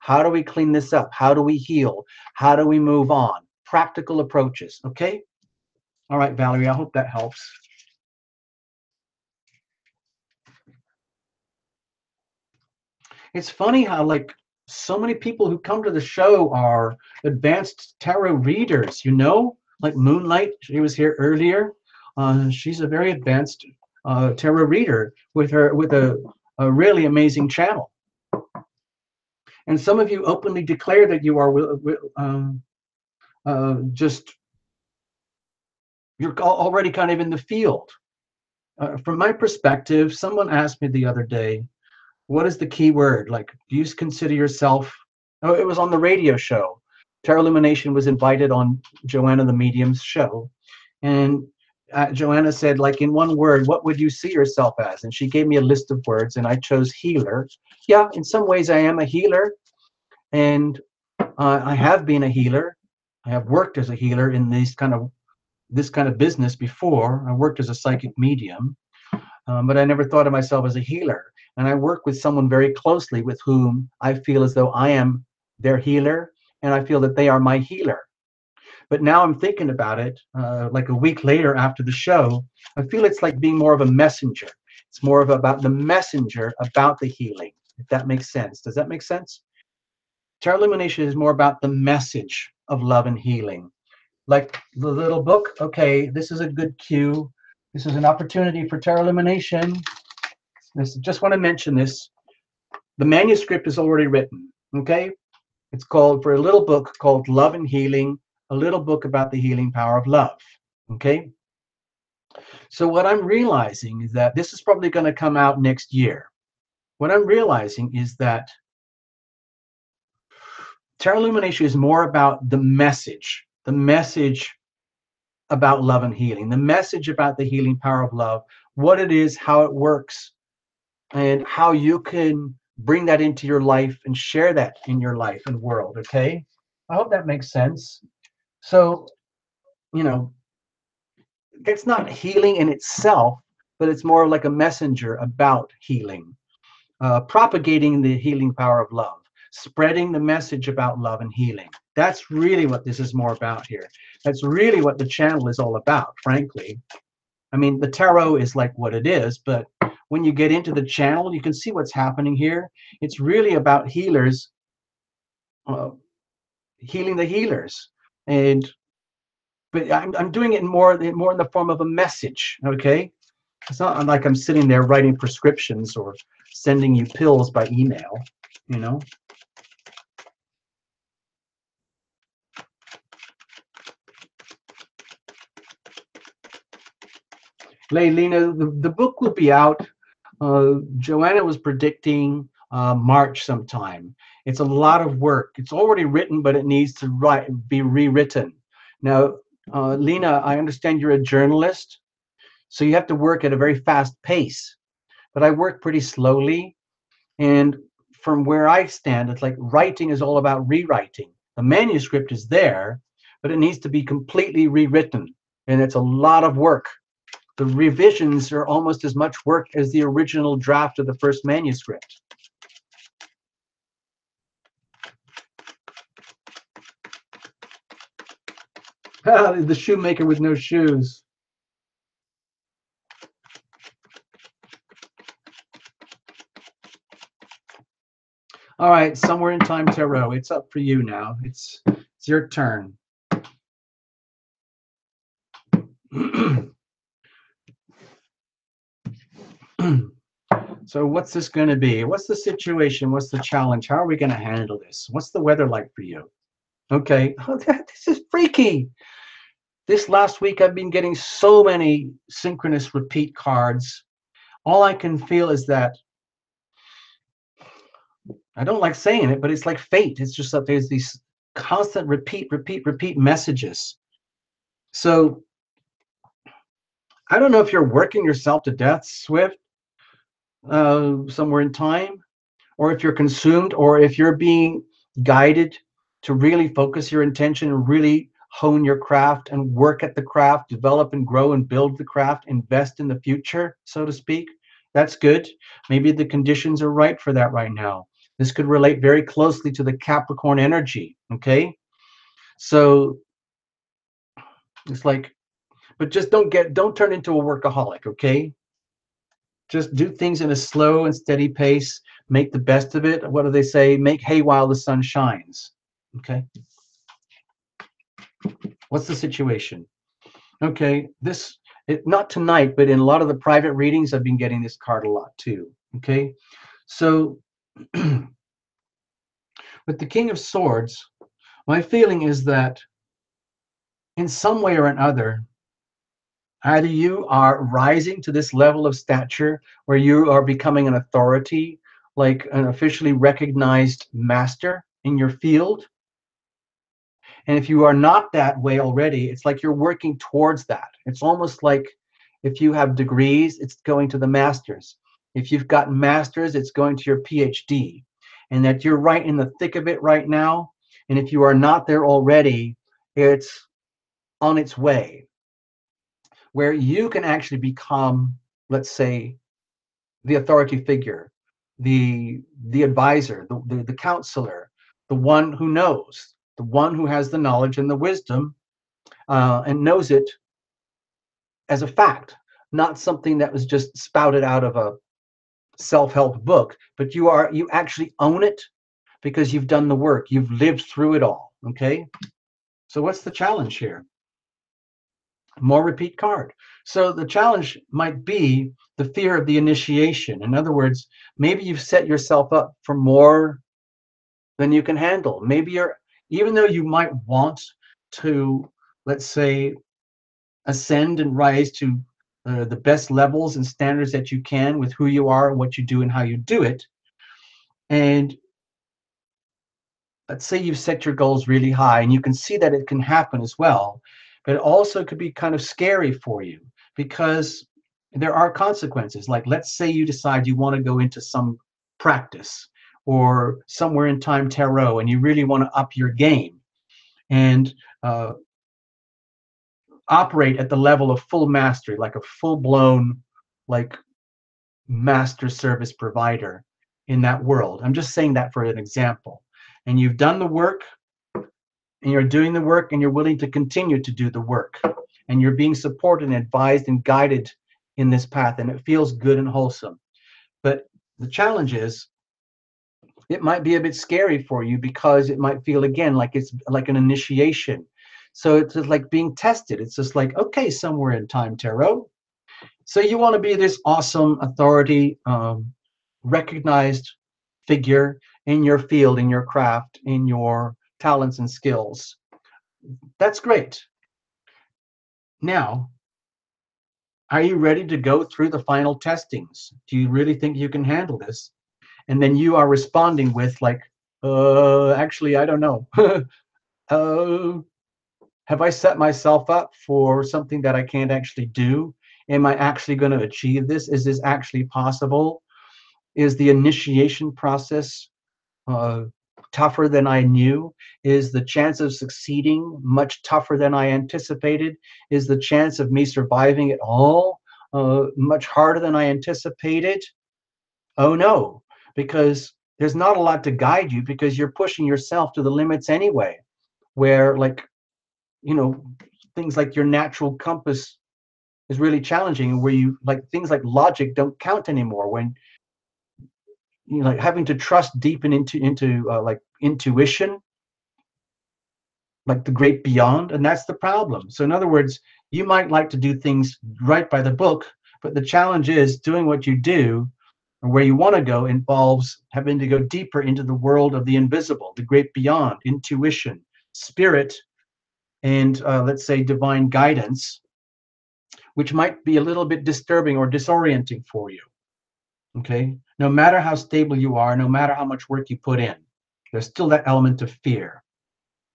How do we clean this up? How do we heal? How do we move on? Practical approaches, okay? All right, Valerie, I hope that helps. It's funny how, like, so many people who come to the show are advanced tarot readers, you know? Like Moonlight, she was here earlier. She's a very advanced tarot reader with a really amazing channel. And some of you openly declare that you are just, you're already kind of in the field. From my perspective, someone asked me the other day, what is the key word? Like, do you consider yourself, oh, it was on the radio show. Tarot Illumination was invited on Joanna the Medium's show. And Joanna said, like, in one word, what would you see yourself as? And she gave me a list of words, and I chose healer. Yeah, in some ways I am a healer. And I have been a healer. I have worked as a healer in this kind of business before. I worked as a psychic medium, but I never thought of myself as a healer. And I work with someone very closely with whom I feel as though I am their healer, and I feel that they are my healer. But now I'm thinking about it, like a week later after the show, I feel it's like being more of a messenger. It's more of about the messenger about the healing, if that makes sense. Does that make sense? Tarot Illumination is more about the message of love and healing. Like the little book, okay, this is a good cue. This is an opportunity for Tarot Illumination. Just want to mention this. The manuscript is already written, okay? It's called, for a little book called Love and Healing, a little book about the healing power of love, okay? So what I'm realizing is that this is probably going to come out next year. What I'm realizing is that Tarot Illumination is more about the message about love and healing, the message about the healing power of love, what it is, how it works, and how you can bring that into your life and share that in your life and world, okay? I hope that makes sense. So, you know, it's not healing in itself, but it's more like a messenger about healing, propagating the healing power of love, spreading the message about love and healing. That's really what this is more about here. That's really what the channel is all about, frankly. I mean, the tarot is like what it is, but when you get into the channel, you can see what's happening here. It's really about healers, healing the healers. But I'm doing it more in the form of a message, okay? It's not like I'm sitting there writing prescriptions or sending you pills by email, you know? Leilina, the book will be out. Joanna was predicting March sometime. It's a lot of work. It's already written, but it needs to be rewritten. Now, Lena, I understand you're a journalist, so you have to work at a very fast pace. But I work pretty slowly, and from where I stand, it's like writing is all about rewriting. The manuscript is there, but it needs to be completely rewritten, and it's a lot of work. The revisions are almost as much work as the original draft of the first manuscript. The shoemaker with no shoes. All right, somewhere in time, Tarot. It's up for you now. It's your turn. So what's this going to be? What's the situation? What's the challenge? How are we going to handle this? What's the weather like for you? Okay. Oh, this is freaky. This last week, I've been getting so many synchronous repeat cards. All I can feel is that, I don't like saying it, but it's like fate. It's just that there's these constant repeat messages. So I don't know if you're working yourself to death, Swift, somewhere in time, or if you're consumed, or if you're being guided to really focus your intention and really hone your craft and work at the craft, develop and grow and build the craft, invest in the future, so to speak. That's good. Maybe the conditions are right for that right now. This could relate very closely to the Capricorn energy, okay? So it's like, but just don't turn into a workaholic, okay? Just do things in a slow and steady pace. Make the best of it. What do they say? Make hay while the sun shines. Okay. What's the situation? Okay. Not tonight, but in a lot of the private readings, I've been getting this card a lot too. Okay. So with the King of Swords, my feeling is that in some way or another, either you are rising to this level of stature where you are becoming an authority, like an officially recognized master in your field. And if you are not that way already, it's like you're working towards that. It's almost like if you have degrees, it's going to the masters. If you've got masters, it's going to your PhD. And that you're right in the thick of it right now. And if you are not there already, it's on its way, where you can actually become, let's say, the authority figure, the advisor, the counselor, the one who knows, the one who has the knowledge and the wisdom, and knows it as a fact, not something that was just spouted out of a self-help book, but you actually own it because you've done the work, you've lived through it all. Okay, so what's the challenge here? More repeat card. So the challenge might be the fear of the initiation. In other words, maybe you've set yourself up for more than you can handle. Maybe even though you might want to, let's say, ascend and rise to the best levels and standards that you can with who you are, what you do, and how you do it. And let's say you've set your goals really high, and you can see that it can happen as well. But it also could be kind of scary for you because there are consequences. Like, let's say you decide you want to go into some practice or somewhere in time tarot, and you really want to up your game and operate at the level of full mastery, like a full-blown, like, master service provider in that world. I'm just saying that for an example. And you've done the work, and you're doing the work, and you're willing to continue to do the work, and you're being supported and advised and guided in this path, and it feels good and wholesome. But the challenge is, it might be a bit scary for you because it might feel, again, like it's like an initiation. So it's just like being tested. It's just like, okay, somewhere in time tarot. So you want to be this awesome authority, recognized figure in your field, in your craft, in your talents and skills. That's great. Now, are you ready to go through the final testings? Do you really think you can handle this? And then you are responding with like, actually, I don't know. Have I set myself up for something that I can't actually do? Am I actually going to achieve this? Is this actually possible? Is the initiation process tougher than I knew? Is the chance of succeeding much tougher than I anticipated? Is the chance of me surviving it all much harder than I anticipated? Oh no, because there's not a lot to guide you because you're pushing yourself to the limits anyway, where, like, you know, things like your natural compass is really challenging, where you, like, things like logic don't count anymore, when you know, like, having to trust deep into like intuition, like the great beyond. And that's the problem. So in other words, you might like to do things right by the book, but the challenge is doing what you do or where you want to go involves having to go deeper into the world of the invisible, the great beyond, intuition, spirit, and let's say divine guidance, which might be a little bit disturbing or disorienting for you. Okay, no matter how stable you are, no matter how much work you put in, there's still that element of fear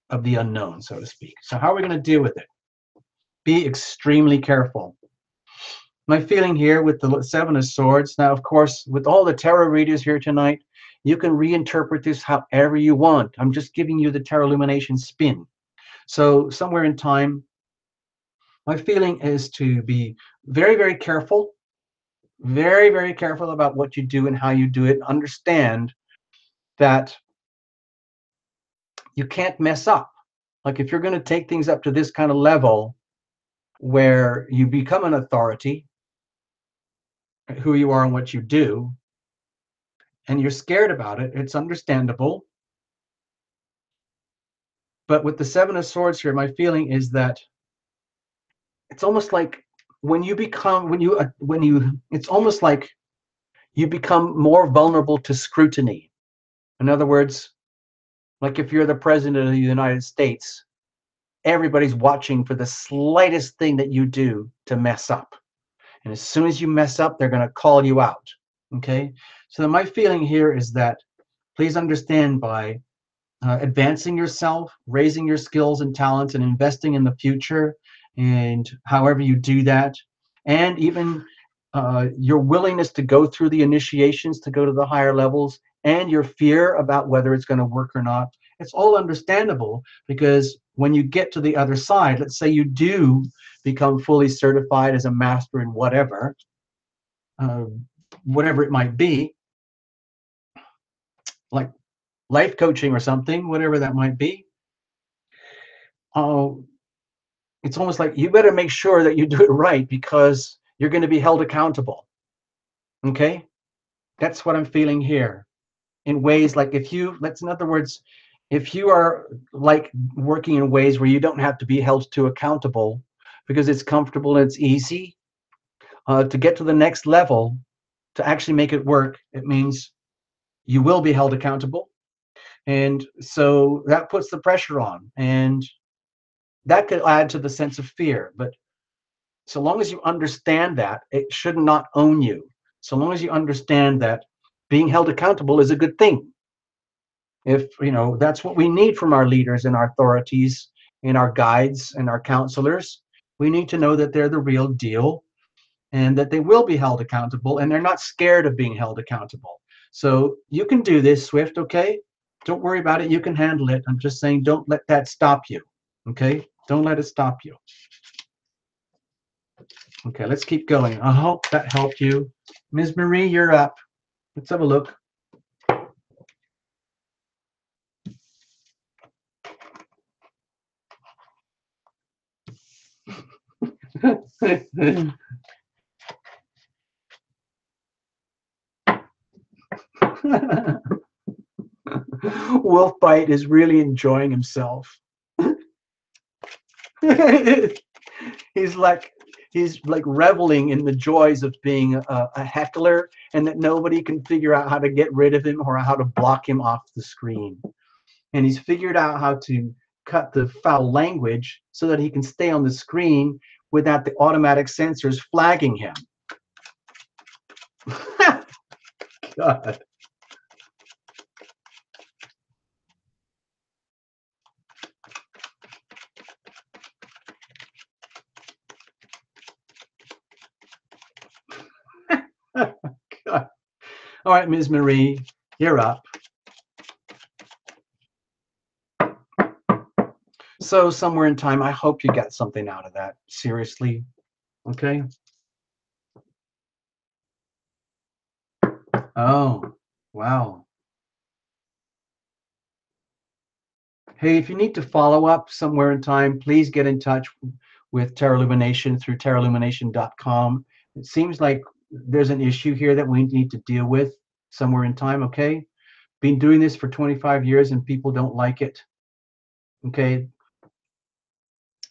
of the unknown, so to speak. So how are we going to deal with it? Be extremely careful. My feeling here with the Seven of Swords, now, of course, with all the tarot readers here tonight, you can reinterpret this however you want. I'm just giving you the tarot illumination spin. So somewhere in time, my feeling is to be very, very careful about what you do and how you do it. Understand that you can't mess up. Like if you're going to take things up to this kind of level where you become an authority, who you are and what you do, and you're scared about it, it's understandable. But with the Seven of Swords here, my feeling is that it's almost like when you become, it's almost like you become more vulnerable to scrutiny. In other words, like if you're the president of the United States, everybody's watching for the slightest thing that you do to mess up. And as soon as you mess up, they're going to call you out. Okay. So my feeling here is that please understand by advancing yourself, raising your skills and talents, and investing in the future, and however you do that, and even your willingness to go through the initiations to go to the higher levels, and your fear about whether it's going to work or not, it's all understandable, because when you get to the other side, let's say you do become fully certified as a master in whatever, uh, whatever it might be, like life coaching or something, whatever that might be. Uh, it's almost like you better make sure that you do it right, because you're going to be held accountable. Okay? That's what I'm feeling here. In ways like in other words, if you are like working in ways where you don't have to be held too accountable because it's comfortable and it's easy, to get to the next level, to actually make it work, it means you will be held accountable. And so that puts the pressure on. And that could add to the sense of fear. But so long as you understand that, it should not own you. So long as you understand that being held accountable is a good thing. If that's what we need from our leaders and our authorities and our guides and our counselors, we need to know that they're the real deal and that they will be held accountable, and they're not scared of being held accountable. So you can do this, Swift, okay? Don't worry about it. You can handle it. I'm just saying, don't let that stop you, okay? Don't let it stop you. Okay, let's keep going. I hope that helped you. Ms. Marie, you're up. Let's have a look. Wolfbite is really enjoying himself. he's like he's like reveling in the joys of being a heckler, and that nobody can figure out how to get rid of him or how to block him off the screen. And he's figured out how to cut the foul language so that he can stay on the screen without the automatic sensors flagging him. God. God. All right, Ms. Marie, you're up. So somewhere in time, I hope you got something out of that. Seriously. Okay. Oh, wow. Hey, if you need to follow up somewhere in time, please get in touch with Tarot Illumination through tarotillumination.com. It seems like there's an issue here that we need to deal with somewhere in time, okay? Been doing this for 25 years and people don't like it, okay?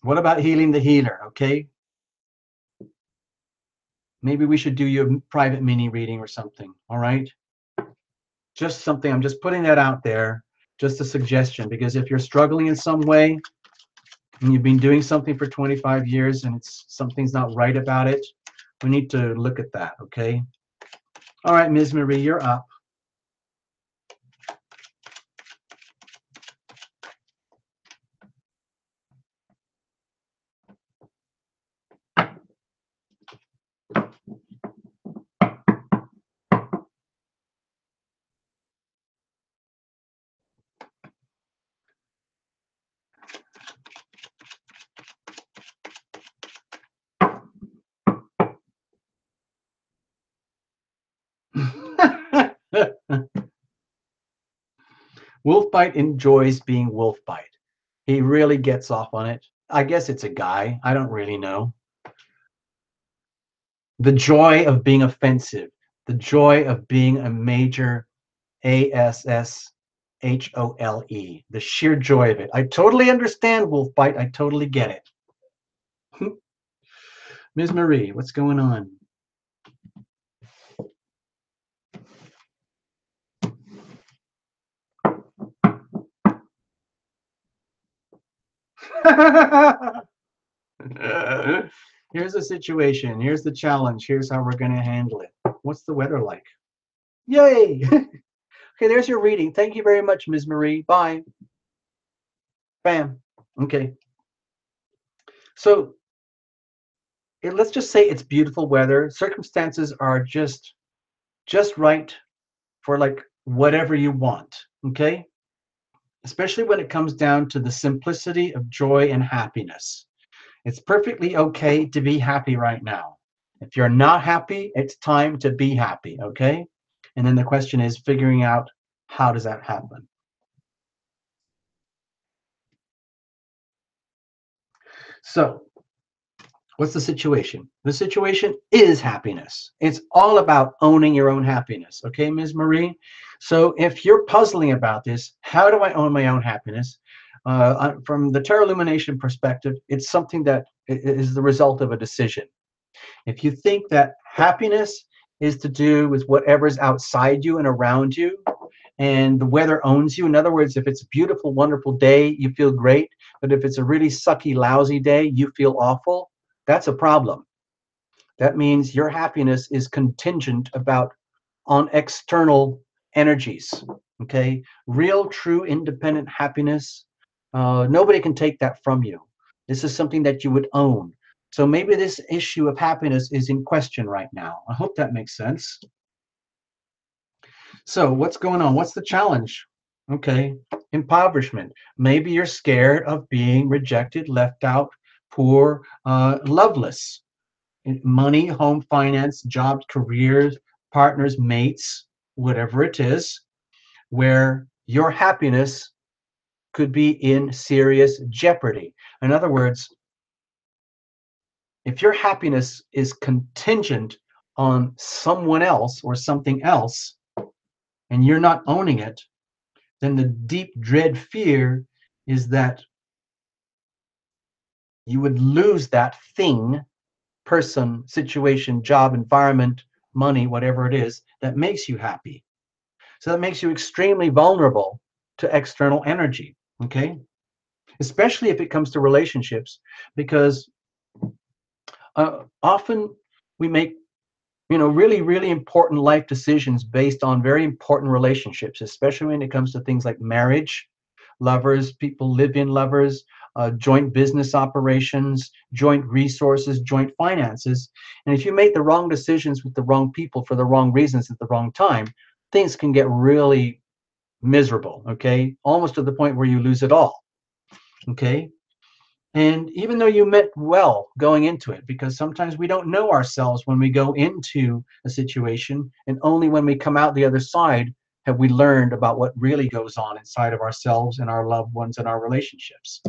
What about healing the healer, okay? Maybe we should do your private mini reading or something, all right? Just something, I'm just putting that out there, just a suggestion, because if you're struggling in some way and you've been doing something for 25 years and something's not right about it, we need to look at that, okay? All right, Ms. Marie, you're up. Wolfbite enjoys being Wolfbite. He really gets off on it. I guess it's a guy. I don't really know. The joy of being offensive. The joy of being a major ASSHOLE. The sheer joy of it. I totally understand Wolfbite. I totally get it. Ms. Marie, what's going on? Here's the situation. Here's the challenge. Here's how we're going to handle it. What's the weather like? Yay! Okay, there's your reading. Thank you very much, Ms. Marie. Bye. Bam. Okay. So let's just say it's beautiful weather. Circumstances are just right for like whatever you want. Okay. Especially when it comes down to the simplicity of joy and happiness. It's perfectly okay to be happy right now. If you're not happy, it's time to be happy. Okay. And then the question is figuring out how does that happen? So, what's the situation? The situation is happiness. It's all about owning your own happiness. Okay, Ms. Marie? So, if you're puzzling about this, how do I own my own happiness? From the Tarot Illumination perspective, it's something that is the result of a decision. If you think that happiness is to do with whatever's outside you and around you, and the weather owns you. In other words, if it's a beautiful, wonderful day, you feel great. But if it's a really sucky, lousy day, you feel awful. That's a problem. That means your happiness is contingent on external energies. Okay, real, true, independent happiness. Nobody can take that from you. This is something that you would own. So maybe this issue of happiness is in question right now. I hope that makes sense. So what's going on? What's the challenge? Okay, impoverishment. Maybe you're scared of being rejected, left out, poor, loveless. Money, home finance, jobs, careers, partners, mates, whatever it is, where your happiness could be in serious jeopardy. In other words, if your happiness is contingent on someone else or something else, and you're not owning it, then the deep dread fear is that you would lose that thing, person, situation, job, environment, money, whatever it is, that makes you happy. So that makes you extremely vulnerable to external energy, okay? Especially if it comes to relationships, because often we make really, really important life decisions based on very important relationships, especially when it comes to things like marriage, lovers, people live in lovers, joint business operations, joint resources, joint finances. And if you make the wrong decisions with the wrong people for the wrong reasons at the wrong time, things can get really miserable, okay? Almost to the point where you lose it all, okay? And even though you meant well going into it, because sometimes we don't know ourselves when we go into a situation, and only when we come out the other side have we learned about what really goes on inside of ourselves and our loved ones and our relationships.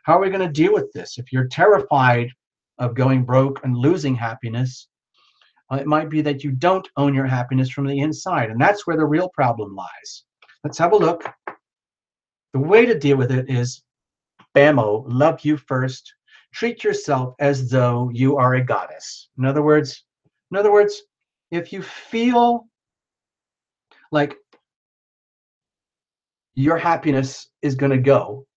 How are we going to deal with this? If you're terrified of going broke and losing happiness, it might be that you don't own your happiness from the inside, and that's where the real problem lies. Let's have a look. The way to deal with it is BAMO, love you first. Treat yourself as though you are a goddess. In other words, if you feel like your happiness is going to go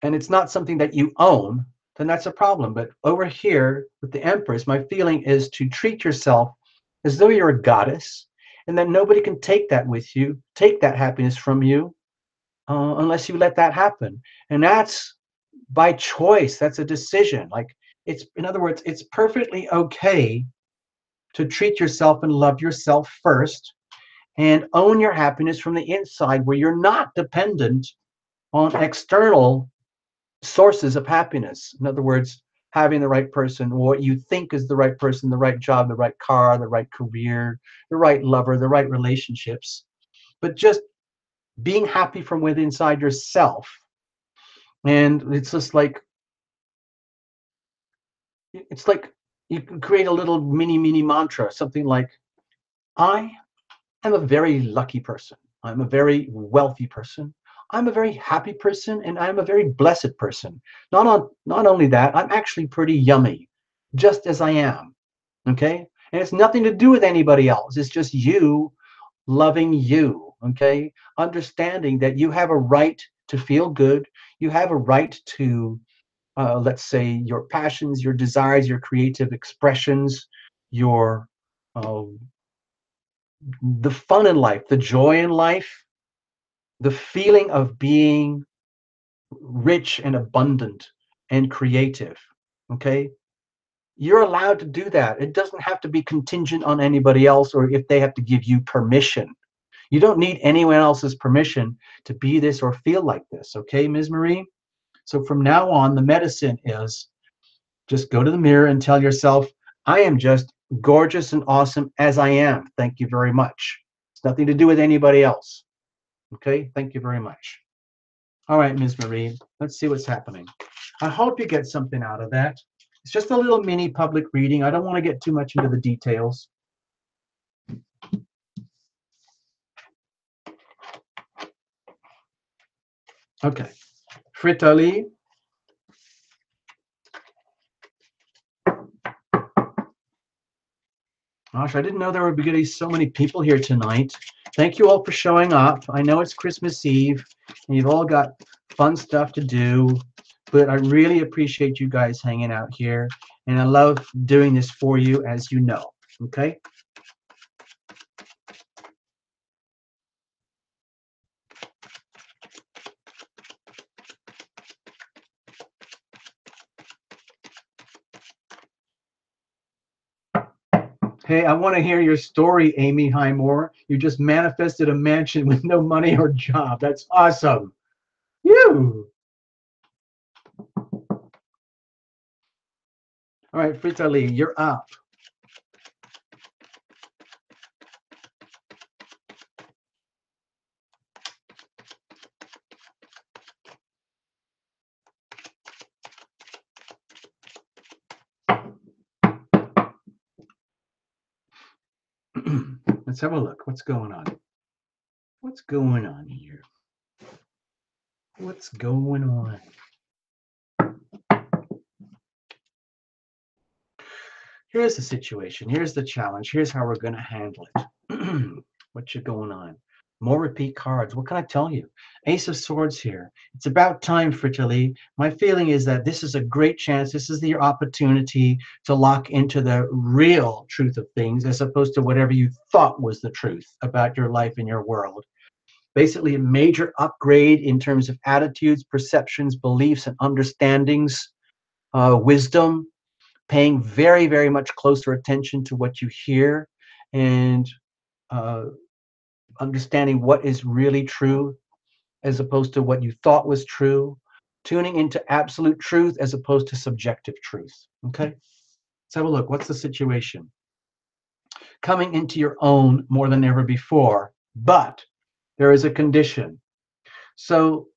and it's not something that you own, then that's a problem. But over here with the Empress, my feeling is to treat yourself as though you're a goddess, and that nobody can take that with you, take that happiness from you, unless you let that happen. And that's by choice. That's a decision. Like, it's, in other words, it's perfectly okay to treat yourself and love yourself first and own your happiness from the inside, where you're not dependent on external sources of happiness. In other words, having the right person, what you think is the right person, the right job, the right car, the right career, the right lover, the right relationships. But just being happy from within inside yourself. And it's like you can create a little mini mantra, something like, I am a very lucky person. I'm a very wealthy person. I'm a very happy person, and I'm a very blessed person. Not only that, I'm actually pretty yummy, just as I am. Okay? And it's nothing to do with anybody else. It's just you loving you. Okay? Understanding that you have a right to feel good. You have a right to, let's say, your passions, your desires, your creative expressions, your uh, the fun in life, the joy in life, the feeling of being rich and abundant and creative. Okay? You're allowed to do that. It doesn't have to be contingent on anybody else or if they have to give you permission. You don't need anyone else's permission to be this or feel like this. Okay, Ms. Marie? So from now on, the medicine is just go to the mirror and tell yourself, I am just gorgeous and awesome as I am. Thank you very much. It's nothing to do with anybody else. Okay, thank you very much. All right, Ms. Marie, let's see what's happening. I hope you get something out of that. It's just a little mini public reading. I don't want to get too much into the details. Okay, Fritali. Gosh, I didn't know there would be so many people here tonight. Thank you all for showing up. I know it's Christmas Eve, and you've all got fun stuff to do, but I really appreciate you guys hanging out here, and I love doing this for you, as you know. Okay? Hey, I want to hear your story, Amy Highmore. You just manifested a mansion with no money or job. That's awesome. You. All right, Fritali, you're up. Let's have a look. What's going on? What's going on here? What's going on? Here's the situation. Here's the challenge. Here's how we're going to handle it. What's going on? More repeat cards. What can I tell you? Ace of Swords here. It's about time, Fritili. My feeling is that this is a great chance. This is your opportunity to lock into the real truth of things as opposed to whatever you thought was the truth about your life and your world. Basically, a major upgrade in terms of attitudes, perceptions, beliefs, and understandings, wisdom, paying very, very much closer attention to what you hear and understanding what is really true as opposed to what you thought was true, tuning into absolute truth as opposed to subjective truth. Okay, let's have a look. What's the situation? Coming into your own more than ever before, but there is a condition. So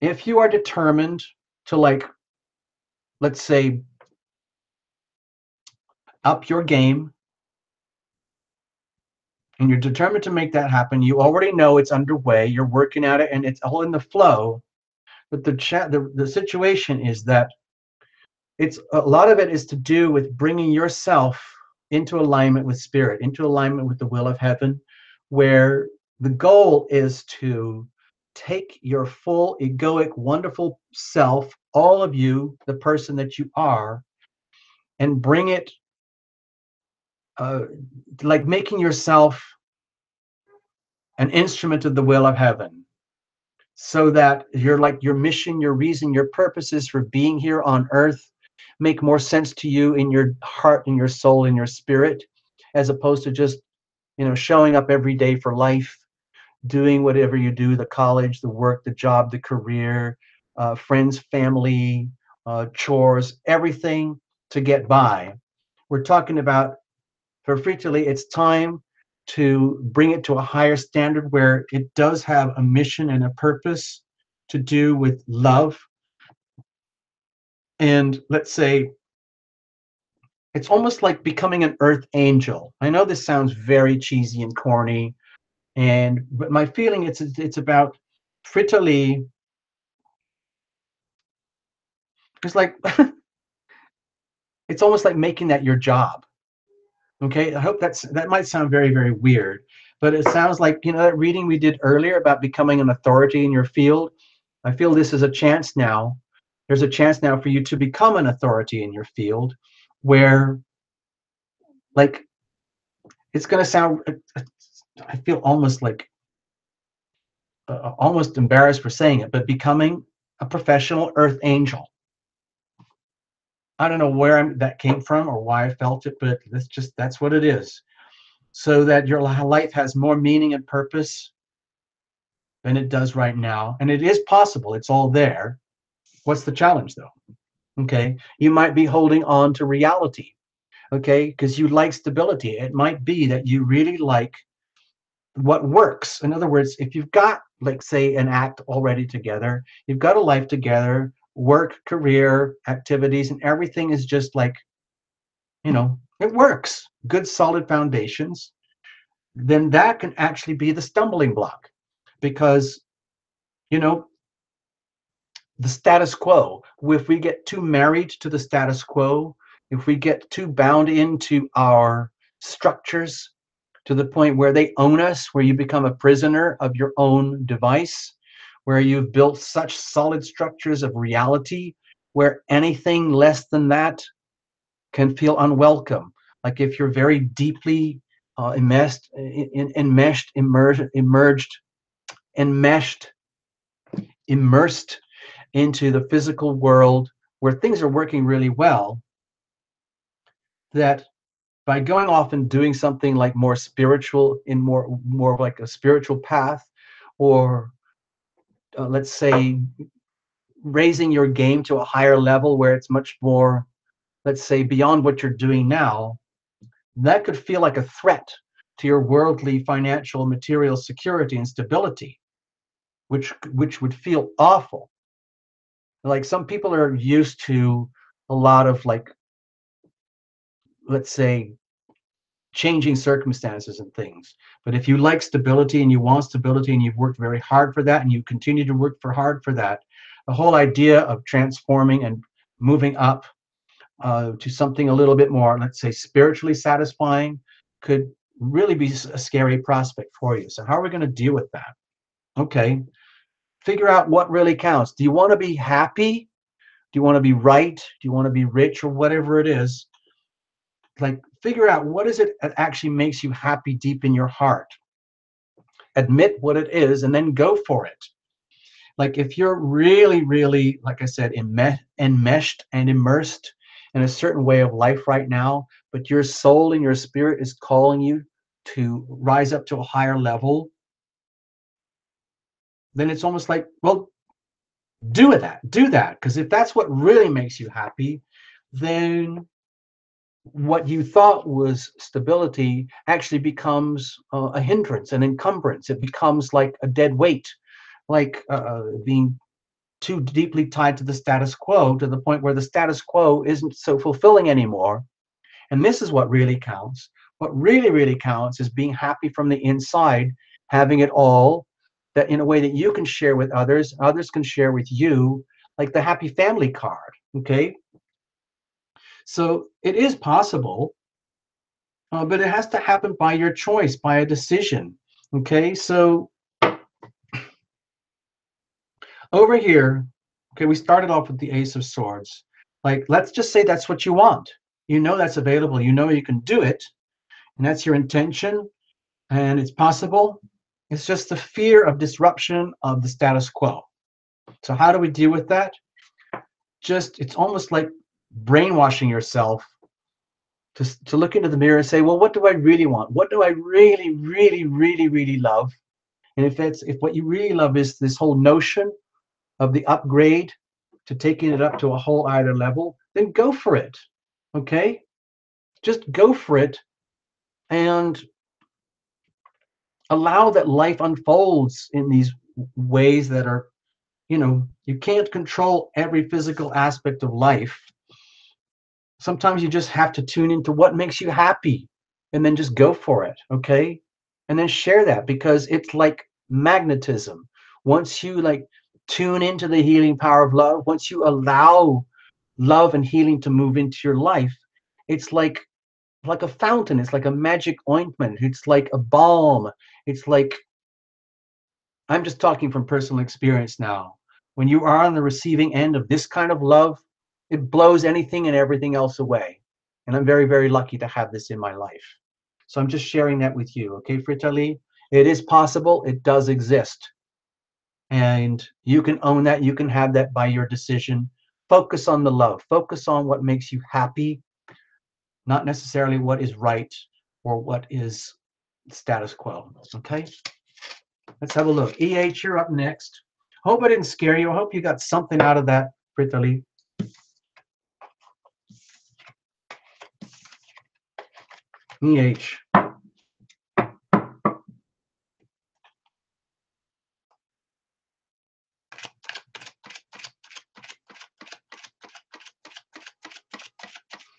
if you are determined to, like, let's say, up your game, and you're determined to make that happen, you already know it's underway, you're working at it, and it's all in the flow. But the situation is that it's a lot of it is to do with bringing yourself into alignment with spirit, into alignment with the will of heaven, where the goal is to take your full egoic, wonderful self, all of you, the person that you are, and bring it, like making yourself an instrument of the will of heaven, so that your mission, your reason, your purposes for being here on earth make more sense to you in your heart, in your soul, in your spirit, as opposed to just, showing up every day for life, doing whatever you do, the college, the work, the job, the career, friends, family, chores, everything to get by. We're talking about, for Fritili, it's time to bring it to a higher standard where it does have a mission and a purpose to do with love. And let's say it's almost like becoming an earth angel. I know this sounds very cheesy and corny, but my feeling it's about frittally. It's like it's almost like making that your job. Okay, I hope that might sound very, very weird, but it sounds like, you know, that reading we did earlier about becoming an authority in your field. I feel this is a chance now. There's a chance now for you to become an authority in your field, where, like, it's going to sound, I feel almost like, almost embarrassed for saying it, but becoming a professional earth angel. I don't know where that came from or why I felt it, but that's what it is. So that your life has more meaning and purpose than it does right now. And it is possible, it's all there. What's the challenge though? Okay, you might be holding on to reality, okay, because you like stability. It might be that you really like what works. In other words, if you've got, like, say, an act already together, you've got a life together, work, career, activities, and everything is just like, you know, it works, good solid foundations, then that can actually be the stumbling block. Because, you know, the status quo, if we get too married to the status quo, if we get too bound into our structures to the point where they own us, where you become a prisoner of your own device, where you've built such solid structures of reality, where anything less than that can feel unwelcome. Like if you're very deeply enmeshed, immersed into the physical world where things are working really well, that by going off and doing something like more spiritual, in more of like a spiritual path, or let's say raising your game to a higher level where it's much more, let's say, beyond what you're doing now, that could feel like a threat to your worldly financial material security and stability, which would feel awful. Like some people are used to a lot of, like, let's say, changing circumstances and things. But if you like stability and you want stability and you've worked very hard for that and you continue to work hard for that, the whole idea of transforming and moving up to something a little bit more, let's say, spiritually satisfying could really be a scary prospect for you. So how are we going to deal with that? Okay, figure out what really counts. Do you want to be happy? Do you want to be right? Do you want to be rich, or whatever it is? Like, figure out what is it that actually makes you happy deep in your heart. Admit what it is and then go for it. Like if you're really, really, like I said, enmeshed and immersed in a certain way of life right now, but your soul and your spirit is calling you to rise up to a higher level, then it's almost like, well, do that. Because if that's what really makes you happy, then what you thought was stability actually becomes a hindrance, an encumbrance. It becomes like a dead weight, like being too deeply tied to the status quo, to the point where the status quo isn't so fulfilling anymore. And this is what really counts. What really, really counts is being happy from the inside, having it all, that in a way that you can share with others, others can share with you, like the happy family card, okay? So it is possible, but it has to happen by your choice, by a decision. Okay, so over here, okay, we started off with the Ace of Swords. Like, let's just say that's what you want. You know that's available. You know you can do it, and that's your intention, and it's possible. It's just the fear of disruption of the status quo. So how do we deal with that? Just, it's almost like brainwashing yourself to look into the mirror and say, well, what do I really want? What do I really, really, really, really love? And if what you really love is this whole notion of the upgrade to taking it up to a whole higher level, then go for it. Okay? Just go for it. And Allow that life unfolds in these ways that are, you can't control every physical aspect of life. Sometimes you just have to tune into what makes you happy and then just go for it, okay? And then share that, because it's like magnetism. Once you like tune into the healing power of love, once you allow love and healing to move into your life, it's like a fountain, it's like a magic ointment, it's like a balm. It's like, I'm just talking from personal experience now. When you are on the receiving end of this kind of love, it blows anything and everything else away. And I'm very, very lucky to have this in my life. So I'm just sharing that with you, okay, Fritali? It is possible, it does exist. And you can own that, you can have that by your decision. Focus on the love, focus on what makes you happy, not necessarily what is right or what is status quo, okay? Let's have a look. EH, you're up next. Hope I didn't scare you. I hope you got something out of that, Fritali. EH.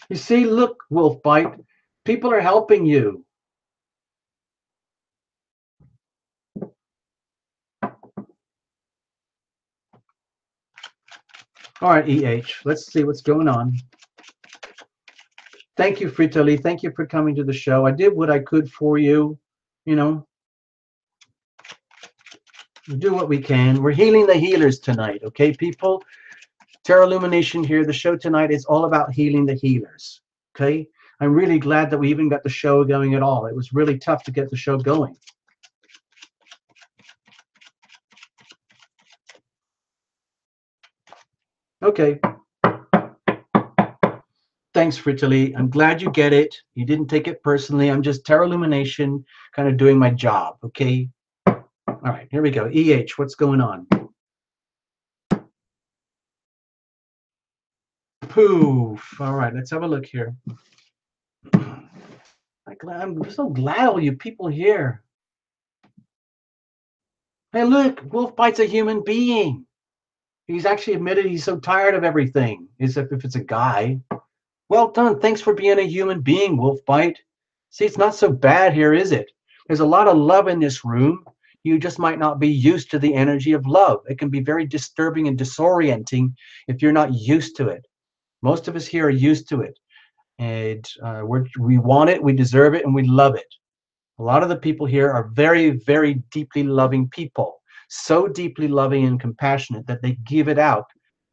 You see, look, Wolf Bite, people are helping you. All right, EH, let's see what's going on. Thank you, Fritali. Thank you for coming to the show. I did what I could for you. You know, we do what we can. We're healing the healers tonight, okay, people? Tarot Illumination here. The show tonight is all about healing the healers, okay? I'm really glad that we even got the show going at all. It was really tough to get the show going. Okay. Thanks, Fritali. I'm glad you get it. You didn't take it personally. I'm just Tarot Illumination, kind of doing my job, okay? All right, here we go. EH, what's going on? Poof. All right, let's have a look here. I'm so glad all you people here. Hey, look, Wolf Bite's a human being. He's actually admitted he's so tired of everything, as if it's a guy. Well done. Thanks for being a human being, Wolf Bite. See, it's not so bad here, is it? There's a lot of love in this room. You just might not be used to the energy of love. It can be very disturbing and disorienting if you're not used to it. Most of us here are used to it. And we want it, we deserve it, and we love it. A lot of the people here are very, very deeply loving people. So deeply loving and compassionate that they give it out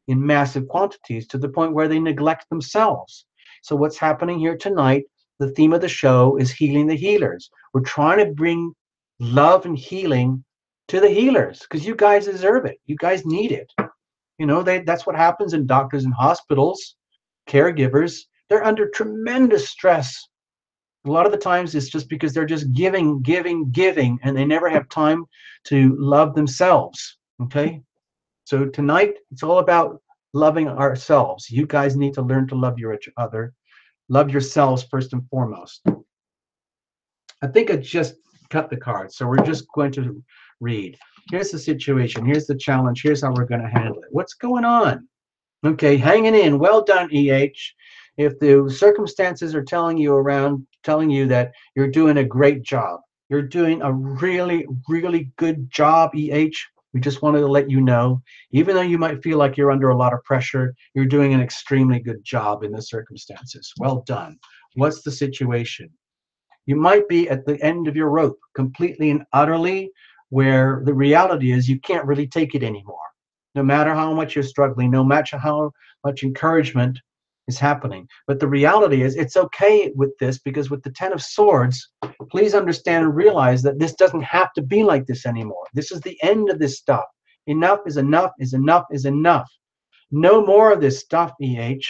in massive quantities to the point where they neglect themselves. So what's happening here tonight, the theme of the show is healing the healers. We're trying to bring love and healing to the healers because you guys deserve it. You guys need it. You know, that's what happens in doctors and hospitals. Caregivers, they're under tremendous stress. A lot of the times it's just because they're just giving, giving, giving, and they never have time to love themselves. Okay? So tonight, it's all about loving ourselves. You guys need to learn to love each other. Love yourselves first and foremost. I think I just cut the cards, so we're just going to read. Here's the situation. Here's the challenge. Here's how we're going to handle it. What's going on? Okay, hanging in. Well done, EH. If the circumstances are telling you that you're doing a great job, you're doing a really, really good job, EH. We just wanted to let you know, even though you might feel like you're under a lot of pressure, you're doing an extremely good job in the circumstances. Well done. What's the situation? You might be at the end of your rope, completely and utterly, where the reality is you can't really take it anymore. No matter how much you're struggling, no matter how much encouragement is happening. But the reality is it's okay with this, because with the Ten of Swords, please understand and realize that this doesn't have to be like this anymore. This is the end of this stuff. Enough is enough is enough is enough. No more of this stuff, EH.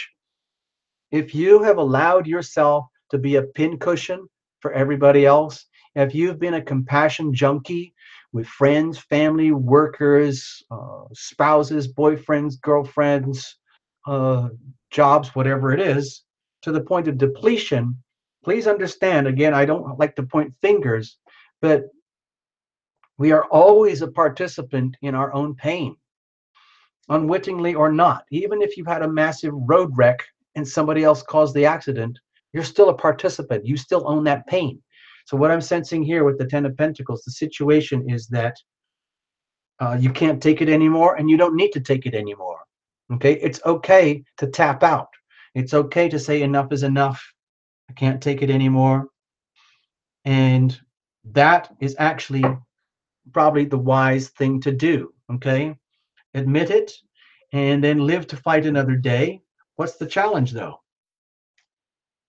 If you have allowed yourself to be a pincushion for everybody else, if you've been a compassion junkie with friends, family, workers, spouses, boyfriends, girlfriends, jobs, whatever it is, to the point of depletion, please understand, again, I don't like to point fingers, but We are always a participant in our own pain, unwittingly or not. Even if you've had a massive road wreck and somebody else caused the accident, you're still a participant. You still own that pain. So what I'm sensing here with the Ten of Pentacles, the situation is that you can't take it anymore, and you don't need to take it anymore. Okay, it's okay to tap out. It's okay to say enough is enough. I can't take it anymore. And that is actually probably the wise thing to do. Okay, admit it, and then live to fight another day. What's the challenge, though?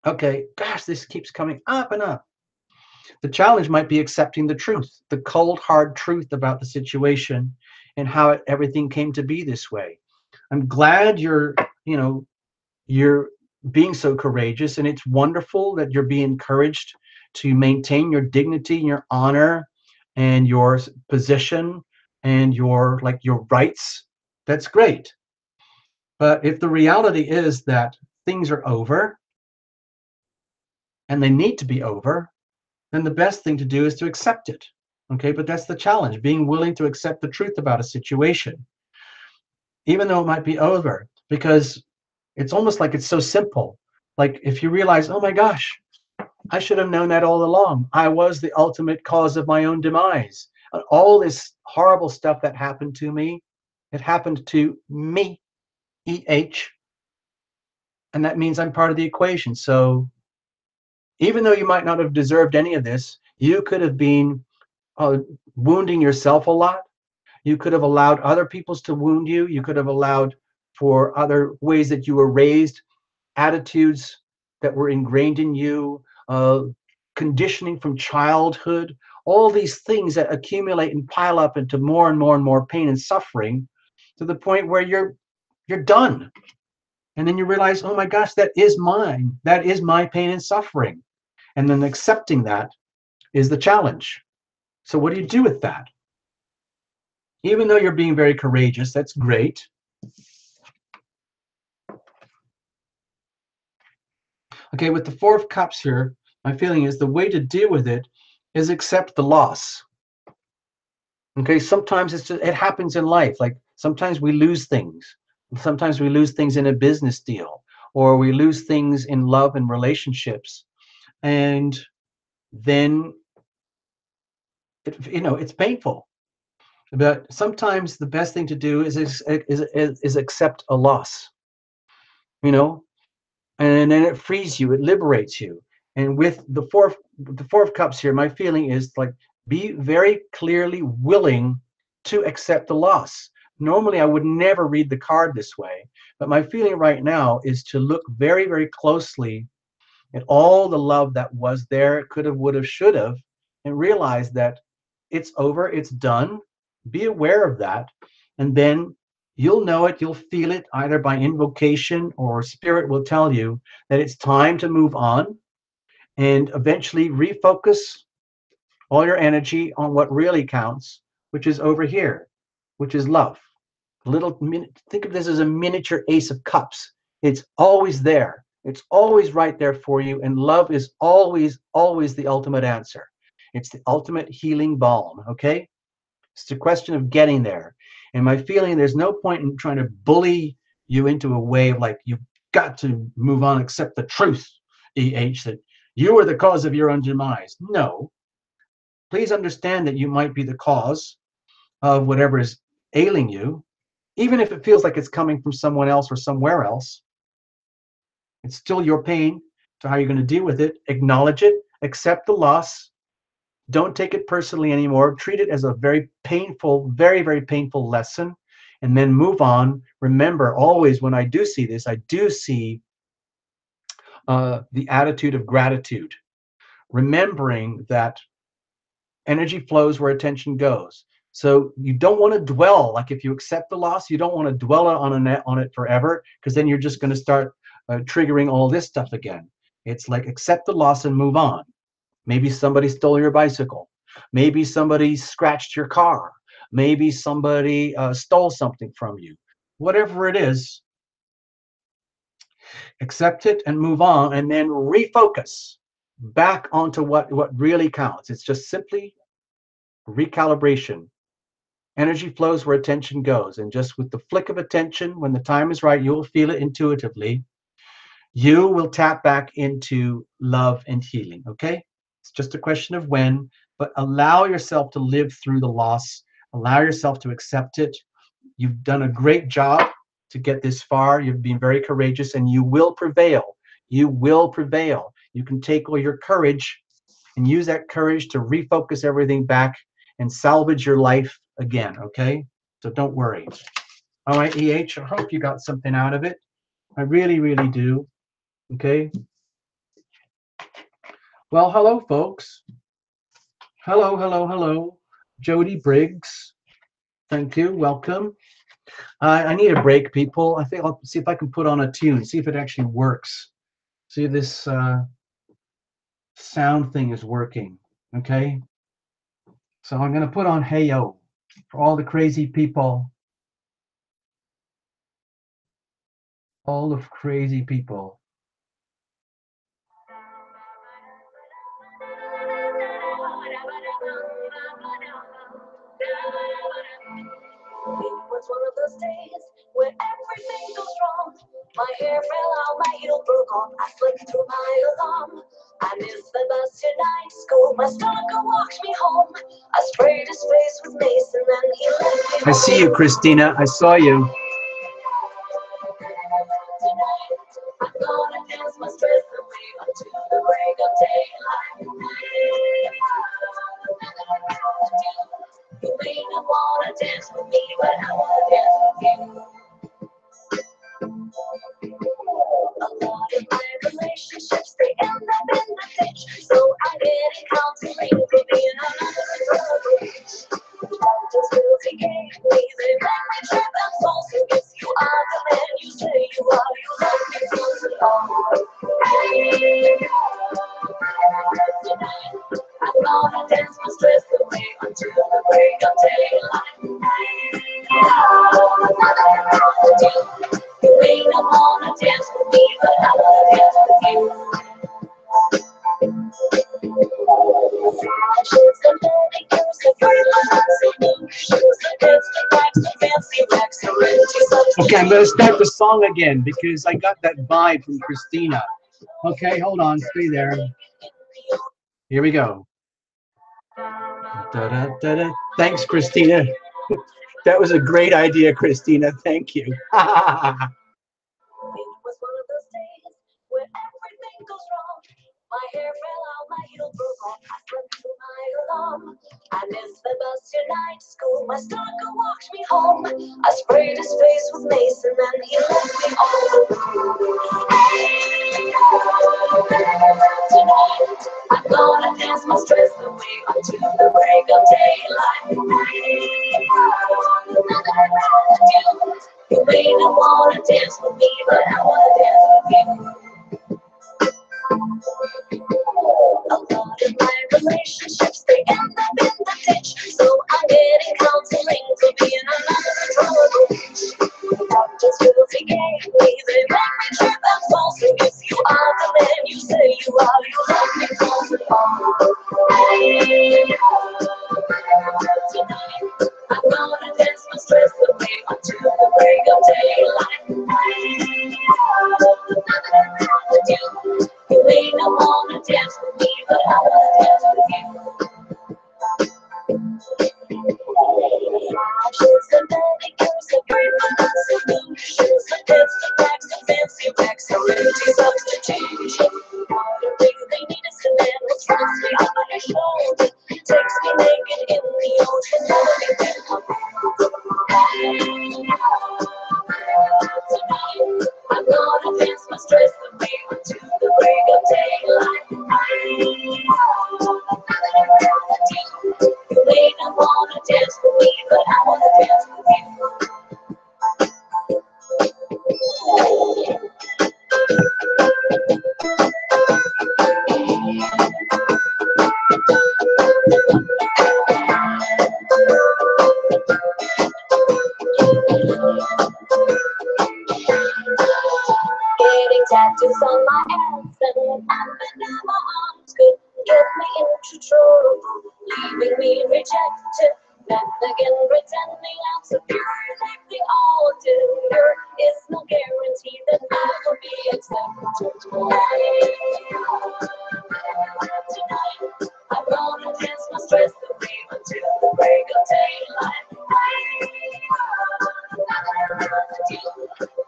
Okay, gosh, this keeps coming up and up. The challenge might be accepting the truth, the cold, hard truth about the situation and how everything came to be this way. I'm glad you're being so courageous, and it's wonderful that you're being encouraged to maintain your dignity and your honor and your position and your rights. That's great. But if the reality is that things are over and they need to be over, then the best thing to do is to accept it. Okay, but that's the challenge, being willing to accept the truth about a situation, even though it might be over, because it's almost like it's so simple. Like if you realize, oh my gosh, I should have known that all along. I was the ultimate cause of my own demise. All this horrible stuff that happened to me, it happened to me, EH, and that means I'm part of the equation. So even though you might not have deserved any of this, you could have been wounding yourself a lot. You could have allowed other peoples to wound you. You could have allowed for other ways that you were raised, attitudes that were ingrained in you, conditioning from childhood, all these things that accumulate and pile up into more and more and more pain and suffering to the point where you're done. And then you realize, oh my gosh, that is mine. That is my pain and suffering. And then accepting that is the challenge. So what do you do with that? Even though you're being very courageous, that's great. Okay, with the Four of Cups here, my feeling is the way to deal with it is accept the loss. Okay, sometimes it happens in life. Like sometimes we lose things. Sometimes we lose things in a business deal, or we lose things in love and relationships. And then it's painful. But sometimes the best thing to do is accept a loss. And then it frees you, it liberates you. And with the four of cups here, my feeling is like be very clearly willing to accept the loss. Normally I would never read the card this way, but my feeling right now is to look very, very closely at all the love that was there, could have, would have, should have, and realize that it's over, it's done. Be aware of that, and then you'll know it, you'll feel it either by invocation or spirit will tell you that it's time to move on and eventually refocus all your energy on what really counts, which is over here, which is love. Think of this as a miniature Ace of Cups. It's always there. It's always right there for you, and love is always, always the ultimate answer. It's the ultimate healing balm, okay? It's a question of getting there. And my feeling, there's no point in trying to bully you into a way of like, you've got to move on, accept the truth, EH, that you are the cause of your own demise. No. Please understand that you might be the cause of whatever is ailing you, even if it feels like it's coming from someone else or somewhere else. It's still your pain. So how are you going to deal with it? Acknowledge it, accept the loss. Don't take it personally anymore. Treat it as a very painful, very, very painful lesson, and then move on. Remember, always when I do see this, I do see the attitude of gratitude, remembering that energy flows where attention goes. So you don't want to dwell, like if you accept the loss, you don't want to dwell on it forever, because then you're just going to start triggering all this stuff again. It's like accept the loss and move on. Maybe somebody stole your bicycle. Maybe somebody scratched your car. Maybe somebody stole something from you. Whatever it is, accept it and move on, and then refocus back onto what really counts. It's just simply recalibration. Energy flows where attention goes. And just with the flick of attention, when the time is right, you will feel it intuitively. You will tap back into love and healing. Okay? It's just a question of when, but allow yourself to live through the loss. Allow yourself to accept it. You've done a great job to get this far. You've been very courageous, and you will prevail. You will prevail. You can take all your courage and use that courage to refocus everything back and salvage your life again, okay? So don't worry. All right, EH, I hope you got something out of it. I really, really do, okay? Well, hello, folks. Hello, hello, hello. Jody Briggs, thank you, welcome. I need a break, people. I think I'll see if I can put on a tune, see if it actually works. See if this sound thing is working, okay? So I'm going to put on Hey Yo for all the crazy people. All of crazy people. It was one of those days where everything goes wrong. My hair fell out, my heel broke off. I slipped through my alarm. I missed the bus tonight. School, my stalker walked me home. I sprayed his face with mace and then he left me. I see you, Christina. I saw you. I'm gonna dance my stress away until the break of daylight. You may not wanna dance with me, but I wanna dance with you. A lot of my relationships, they end up in the ditch. So I'm getting counseling for being another. Just guilty gave me, they make me trip and fall. So if you are the man you say you are, you love me close and all. Tonight, I'm gonna dance my stress away until the break of daylight. You may not wanna dance with me, but I wanna dance with you. Shoes and manicures, the solutions, the fancy racks, Okay, I'm going to start the song again because I got that vibe from Christina. Okay, hold on, stay there. Here we go. Da, da, da, da. Thanks, Christina. That was a great idea, Christina. Thank you. It was one of those days where everything goes wrong. My hair fell out, my heel broke off. I slept through my alarm. I missed the bus tonight. School, my stalker walked me home. I sprayed his face with mace and then he left me all alone. Tonight, I'm gonna dance my stress away until the break of daylight. You may not wanna dance with me, but I wanna dance with you. A lot of my relationships, they end up in the ditch. So I'm getting counseling for being another trouble. The doctors will gave me, they make me trip and fall. So if you are the man you say you are, you love me close and all. Tonight, I'm gonna dance my stress away until the break of daylight. You may not wanna dance with me, but I wanna dance with you. Shoes and manicures, the great solutions, the fancy packs, the fancy racks, the empty substitution. All you really need is a man who throws me on my shoulder, takes me naked in the ocean, loving me. Tonight, I'm gonna dance my stress away until the break of daylight. You may not wanna dance with me, but I wanna dance with you. Getting tattoos on my ass and up and down my arms could get me into trouble. Leaving me rejected. Then again, pretending I'm secure like they all do. There is no guarantee that I will be accepted. Tonight, I'm gonna dance my stress away until the break of daylight.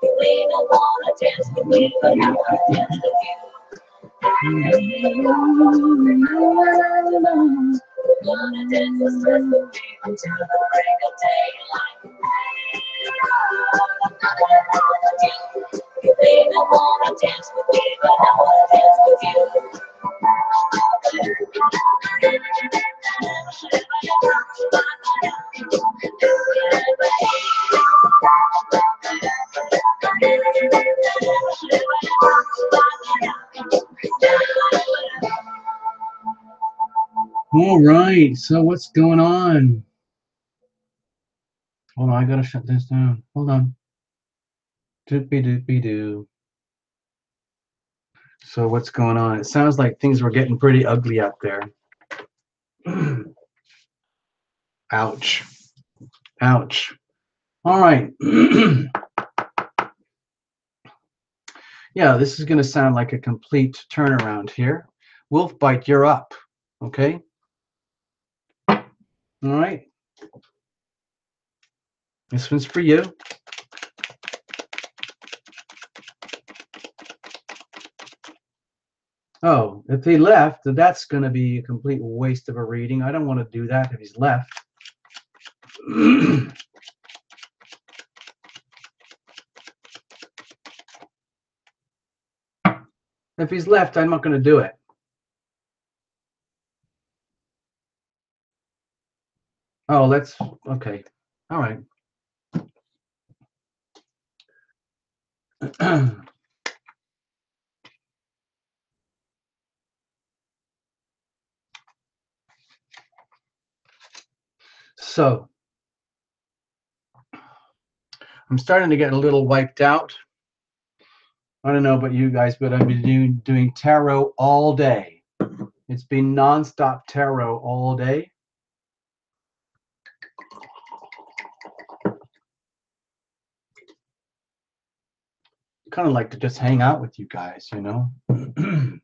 You may not wanna dance with me, but I wanna dance with you. We're gonna dance the stress with me until the break of daylight. You may not wanna dance with me, but I wanna dance with you. All right, so what's going on? Hold on, I gotta shut this down. Hold on. Doopy doopy doo. So what's going on? It sounds like things were getting pretty ugly out there. Ouch. Ouch. All right. Yeah, this is going to sound like a complete turnaround here. Wolfbite, you're up. Okay. All right. This one's for you. Oh, if he left, that's going to be a complete waste of a reading. I don't want to do that if he's left. If he's left, I'm not going to do it. Oh, that's okay. All right. So I'm starting to get a little wiped out. I don't know about you guys, but I've been doing tarot all day. It's been nonstop tarot all day. Kind of like to just hang out with you guys, you know,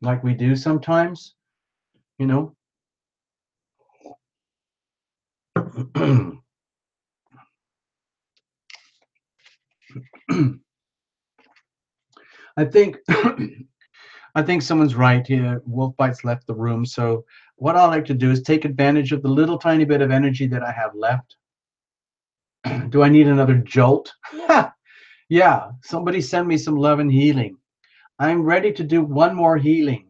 like we do sometimes, you know. I think I think someone's right here. Wolfbite's left the room. So what I like to do is take advantage of the little tiny bit of energy that I have left. Do I need another jolt? Yeah, somebody send me some love and healing. I'm ready to do one more healing.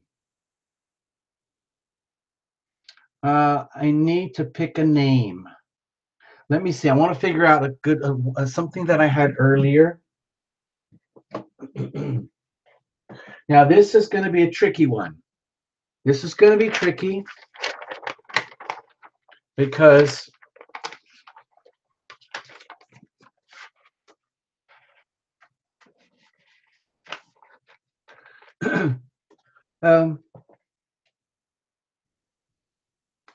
I need to pick a name. Let me see. I want to figure out a good something that I had earlier. Now this is going to be a tricky one. This is going to be tricky because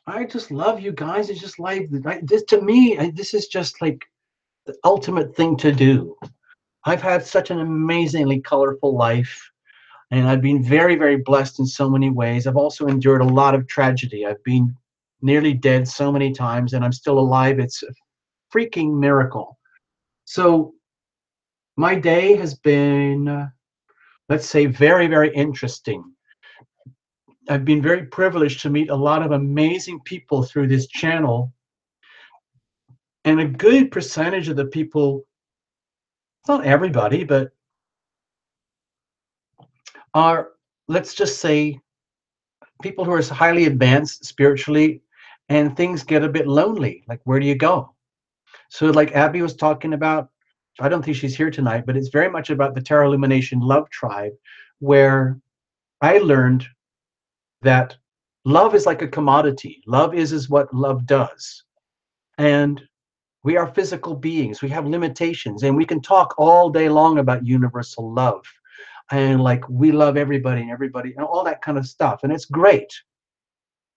I just love you guys. It's just like this to me. This is just like the ultimate thing to do. I've had such an amazingly colorful life, and I've been very, very blessed in so many ways. I've also endured a lot of tragedy. I've been nearly dead so many times, and I'm still alive. It's a freaking miracle. So my day has been, let's say, very, very interesting. I've been very privileged to meet a lot of amazing people through this channel. And a good percentage of the people, not everybody, but are, let's just say, people who are highly advanced spiritually, and things get a bit lonely. Like, where do you go? So like Abby was talking about, I don't think she's here tonight, but it's very much about the Tarot Illumination Love Tribe, where I learned that love is like a commodity. Love is what love does. And we are physical beings. We have limitations, and we can talk all day long about universal love. And like, we love everybody and everybody and all that kind of stuff. And it's great.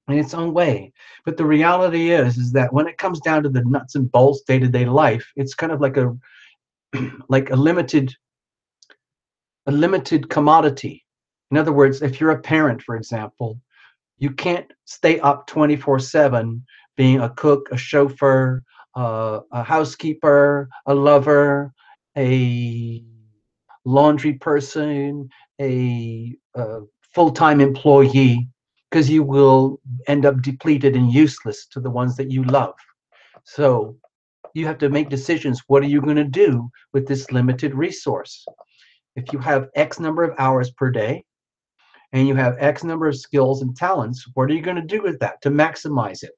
in its own way. But the reality is that when it comes down to the nuts and bolts day-to-day life, it's kind of like a like a limited commodity. In other words, if you're a parent, for example, you can't stay up 24/7 being a cook, a chauffeur, a housekeeper, a lover, a laundry person, a full-time employee, because you will end up depleted and useless to the ones that you love. So you have to make decisions. What are you going to do with this limited resource? If you have X number of hours per day and you have X number of skills and talents, what are you going to do with that to maximize it?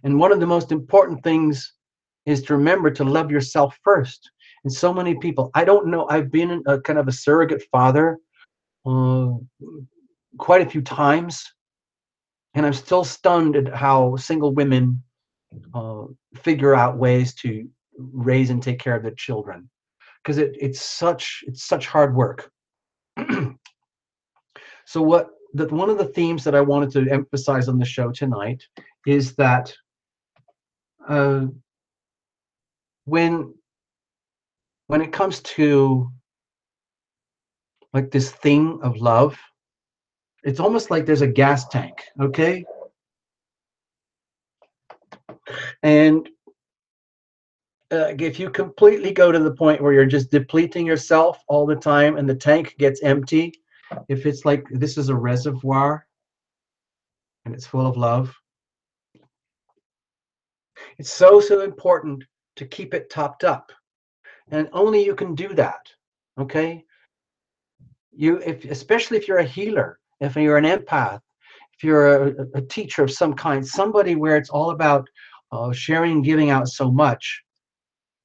And one of the most important things is to remember to love yourself first. And so many people, I don't know, I've been a kind of a surrogate father uh, quite a few times, and I'm still stunned at how single women uh, figure out ways to raise and take care of their children, because it's such hard work. So one of the themes that I wanted to emphasize on the show tonight is that uh, when when it comes to like this thing of love, it's almost like there's a gas tank, okay? And if you completely go to the point where you're just depleting yourself all the time and the tank gets empty, if it's like this is a reservoir and it's full of love, it's so important to keep it topped up. And only you can do that, okay? Especially if you're a healer, if you're an empath, if you're a teacher of some kind, somebody where it's all about sharing and giving out so much,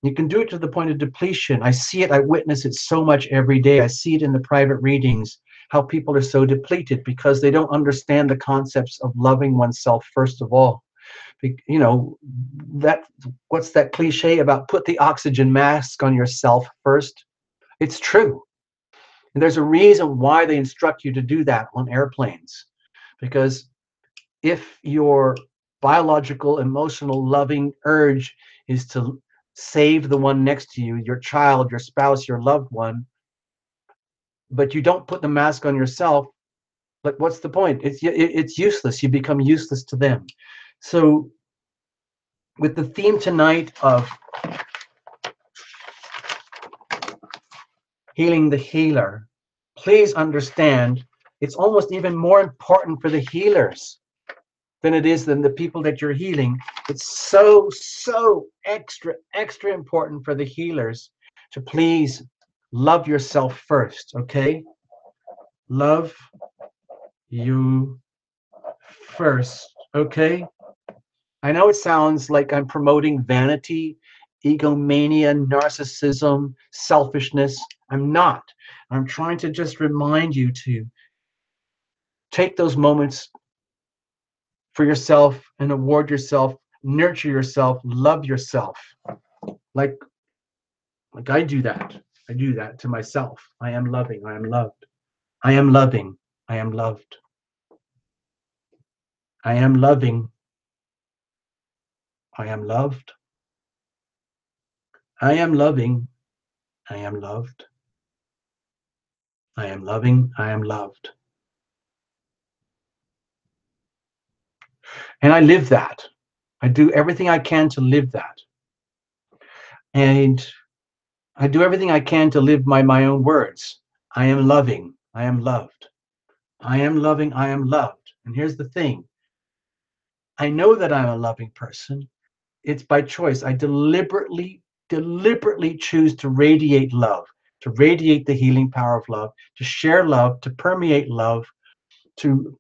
you can do it to the point of depletion. I see it, I witness it so much every day. I see it in the private readings, how people are so depleted because they don't understand the concepts of loving oneself first of all. You know, that what's that cliche about put the oxygen mask on yourself first? It's true. And there's a reason why they instruct you to do that on airplanes. Because if your biological, emotional, loving urge is to save the one next to you, your child, your spouse, your loved one, but you don't put the mask on yourself, like what's the point? It's useless. You become useless to them. So with the theme tonight of healing the healer, please understand it's almost even more important for the healers than it is than the people that you're healing. It's so extra important for the healers to please love yourself first, okay? Love you first, okay? I know it sounds like I'm promoting vanity, egomania, narcissism, selfishness. I'm not. I'm trying to just remind you to take those moments for yourself and award yourself, nurture yourself, love yourself. Like I do that. I do that to myself. I am loving. I am loved. I am loving. I am loved. I am loving. I am loved. I am loving. I am loved. I am loving. I am loved. And I live that. I do everything I can to live that. And I do everything I can to live my own words. I am loving. I am loved. I am loving. I am loved. And here's the thing. I know that I'm a loving person. It's by choice. I deliberately choose to radiate love, to radiate the healing power of love, to share love, to permeate love, and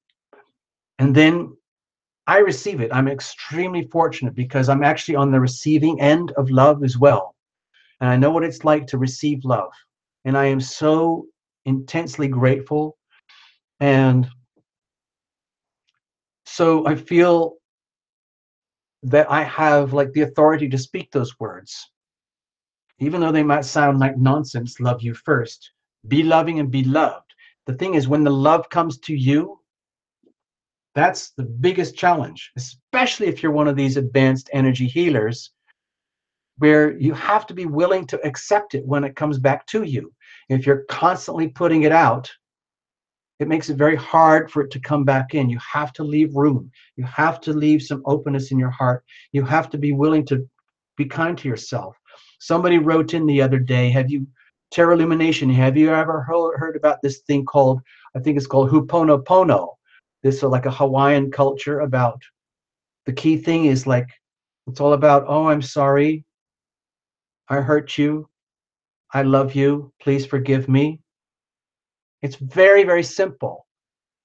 then I receive it. I'm extremely fortunate because I'm actually on the receiving end of love as well. And I know what it's like to receive love. And I am so intensely grateful. And so I feel that I have like the authority to speak those words, even though they might sound like nonsense. Love you first. Be loving and be loved. The thing is, when the love comes to you, That's the biggest challenge, especially if you're one of these advanced energy healers, where you have to be willing to accept it when it comes back to you. If you're constantly putting it out, it makes it very hard for it to come back in. You have to leave room. You have to leave some openness in your heart. You have to be willing to be kind to yourself. Somebody wrote in the other day, Terra Illumination, have you ever heard about this thing called, I think it's called Ho'oponopono? This is like a Hawaiian culture about, the key thing is like, it's all about, oh, I'm sorry, I hurt you, I love you, please forgive me. It's very, very simple.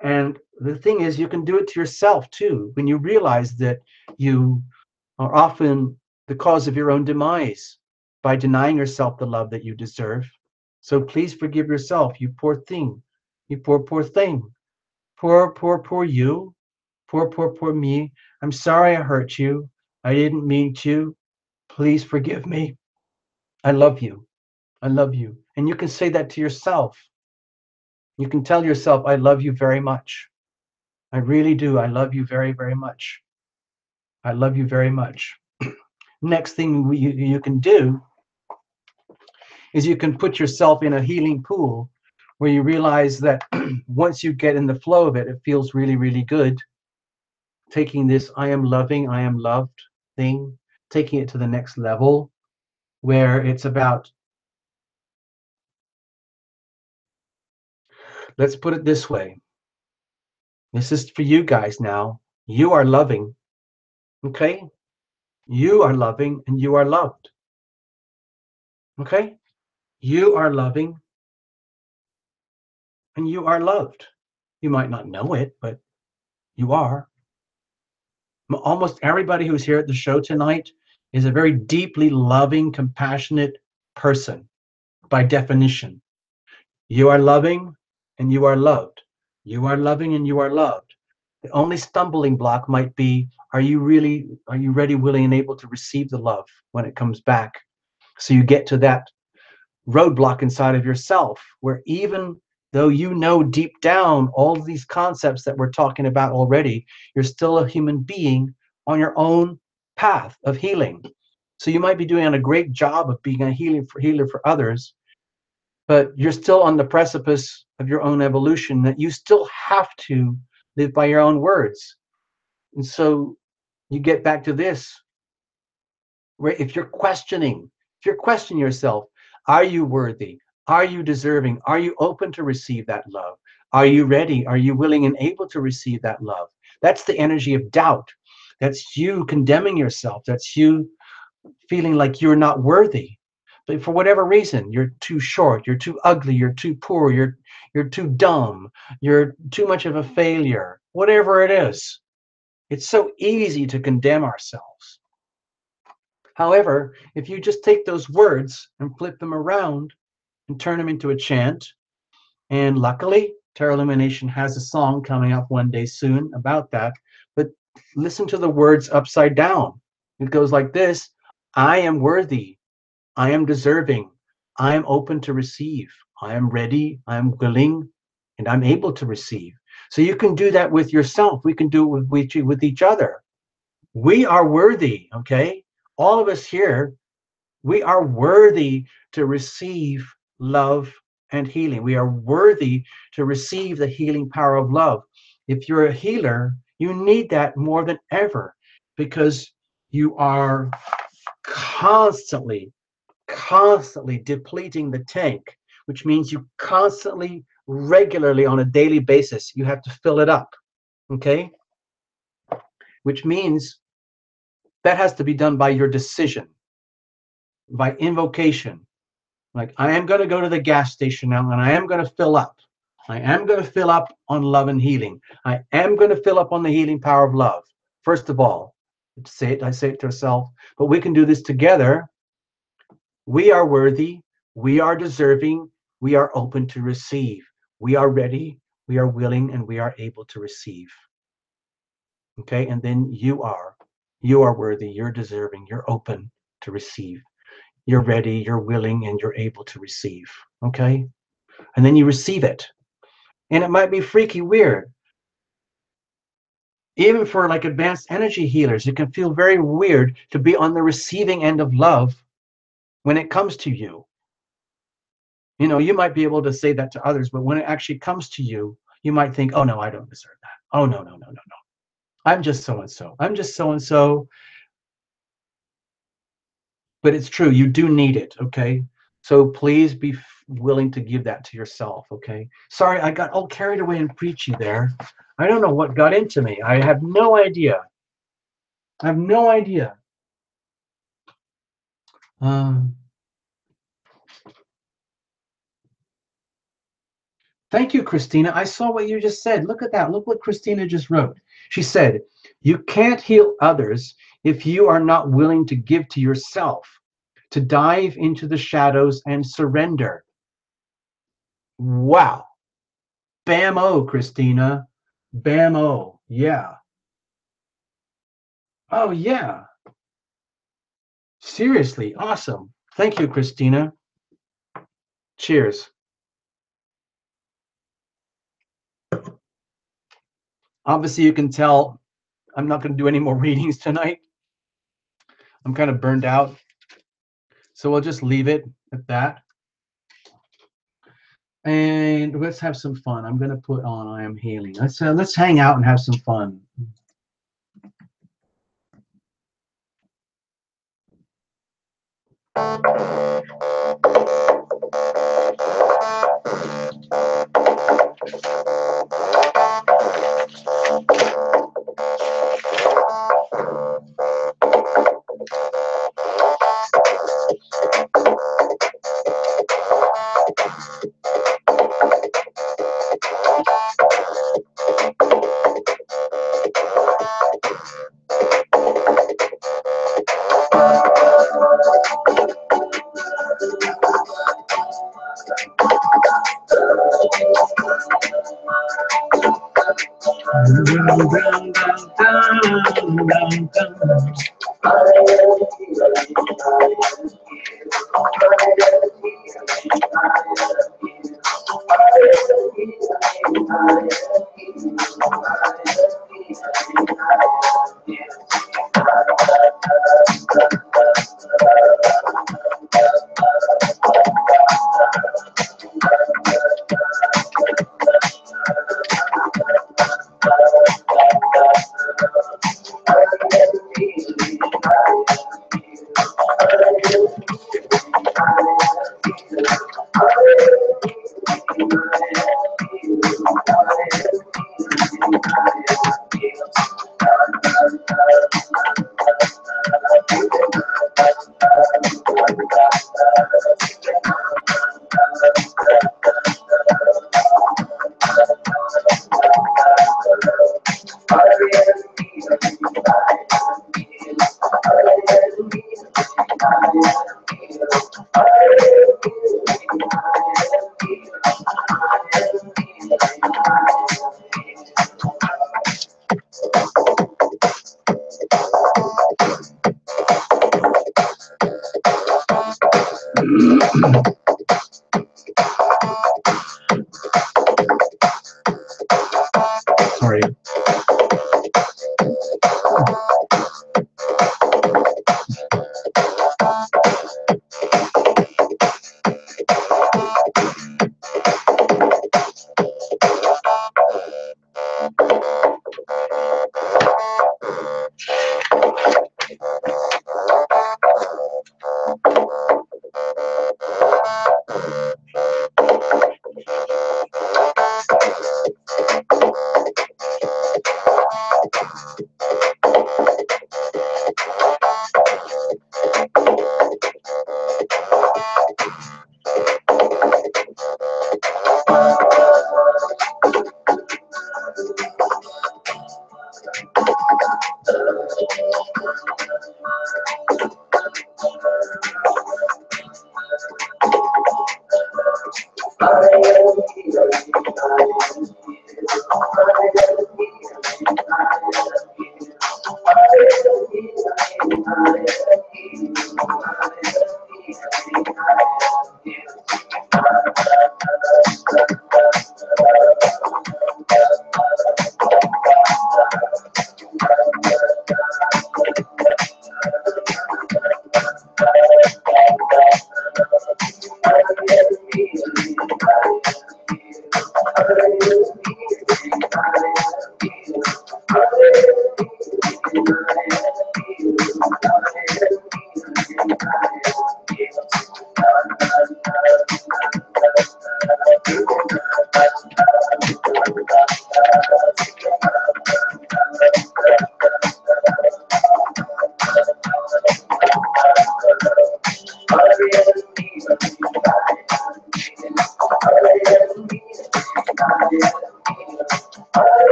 And the thing is, you can do it to yourself too, when you realize that you are often the cause of your own demise by denying yourself the love that you deserve. So please forgive yourself, you poor thing, you poor, poor thing. Poor, poor, poor you. Poor, poor, poor me. I'm sorry I hurt you. I didn't mean to. Please forgive me. I love you. I love you. And you can say that to yourself. You can tell yourself, I love you very much. I really do. I love you very, very much. I love you very much. Next thing you can do is you can put yourself in a healing pool where you realize that once you get in the flow of it, it feels really, really good. Taking this I am loving, I am loved thing, taking it to the next level where it's about, let's put it this way. This is for you guys now. You are loving, okay? You are loving and you are loved, okay? You are loving and you are loved. You might not know it, but you are. Almost everybody who's here at the show tonight is a very deeply loving, compassionate person by definition. You are loving and you are loved. You are loving and you are loved. The only stumbling block might be, are you ready, willing, and able to receive the love when it comes back? So you get to that roadblock inside of yourself where even though you know deep down all of these concepts that we're talking about already, you're still a human being on your own path of healing. So you might be doing a great job of being a healer for others, but you're still on the precipice of your own evolution, that you still have to live by your own words. And so you get back to this, where if you're questioning yourself, are you worthy? Are you deserving? Are you open to receive that love? Are you ready? Are you willing and able to receive that love? That's the energy of doubt. That's you condemning yourself. That's you feeling like you're not worthy. But for whatever reason, you're too short, you're too ugly, you're too poor, you're too dumb, you're too much of a failure, whatever it is. It's so easy to condemn ourselves. However, if you just take those words and flip them around and turn them into a chant, and luckily, Terra Illumination has a song coming up one day soon about that, but listen to the words upside down. It goes like this: I am worthy, I am deserving, I am open to receive, I am ready, I am willing, and I'm able to receive. So you can do that with yourself. We can do it with each other. We are worthy, okay? All of us here, we are worthy to receive love and healing. We are worthy to receive the healing power of love. If you're a healer, you need that more than ever, because you are constantly depleting the tank, which means you constantly, regularly, on a daily basis, you have to fill it up, okay? Which means that has to be done by your decision, by invocation. Like, I am going to go to the gas station now and I am going to fill up. I am going to fill up on love and healing. I am going to fill up on the healing power of love. First of all, I say it to ourselves, but we can do this together. We are worthy. We are deserving. We are open to receive. We are ready. We are willing, and we are able to receive. Okay. And then you are worthy. You're deserving. You're open to receive. You're ready, you're willing, and you're able to receive. Okay? And then you receive it. And it might be freaky weird. Even for like advanced energy healers, it can feel very weird to be on the receiving end of love when it comes to you. You know, you might be able to say that to others, but when it actually comes to you, you might think, oh no, I don't deserve that. Oh no, no, no, no, no. I'm just so and so. I'm just so and so. But it's true, you do need it, okay? So please be willing to give that to yourself, okay? Sorry, I got all carried away and preachy there. I don't know what got into me. I have no idea. I have no idea. Thank you, Christina. I saw what you just said. Look at that. Look what Christina just wrote. She said, you can't heal others if you are not willing to give to yourself, to dive into the shadows and surrender. Wow. Bam-o, Christina. Bam-o. Yeah. Oh, yeah. Seriously. Awesome. Thank you, Christina. Cheers. Obviously, you can tell I'm not going to do any more readings tonight. I'm kind of burned out. So we'll just leave it at that. And let's have some fun. I'm going to put on I Am Healing. Let's hang out and have some fun. Sorry.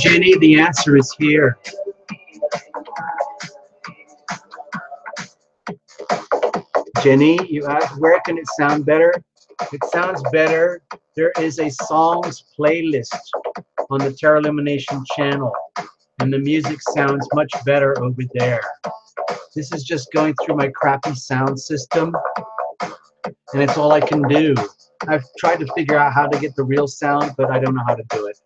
Jenny, the answer is here. Jenny, you asked, where can it sound better? It sounds better. There is a songs playlist on the Tarot Illumination channel, and the music sounds much better over there. This is just going through my crappy sound system, and it's all I can do. I've tried to figure out how to get the real sound, but I don't know how to do it.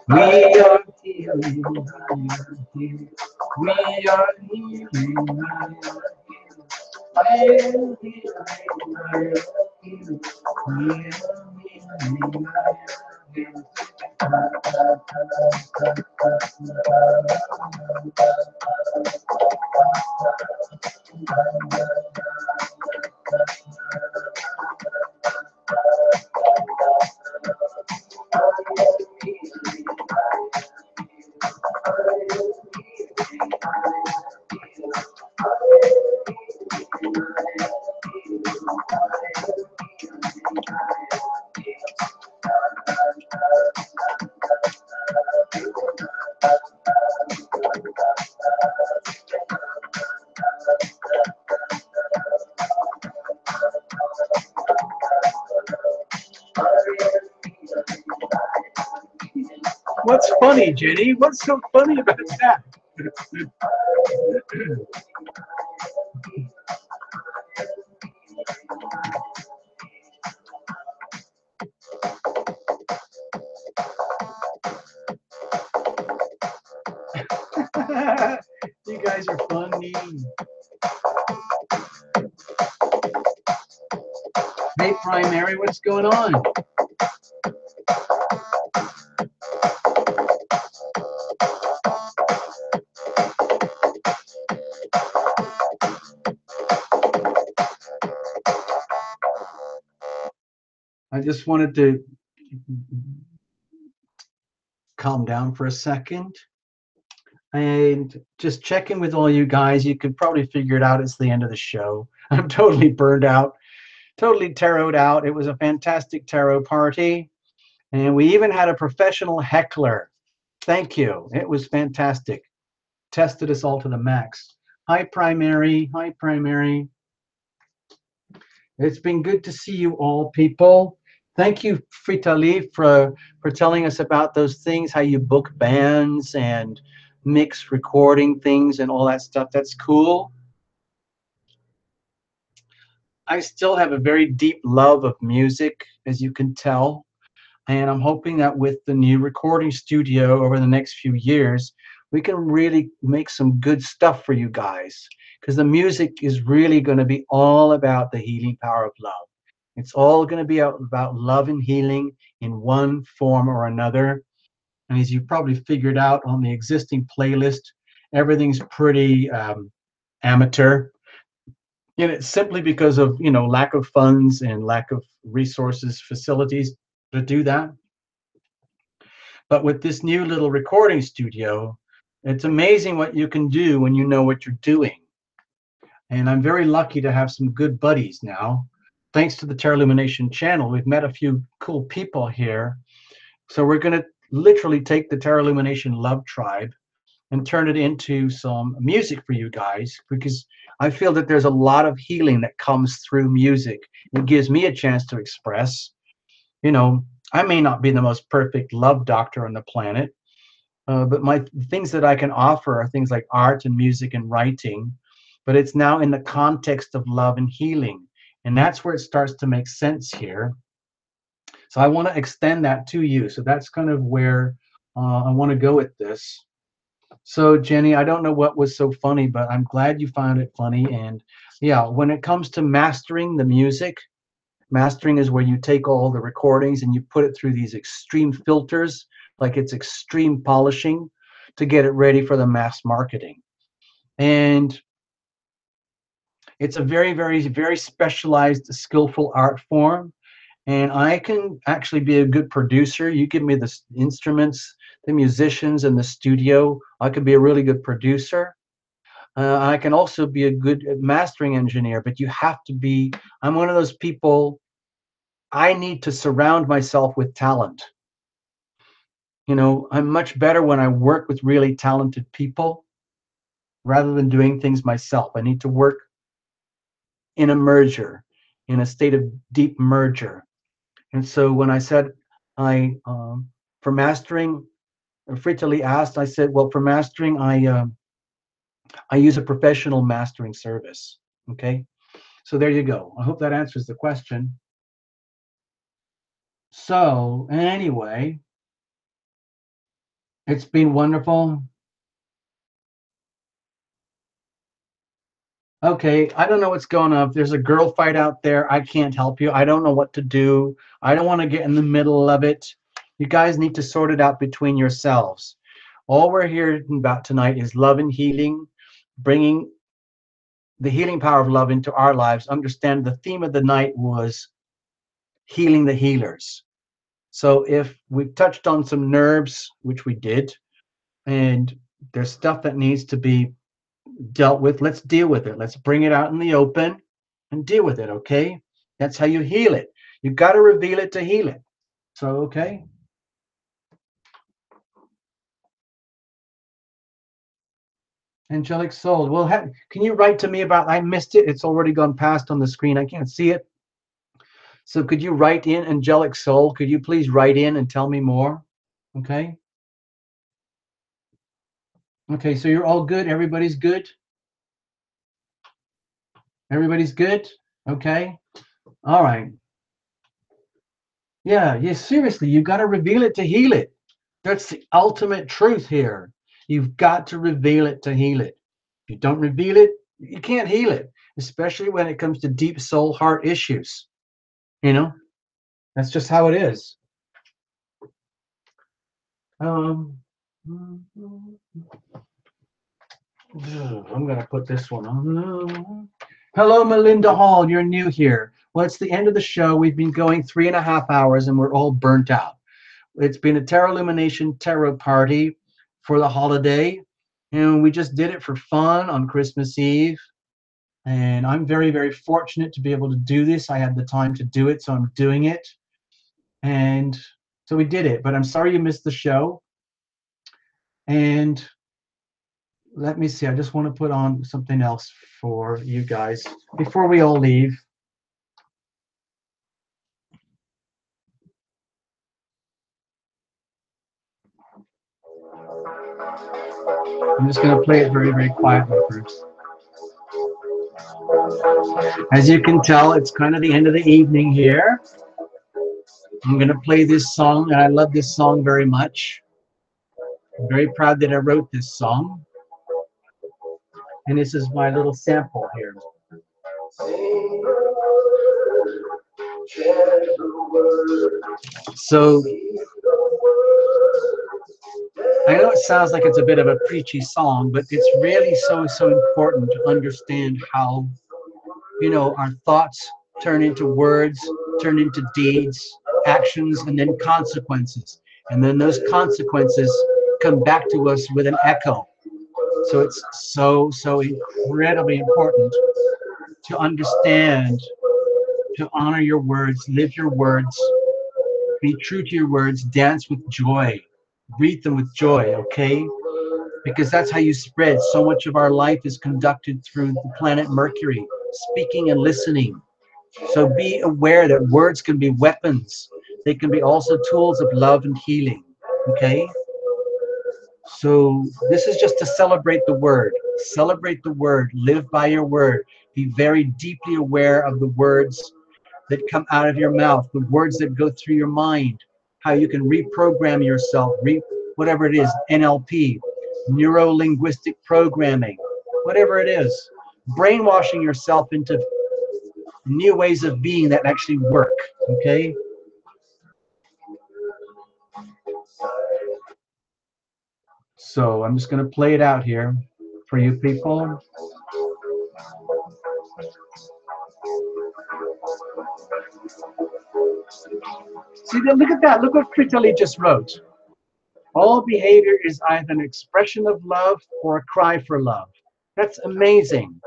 We are healing, we are healing, What's funny, Jenny? What's so funny about that? You guys are funny. Hey, Primary, what's going on? I just wanted to calm down for a second and just check in with all you guys. You could probably figure it out. It's the end of the show. I'm totally burned out, totally tarot out. It was a fantastic tarot party. And we even had a professional heckler. Thank you. It was fantastic. Tested us all to the max. Hi, Primary. Hi, Primary. It's been good to see you all, people. Thank you, Fritali, for telling us about those things, how you book bands and mix recording things and all that stuff. That's cool. I still have a very deep love of music, as you can tell. And I'm hoping that with the new recording studio over the next few years, we can really make some good stuff for you guys. Because the music is really going to be all about the healing power of love. It's all going to be about love and healing in one form or another. And as you probably figured out on the existing playlist, everything's pretty amateur. And it's simply because of, lack of funds and lack of resources, facilities to do that. But with this new little recording studio, it's amazing what you can do when you know what you're doing. And I'm very lucky to have some good buddies now. Thanks to the Terra Illumination channel, we've met a few cool people here. So we're going to literally take the Terra Illumination Love Tribe and turn it into some music for you guys, because I feel that there's a lot of healing that comes through music. It gives me a chance to express. I may not be the most perfect love doctor on the planet, but my things that I can offer are things like art and music and writing, but it's now in the context of love and healing. And that's where it starts to make sense here. So I want to extend that to you. So that's kind of where I want to go with this. So Jenny, I don't know what was so funny, but I'm glad you found it funny. And yeah, when it comes to mastering the music, mastering is where you take all the recordings and you put it through these extreme filters, like it's extreme polishing to get it ready for the mass marketing. And it's a very, very, very specialized, skillful art form. And I can actually be a good producer. You give me the instruments, the musicians, and the studio. I could be a really good producer. I can also be a good mastering engineer, but you have to be, I'm one of those people, I need to surround myself with talent. I'm much better when I work with really talented people rather than doing things myself. I need to work in a merger, in a state of deep merger. And so when I said for mastering, Fritali asked, I said, well, for mastering, I use a professional mastering service. Okay, so there you go. I hope that answers the question. So anyway, it's been wonderful. Okay, I don't know what's going on. If there's a girl fight out there, I can't help you. I don't know what to do. I don't want to get in the middle of it. You guys need to sort it out between yourselves. All we're hearing about tonight is love and healing, bringing the healing power of love into our lives. Understand the theme of the night was healing the healers. So if we've touched on some nerves, which we did, and there's stuff that needs to be dealt with, let's deal with it. Let's bring it out in the open and deal with it, okay? That's how you heal it. You got to reveal it to heal it. So, okay? Angelic soul. Well, can you write to me about, I missed it. It's already gone past on the screen. I can't see it. So could you write in, Angelic soul? Could you please write in and tell me more? Okay? Okay, so you're all good? Everybody's good? Everybody's good? Okay. All right. Yeah, seriously, you got to reveal it to heal it. That's the ultimate truth here. You've got to reveal it to heal it. If you don't reveal it, you can't heal it, especially when it comes to deep soul heart issues. You know, that's just how it is. Um, I'm gonna put this one on. Hello, Melinda Hall. You're new here. Well, it's the end of the show. We've been going 3.5 hours, and we're all burnt out. It's been a Tarot Illumination Tarot party for the holiday, and we just did it for fun on Christmas Eve. And I'm very, very fortunate to be able to do this. I had the time to do it, so I'm doing it. And so we did it. But I'm sorry you missed the show. And let me see. I just want to put on something else for you guys before we all leave. I'm just going to play it very, very quietly first. As you can tell, it's kind of the end of the evening here. I'm going to play this song, and I love this song very much. I'm very proud that I wrote this song. And this is my little sample here. So I know it sounds like it's a bit of a preachy song, but it's really so important to understand how, you know, our thoughts turn into words, turn into deeds, actions, and then consequences. And then those consequences come back to us with an echo. So it's so incredibly important to understand, to honor your words, live your words, be true to your words, dance with joy, breathe them with joy, okay? Because that's how you spread. So much of our life is conducted through the planet Mercury, speaking and listening. So be aware that words can be weapons. They can be also tools of love and healing, okay? So this is just to celebrate the word. Celebrate the word. Live by your word. Be very deeply aware of the words that come out of your mouth, the words that go through your mind, how you can reprogram yourself, whatever it is, NLP, neuro-linguistic programming, whatever it is, brainwashing yourself into new ways of being that actually work, okay? So I'm just going to play it out here for you people. See, look at that. Look what Kritali just wrote. All behavior is either an expression of love or a cry for love. That's amazing.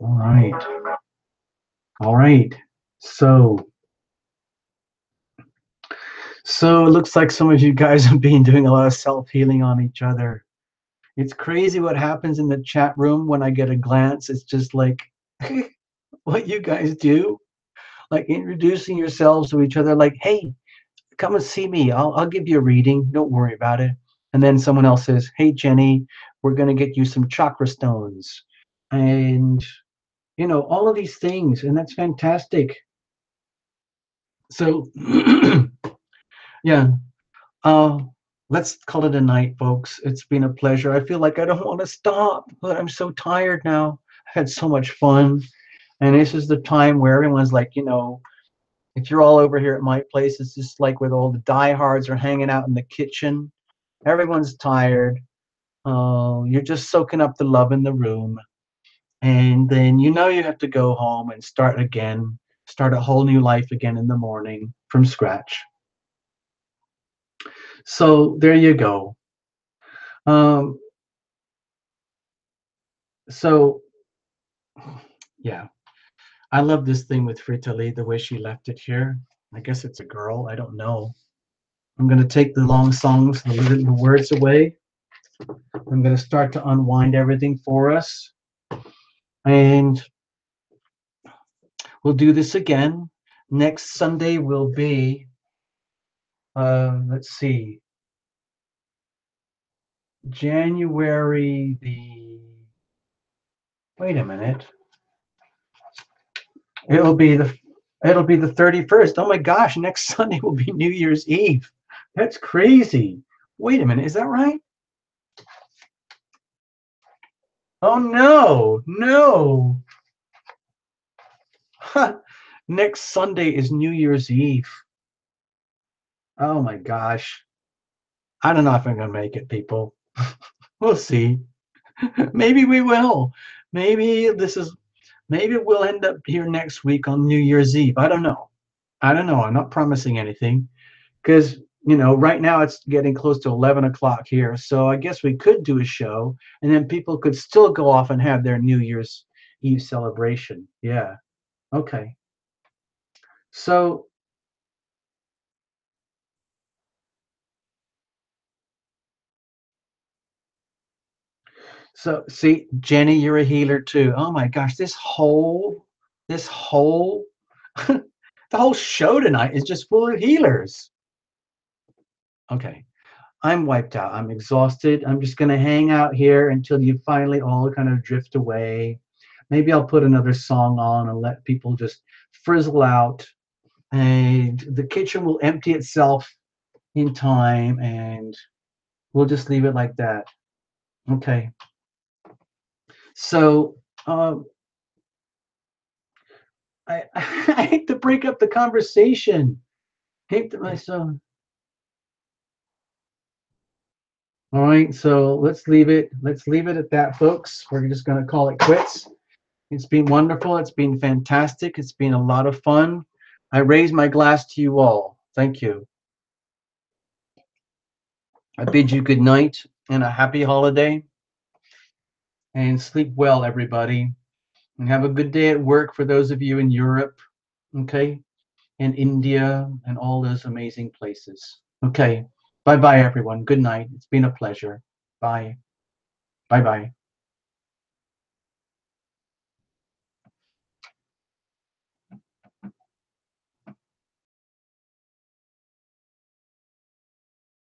All right. All right. So, so it looks like some of you guys have been doing a lot of self-healing on each other. It's crazy what happens in the chat room when I get a glance. It's just like what you guys do, like introducing yourselves to each other, like, hey, come and see me. I'll give you a reading. Don't worry about it. And then someone else says, hey, Jenny, we're going to get you some chakra stones. And, you know, all of these things. And that's fantastic. So, yeah, uh, let's call it a night, folks. It's been a pleasure. I feel like I don't want to stop, but I'm so tired now. I had so much fun. And this is the time where everyone's like, you know, if you're all over here at my place, it's just like with all the diehards are hanging out in the kitchen. Everyone's tired. You're just soaking up the love in the room. And then you know you have to go home and start again, start a whole new life again in the morning from scratch. So there you go. Um, so yeah, I love this thing with Frita-Lee, the way she left it here. I guess it's a girl. I don't know. I'm going to take the long songs, the words away. I'm going to start to unwind everything for us. And we'll do this again. Next Sunday will be, let's see, January the, wait a minute. It'll be the it'll be the 31st. Oh my gosh, next Sunday will be New Year's Eve. That's crazy. Wait a minute, is that right? Oh no, no. Huh. Next Sunday is New Year's Eve. Oh my gosh. I don't know if I'm gonna make it, people. We'll see. Maybe we will. Maybe this is maybe we'll end up here next week on New Year's Eve. I don't know. I don't know. I'm not promising anything because right now it's getting close to 11 o'clock here. So I guess we could do a show and then people could still go off and have their New Year's Eve celebration. Yeah. Okay. So see, Jenny, you're a healer too. Oh my gosh, this whole the whole show tonight is just full of healers. Okay. I'm wiped out. I'm exhausted. I'm just going to hang out here until you finally all kind of drift away. Maybe I'll put another song on and let people just frizzle out. And the kitchen will empty itself in time, and we'll just leave it like that. Okay. So I hate to break up the conversation. Hate to myself. All right. So let's leave it. Let's leave it at that, folks. We're just going to call it quits. It's been wonderful. It's been fantastic. It's been a lot of fun. I raise my glass to you all. Thank you. I bid you good night and a happy holiday. And sleep well, everybody. And have a good day at work for those of you in Europe, okay? And India and all those amazing places. Okay. Bye-bye, everyone. Good night. It's been a pleasure. Bye. Bye-bye.